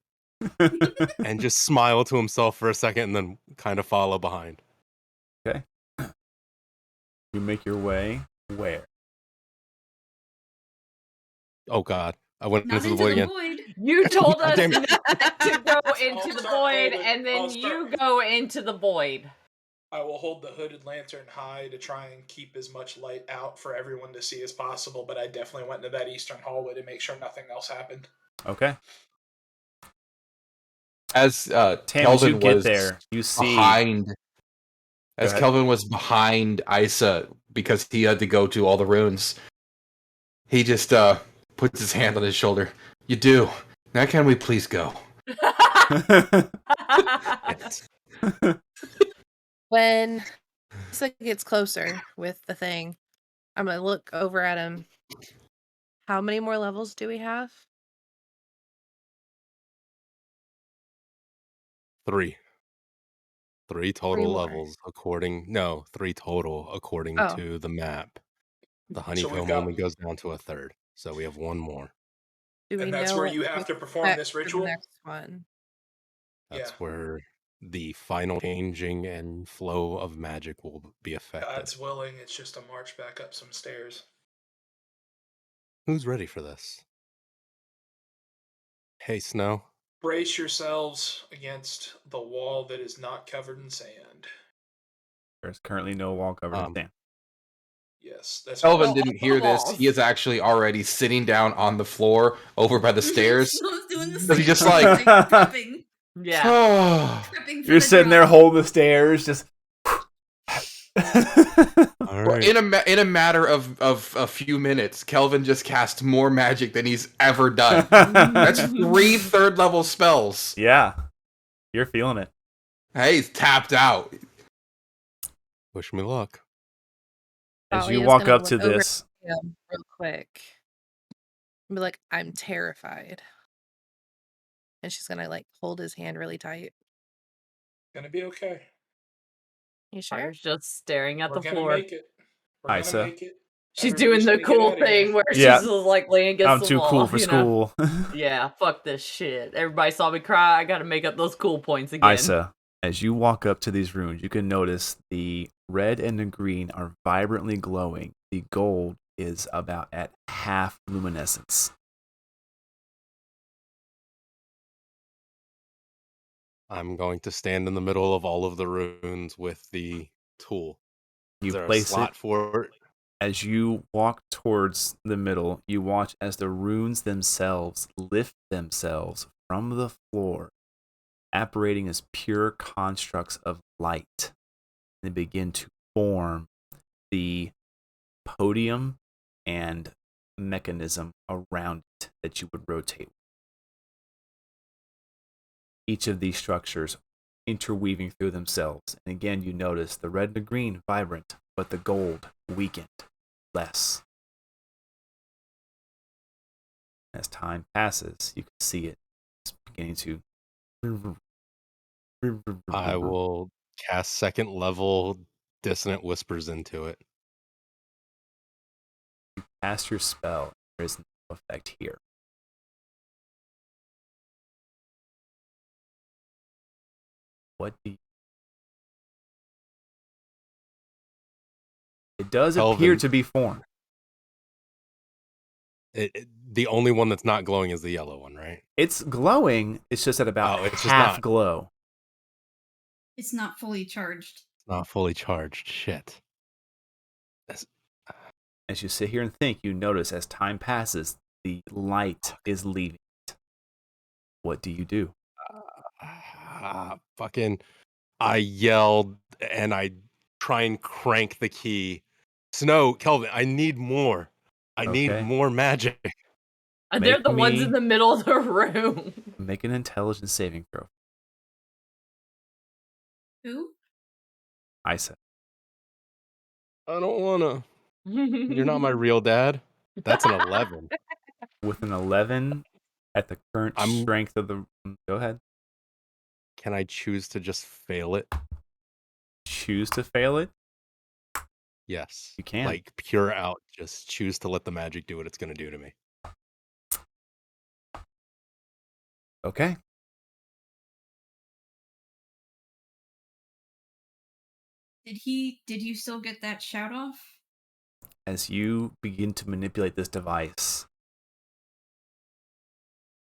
And just smile to himself for a second and then kind of follow behind. You make your way where? Oh god. I went Not into the into void the again. void. You told us Damn not to go into I'll the start void, holding- and then I'll start- you go into the void. I will hold the hooded lantern high to try and keep as much light out for everyone to see as possible, but I definitely went into that eastern hallway to make sure nothing else happened. Okay. As Tam, as Kelvin you get was there, you see behind. As ahead. Kelvin was behind Isa because he had to go to all the runes, he just puts his hand on his shoulder. You do. Now can we please go? When Lisa gets closer with the thing, I'm gonna look over at him. How many more levels do we have? 3. 3 Three total more. levels no, 3 total according Oh, to the map. The So we've honeycomb got, only goes down to a third, so we have 1 more. do we and that's know where what you to have to perform expect this for the ritual. next one? That's Yeah, where the final changing and flow of magic will be affected. God's willing, it's just a march back up some stairs. Who's ready for this? Hey, Snow. Brace yourselves against the wall that is not covered in sand. There's currently no wall covered in sand. Yes, that's Kelvin Well, didn't hear this. walls. He is actually already sitting down on the floor over by the stairs. Snow's doing the Does same he just thing, like- prepping, Yeah. prepping for You're the sitting there drop. holding the stairs, just. All Well, right. in a matter of a few minutes, Kelvin just cast more magic than he's ever done. That's 3 third-level spells. Yeah, you're feeling it. Hey, he's tapped out. Wish me luck. As you Talia's walk gonna up to look over this, at him real quick. And be like, I'm terrified. And she's gonna like hold his hand really tight. gonna be okay. You sure? Fire's just staring at We're the gonna floor. make it. We're Isa. gonna make it. She's Everybody's doing the gonna get cool outta here. thing where Yeah. she's just like laying against I'm the too wall. cool for you know? school. Yeah, fuck this shit. Everybody saw me cry. I gotta make up those cool points again. Isa, as you walk up to these runes, you can notice the red and the green are vibrantly glowing. The gold is about at half luminescence. I'm going to stand in the middle of all of the runes with the tool. You Is there a place slot it. for it? As you walk towards the middle, you watch as the runes themselves lift themselves from the floor, apparating as pure constructs of light. They begin to form the podium and mechanism around it that you would rotate. Each of these structures interweaving through themselves. And again, you notice the red and the green vibrant, but the gold weakened less. As time passes, you can see it beginning to. I will cast second level dissonant whispers into it. Cast your spell. There is no effect here. What do you... It does appear Kelvin. to be formed. The only one that's not glowing is the yellow one, right? It's glowing. It's just at about Oh, it's just half not. glow. It's not fully charged. It's not fully charged. Shit. As you sit here and think, you notice as time passes, the light is leaving it. What do you do? Fucking, I yelled and I try and crank the key. Snow, Kelvin, I need more. I need Okay. more magic. And they're Make the ones me- in the middle of the room. Make an intelligence saving throw. Who? Isa. I don't wanna. You're not my real dad. That's an 11. With an 11 at the current I'm- strength of the... Go ahead. Can I choose to just fail it? Choose to fail it? Yes. You can. Like, pure out. Just choose to let the magic do what it's going to do to me. Okay. Did you still get that shout off? As you begin to manipulate this device,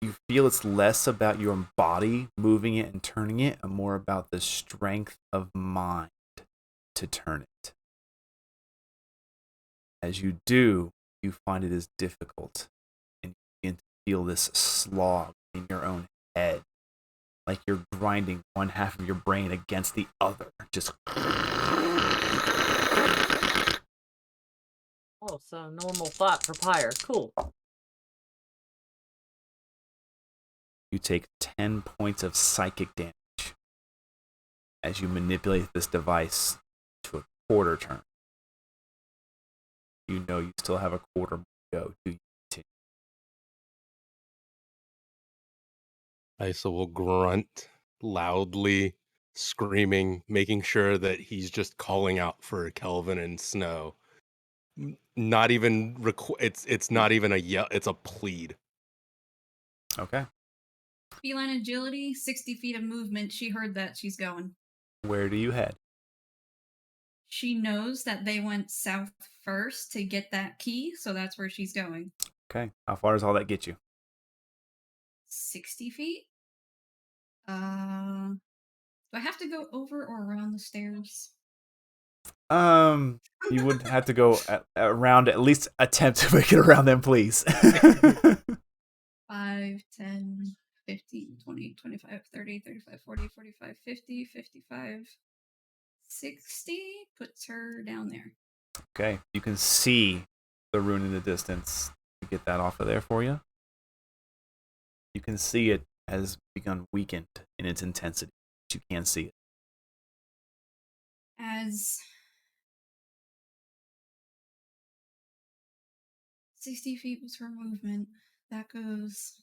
you feel it's less about your body moving it and turning it, and more about the strength of mind to turn it. As you do, you find it is difficult, and you begin to feel this slog in your own head, like you're grinding one half of your brain against the other. Just... Oh, so normal thought for Pyre. Cool. You take 10 points of psychic damage as you manipulate this device to a quarter turn. You know you still have a quarter to go. Do you continue? Isa will grunt loudly, screaming, making sure that he's just calling out for Kelvin and Snow. Not even it's not even a yell, it's a plead. Okay. Feline agility, 60 feet of movement. She heard that. She's going. Where do you head? She knows that they went south first to get that key, so that's where she's going. Okay. How far does all that get you? 60 feet? Do I have to go over or around the stairs? You would have to go around, at least attempt to make it around them, please. 5, 10, 15, 20, 25, 30, 35, 40, 45, 50, 55, 60. Puts her down there. Okay. You can see the rune in the distance. To get that off of there for you. You can see it has begun weakened in its intensity. But you can see it. As 60 feet was her movement, that goes.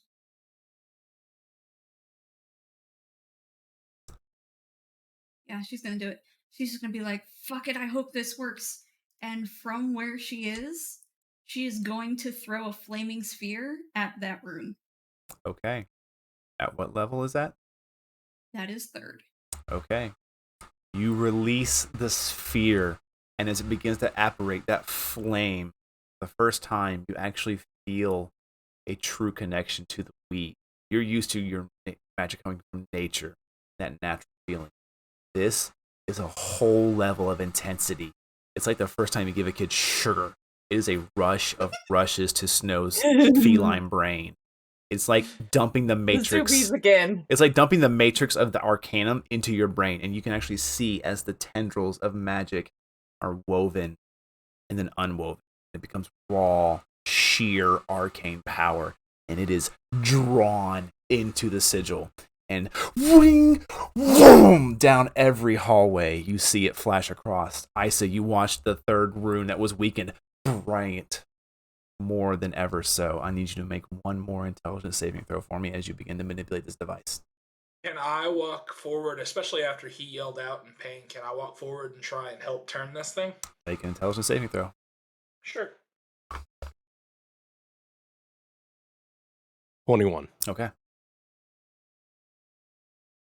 Yeah, she's gonna do it. She's just gonna be like, fuck it, I hope this works. And from where she is going to throw a flaming sphere at that room. Okay. At what level is that? That is 3rd. Okay. You release the sphere, and as it begins to apparate, that flame, the first time you actually feel a true connection to the weed. You're used to your magic coming from nature, that natural feeling. This is a whole level of intensity. It's like the first time you give a kid sugar. It is a rush of rushes to Snow's feline brain. It's like dumping the matrix again. It's like dumping the matrix of the arcanum into your brain, and you can actually see as the tendrils of magic are woven and then unwoven. It becomes raw, sheer arcane power, and it is drawn into the sigil. And wing, boom, down every hallway, you see it flash across. Isa, you watched the 3rd rune that was weakened bright more than ever so. I need you to make one more intelligence saving throw for me as you begin to manipulate this device. Can I walk forward, especially after he yelled out in pain? Can I walk forward and try and help turn this thing? Make an intelligence saving throw. Sure. 21. Okay.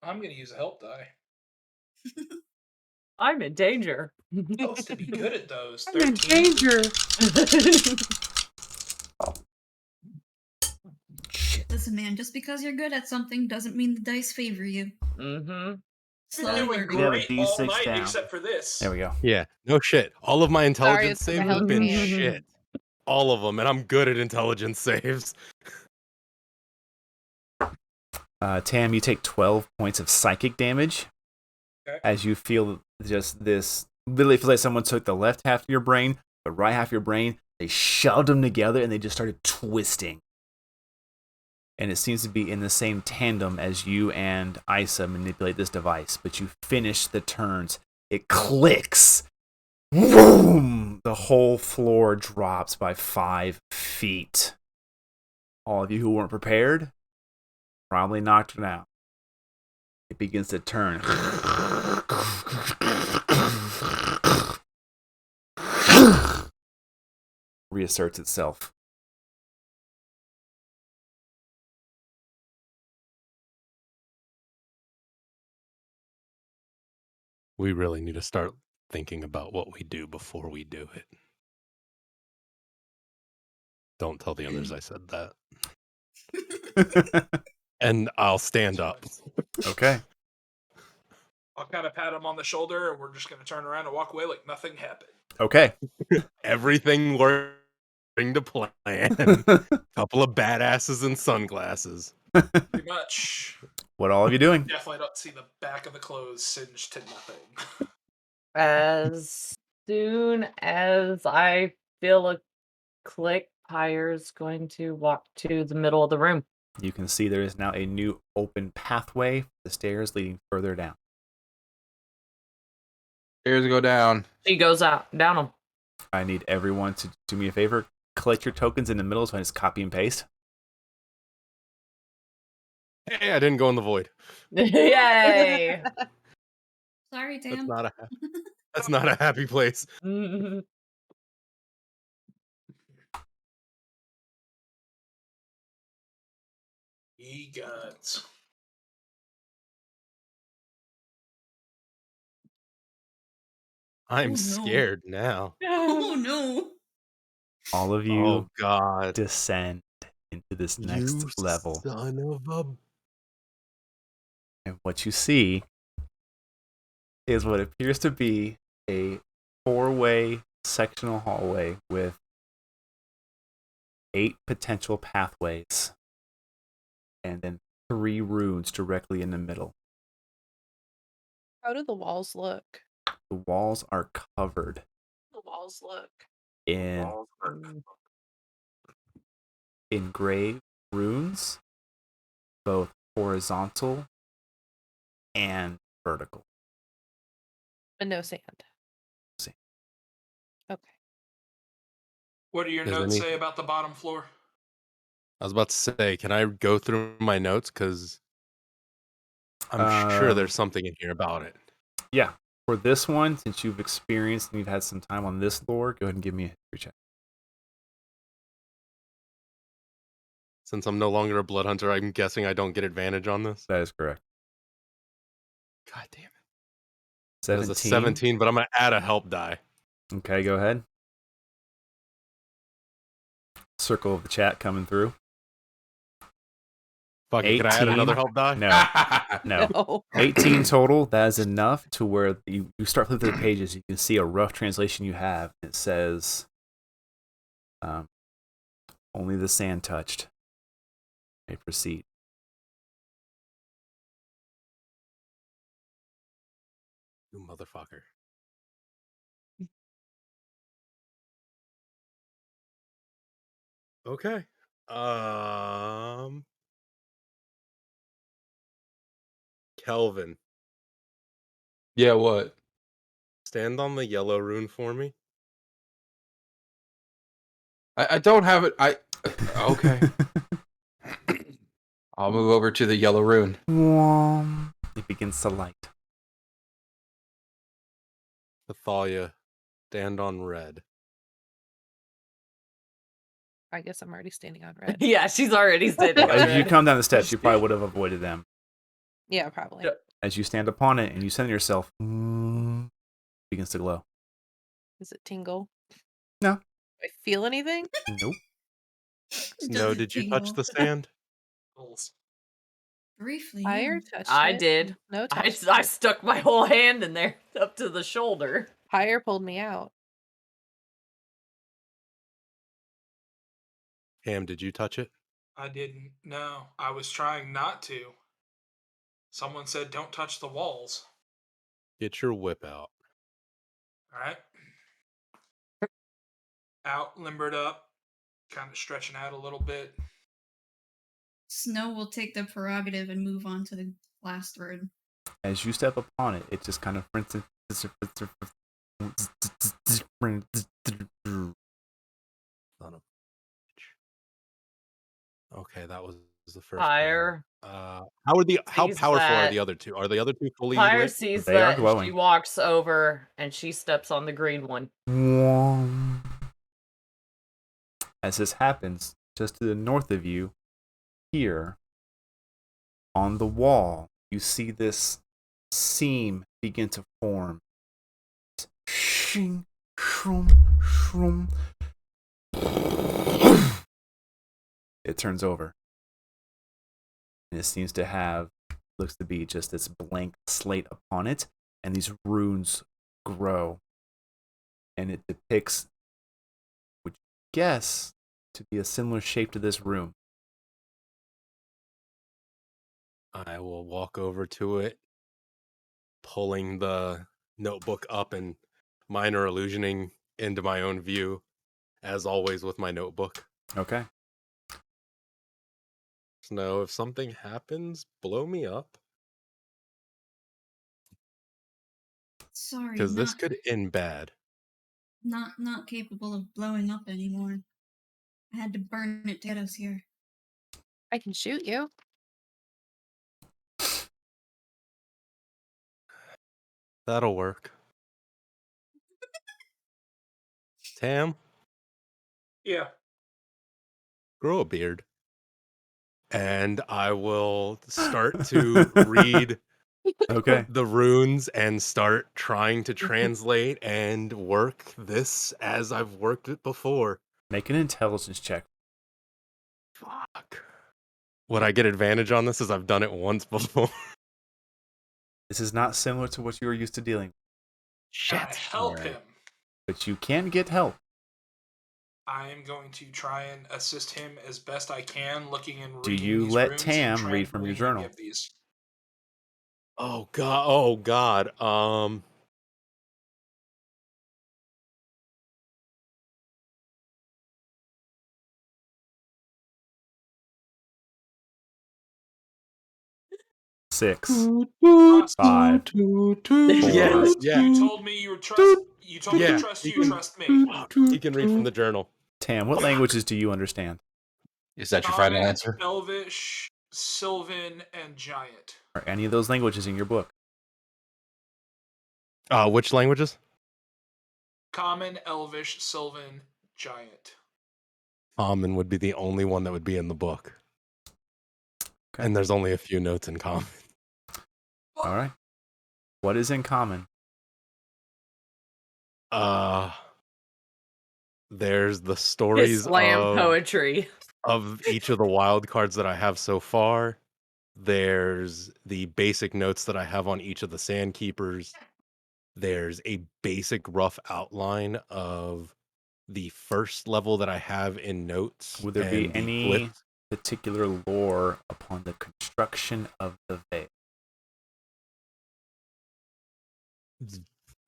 I'm going to use a help die. I'm in danger. Helps to be good at those. I'm in 13. danger. Listen, man, just because you're good at something doesn't mean the dice favor you. Mm-hmm. Slowly Doing learning. You have a great all D6 night down. except for this. There we go. Yeah, no shit. All of my intelligence it's 'cause I saves held have your been hand. shit. All of them, and I'm good at intelligence saves. Tam, you take 12 points of psychic damage Okay. as you feel just this. Literally feels like someone took the left half of your brain, the right half of your brain, they shoved them together, and they just started twisting. And it seems to be in the same tandem as you and Isa manipulate this device. But you finish the turns. It clicks. Boom! The whole floor drops by 5 feet. All of you who weren't prepared probably knocked it out. It begins to turn. Reasserts itself. We really need to start thinking about what we do before we do it. Don't tell the others I said that. And I'll stand up. Okay. I'll kind of pat him on the shoulder, and we're just going to turn around and walk away like nothing happened. Okay. Everything working to plan. Couple of badasses in sunglasses. Pretty much. What all of you doing? Definitely don't see the back of the clothes singed to nothing. As soon as I feel a click, Pyre's going to walk to the middle of the room. You can see there is now a new open pathway, the stairs leading further down. Stairs go down. She goes out, down them. I need everyone to do me a favor. Collect your tokens in the middle so I just copy and paste. Hey, I didn't go in the void. Yay! Sorry, That's Tam. not a happy place. Egots. I'm no. scared now. Oh no. All of you Oh God. descend into this next You level. son of a... And what you see is what appears to be a 4-way sectional hallway with 8 potential pathways and then 3 runes directly in the middle. How do the walls look? The walls are covered The walls look. in engraved runes, both horizontal and vertical. But no sand. Sand. Okay. What do your Is notes any- say about the bottom floor? I was about to say, can I go through my notes? Because I'm sure there's something in here about it. Yeah. For this one, since you've experienced and you've had some time on this lore, go ahead and give me a history check. Since I'm no longer a blood hunter, I'm guessing I don't get advantage on this. That is correct. God damn it. 17. That's a 17, but I'm going to add a help die. Okay, go ahead. Circle of the chat coming through. Fuck it, can I add 18. another help die? No. No. 18 total. That is enough to where you start flipping the pages. You can see a rough translation you have. It says, only the sand touched. May proceed. You motherfucker. Okay. Kelvin, Yeah, what? stand on the yellow rune for me. I don't have it. Okay. I'll move over to the yellow rune. It begins to light. Thalia, stand on red. I guess I'm already standing on red. Yeah, she's already standing on As you red. come down the steps, you probably would have avoided them. Yeah, probably. Yep. As you stand upon it and you center yourself, begins to glow. Does it tingle? No. Do I feel anything? Nope. Snow, did you touch the sand? Briefly, Fire yeah. touched I it. did. No I touch. stuck my whole hand in there up to the shoulder. Fire pulled me out. Ham, did you touch it? I didn't. No, I was trying not to. Someone said don't touch the walls. Get your whip out. All right. Out, limbered up, kind of stretching out a little bit. Snow will take the prerogative and move on to the last word. As you step upon it, it just kind of Son of a bitch. Okay, that was the first Fire. How Sees powerful are that- the other two? Are the other two fully Fire lit? sees They are that, and glowing. she walks over and she steps on the green one. As this happens, just to the north of you, here, on the wall, you see this seam begin to form. Shing, shroom, shroom. It turns over. And it seems to have, looks to be just this blank slate upon it, and these runes grow. And it depicts, would you guess, to be a similar shape to this room. I will walk over to it, pulling the notebook up and minor illusioning into my own view, as always with my notebook. Okay. Snow, if something happens, blow me up. Sorry, Because this not could end bad. not capable of blowing up anymore. I had to burn it to get us here. I can shoot you. That'll work. Tam, Yeah. grow a beard. And I will start to read Okay. the runes and start trying to translate and work this as I've worked it before. Make an intelligence check. Fuck. Would I get advantage on this as I've done it once before? This is not similar to what you are used to dealing with, Can I help Alright. him? but you can get help. I am going to try and assist him as best I can, looking and Do reading you these let runes Tam and read from your translating any journal? of these. Oh god. Oh god. 6, Trust 5, Yeah, 4. yeah. You told me you trust. You told me Yeah, to trust he you. can- Trust me. He can read from the journal. Tam, what languages do you understand? Is that your final Common, answer? Elvish, Sylvan, and Giant. Are any of those languages in your book? Which languages? Common, Elvish, Sylvan, Giant. Common would be the only one that would be in the book. Okay. And there's only a few notes in common. All right. What is in common? There's the His stories slam poetry. of each of the wild cards that I have so far. There's the basic notes that I have on each of the Sandkeepers. There's a basic rough outline of the first level that I have in notes. Would there be and the any glyphs. particular lore upon the construction of the veil?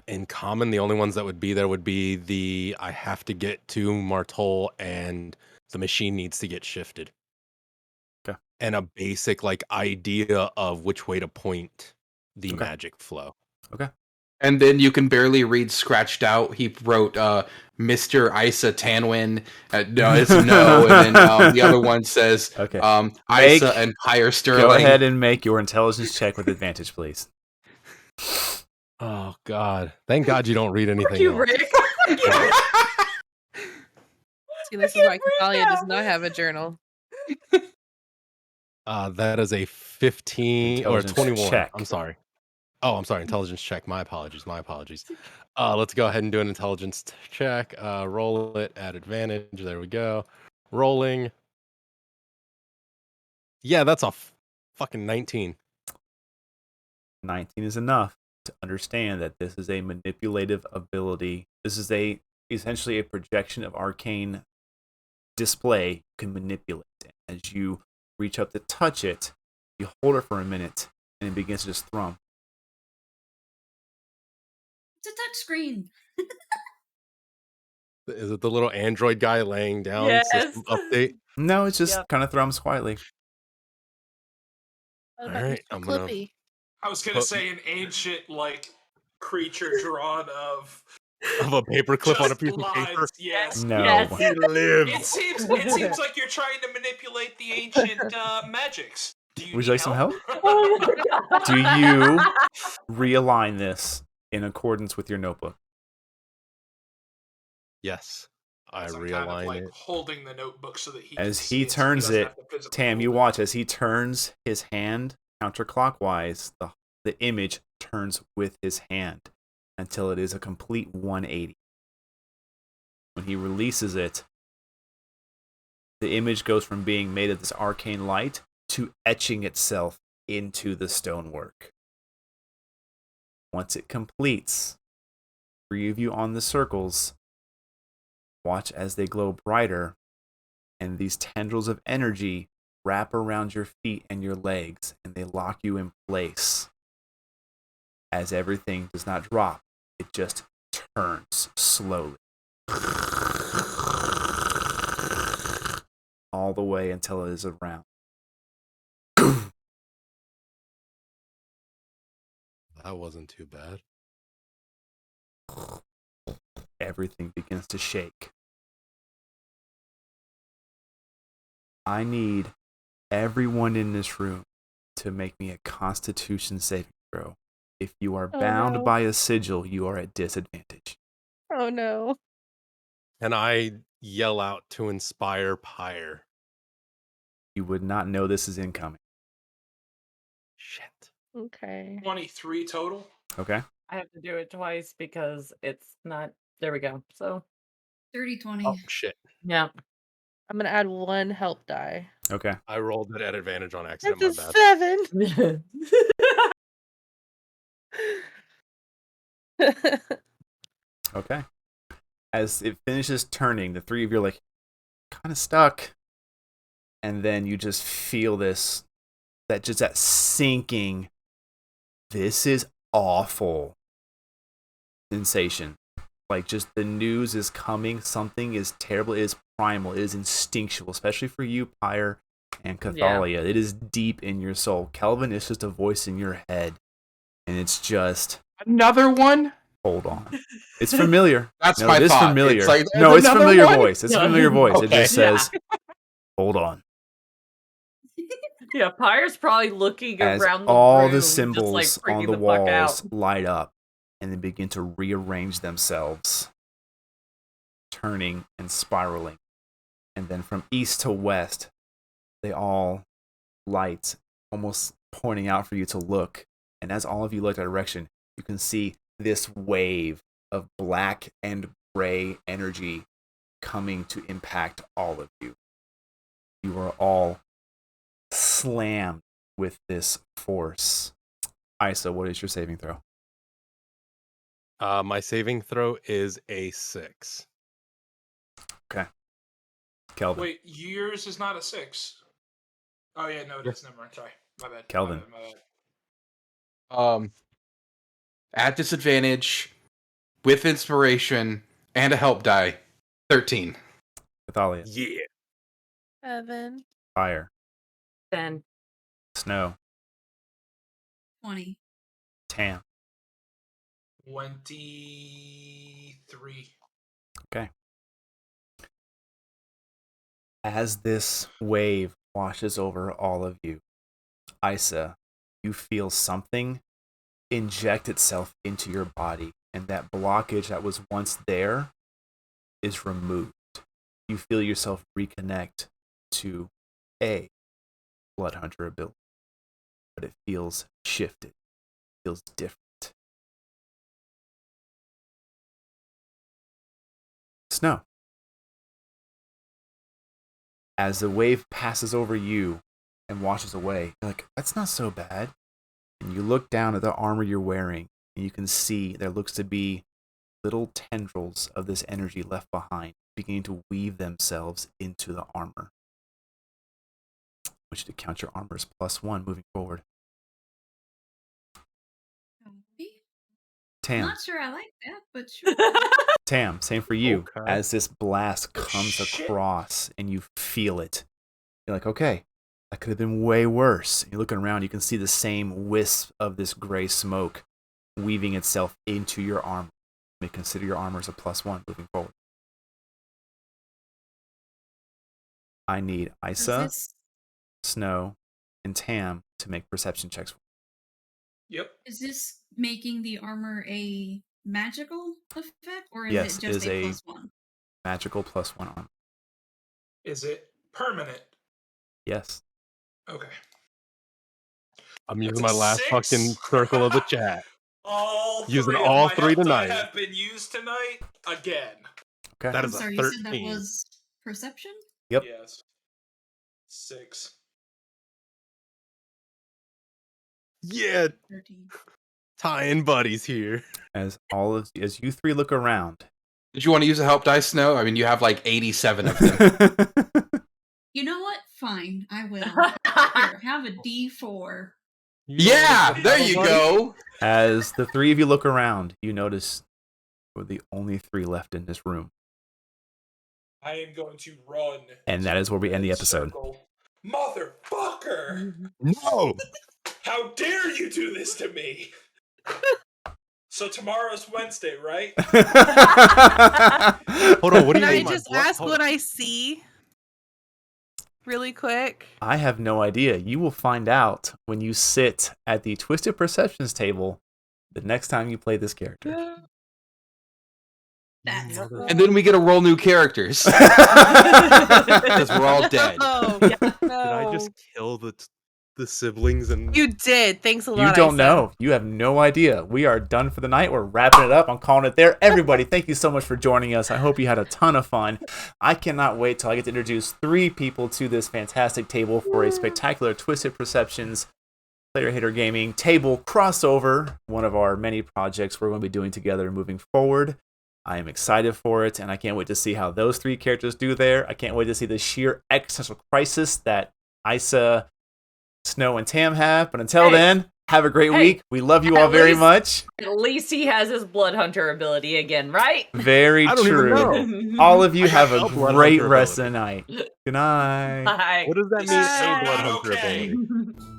In common, the only ones that would be there would be the I have to get to Martol and the machine needs to get shifted. Okay. And a basic like idea of which way to point the Okay. magic flow. Okay. And then you can barely read scratched out. He wrote Mr. Isa Tanwin. No, it's no. And then the other one says Okay. Isa and Pyre Sterling. Go ahead and make your intelligence check with advantage, please. Oh God! Thank God you don't read anything You, else. Rick. See, this is why Cathalia does not have a journal. That is a 15 or a Intelligence 21. check. I'm sorry. Oh, I'm sorry. Intelligence check. My apologies. Let's go ahead and do an intelligence check. Roll it at advantage. There we go. Rolling. Yeah, that's a fucking 19. 19 is enough to understand that this is a manipulative ability. This is essentially a projection of arcane display you can manipulate. As you reach up to touch it, you hold it for a minute, and it begins to just thrum. It's a touch screen. Is it the little android guy laying down? Yes. System update. No, it just Yep. kind of thrums quietly. What All about right, Mr. I'm gonna- Clippy? I was gonna say an ancient like creature drawn of Of a paperclip on a just piece of paper. lines. Yes. No. Yes. He lives. It seems like you're trying to manipulate the ancient magics. Do you Would you need like some help? Oh my God. Do you realign this in accordance with your notebook? Yes, I As I'm realign kind of like it. holding the notebook so that he As can he see it, so turns doesn't it, have to physically Tam, you hold it. watch as he turns his hand counterclockwise, the image turns with his hand until it is a complete 180. When he releases it, the image goes from being made of this arcane light to etching itself into the stonework. Once it completes, 3 of you on the circles watch as they glow brighter, and these tendrils of energy wrap around your feet and your legs, and they lock you in place. As everything does not drop, it just turns slowly. All the way until it is around. That wasn't too bad. Everything begins to shake. I need everyone in this room to make me a Constitution saving throw. If you are bound by a sigil, you are at disadvantage. Oh no. And I yell out to inspire Pyre. You would not know this is incoming. Shit. Okay. 23 total. Okay. I have to do it twice because it's not. There we go. So, Dirty 20. Oh, shit. yeah. I'm gonna add 1 help die. Okay. I rolled it at advantage on accident, It's my a bad. 7. Okay. As it finishes turning, the three of you are like kind of stuck. And then you just feel this, that sinking, this is awful sensation. Like just the news is coming, something is terrible, it is primal, it is instinctual, especially for you, Pyre and Cathalia. It is deep in your soul. Kelvin is just a voice in your head. And it's just, Another one? hold on. It's familiar. That's no, my it is thought. familiar. It's like, no, "There's it's another familiar one?" voice. It's a Yeah. familiar voice. It Okay. just says, hold on. Yeah, Pyre's probably looking As around the all room, the just symbols like on freaking the the fuck out. walls light up and then begin to rearrange themselves, turning and spiraling. And then from east to west, they all light, almost pointing out for you to look. And as all of you look that direction, you can see this wave of black and gray energy coming to impact all of you. You are all slammed with this force. Isa, what is your saving throw? My saving throw is a 6. Kelvin. Wait, yours is not a 6. Oh yeah, no, it is. Never mind. Sorry, my bad. Kelvin. My bad. At disadvantage, with inspiration, and a help die. 13. Cathalia. Yeah. 7. Fire. 10. Snow. 20. Tam. 23. Okay. As this wave washes over all of you, Isa, you feel something inject itself into your body, and that blockage that was once there is removed. You feel yourself reconnect to a Blood Hunter ability, but it feels shifted, it feels different. Snow. As the wave passes over you and washes away, you're like, that's not so bad. And you look down at the armor you're wearing, and you can see there looks to be little tendrils of this energy left behind, beginning to weave themselves into the armor. I want you to count your armor as +1 moving forward. Tam. Not sure I like that, but sure. Tam, same for you. Okay. As this blast comes shit. across and you feel it, you're like, okay, that could have been way worse. You're looking around, you can see the same wisp of this gray smoke weaving itself into your armor. You may consider your armor as a +1 moving forward. I need Is Isa, this, Snow, and Tam to make perception checks. Yep. is this making the armor a magical effect, or is Yes, it just is a a- +1? Magical +1 armor. Is it permanent? Yes. Okay. I'm That's using a my last 6? fucking circle of the chat. All Using three all of my three help die tonight. have been used tonight again. Okay. That I'm is a sorry, 13. you said that was perception? Yep. Yes. 6. Yeah, 13. tying buddies here. As you three look around. Did you want to use a help die, Snow? I mean, you have like 87 of them. You know what? Fine, I will. Here, have a D4. Yeah, there you go. As the three of you look around, you notice we're the only 3 left in this room. I am going to run. And that is where we end the episode. Circle. Motherfucker! No! How dare you do this to me? So tomorrow's Wednesday, right? Hold on, what do Can you I mean? just ask what I see? Really quick. I have no idea. You will find out when you sit at the Twisted Perceptions table the next time you play this character. That's And then we get to roll new characters. Because we're all dead. Oh, Yeah. Did I just kill the siblings and You did. Thanks a lot. You don't Isa. know. You have no idea. We are done for the night. We're wrapping it up. I'm calling it there. Everybody, thank you so much for joining us. I hope you had a ton of fun. I cannot wait till I get to introduce 3 people to this fantastic table for a spectacular Twisted Perceptions Player Hater Gaming table crossover, one of our many projects we're going to be doing together moving forward. I am excited for it, and I can't wait to see how those 3 characters do there. I can't wait to see the sheer existential crisis that Isa, Snow, and Tam have. But until then, have a great week. We love you all very much. At least he has his blood hunter ability again, right? Very I don't even true. know. All of you I got have a no blood great hunter rest of ability. the night. Good night. Bye. What does that mean? This is A blood not hunter okay. ability.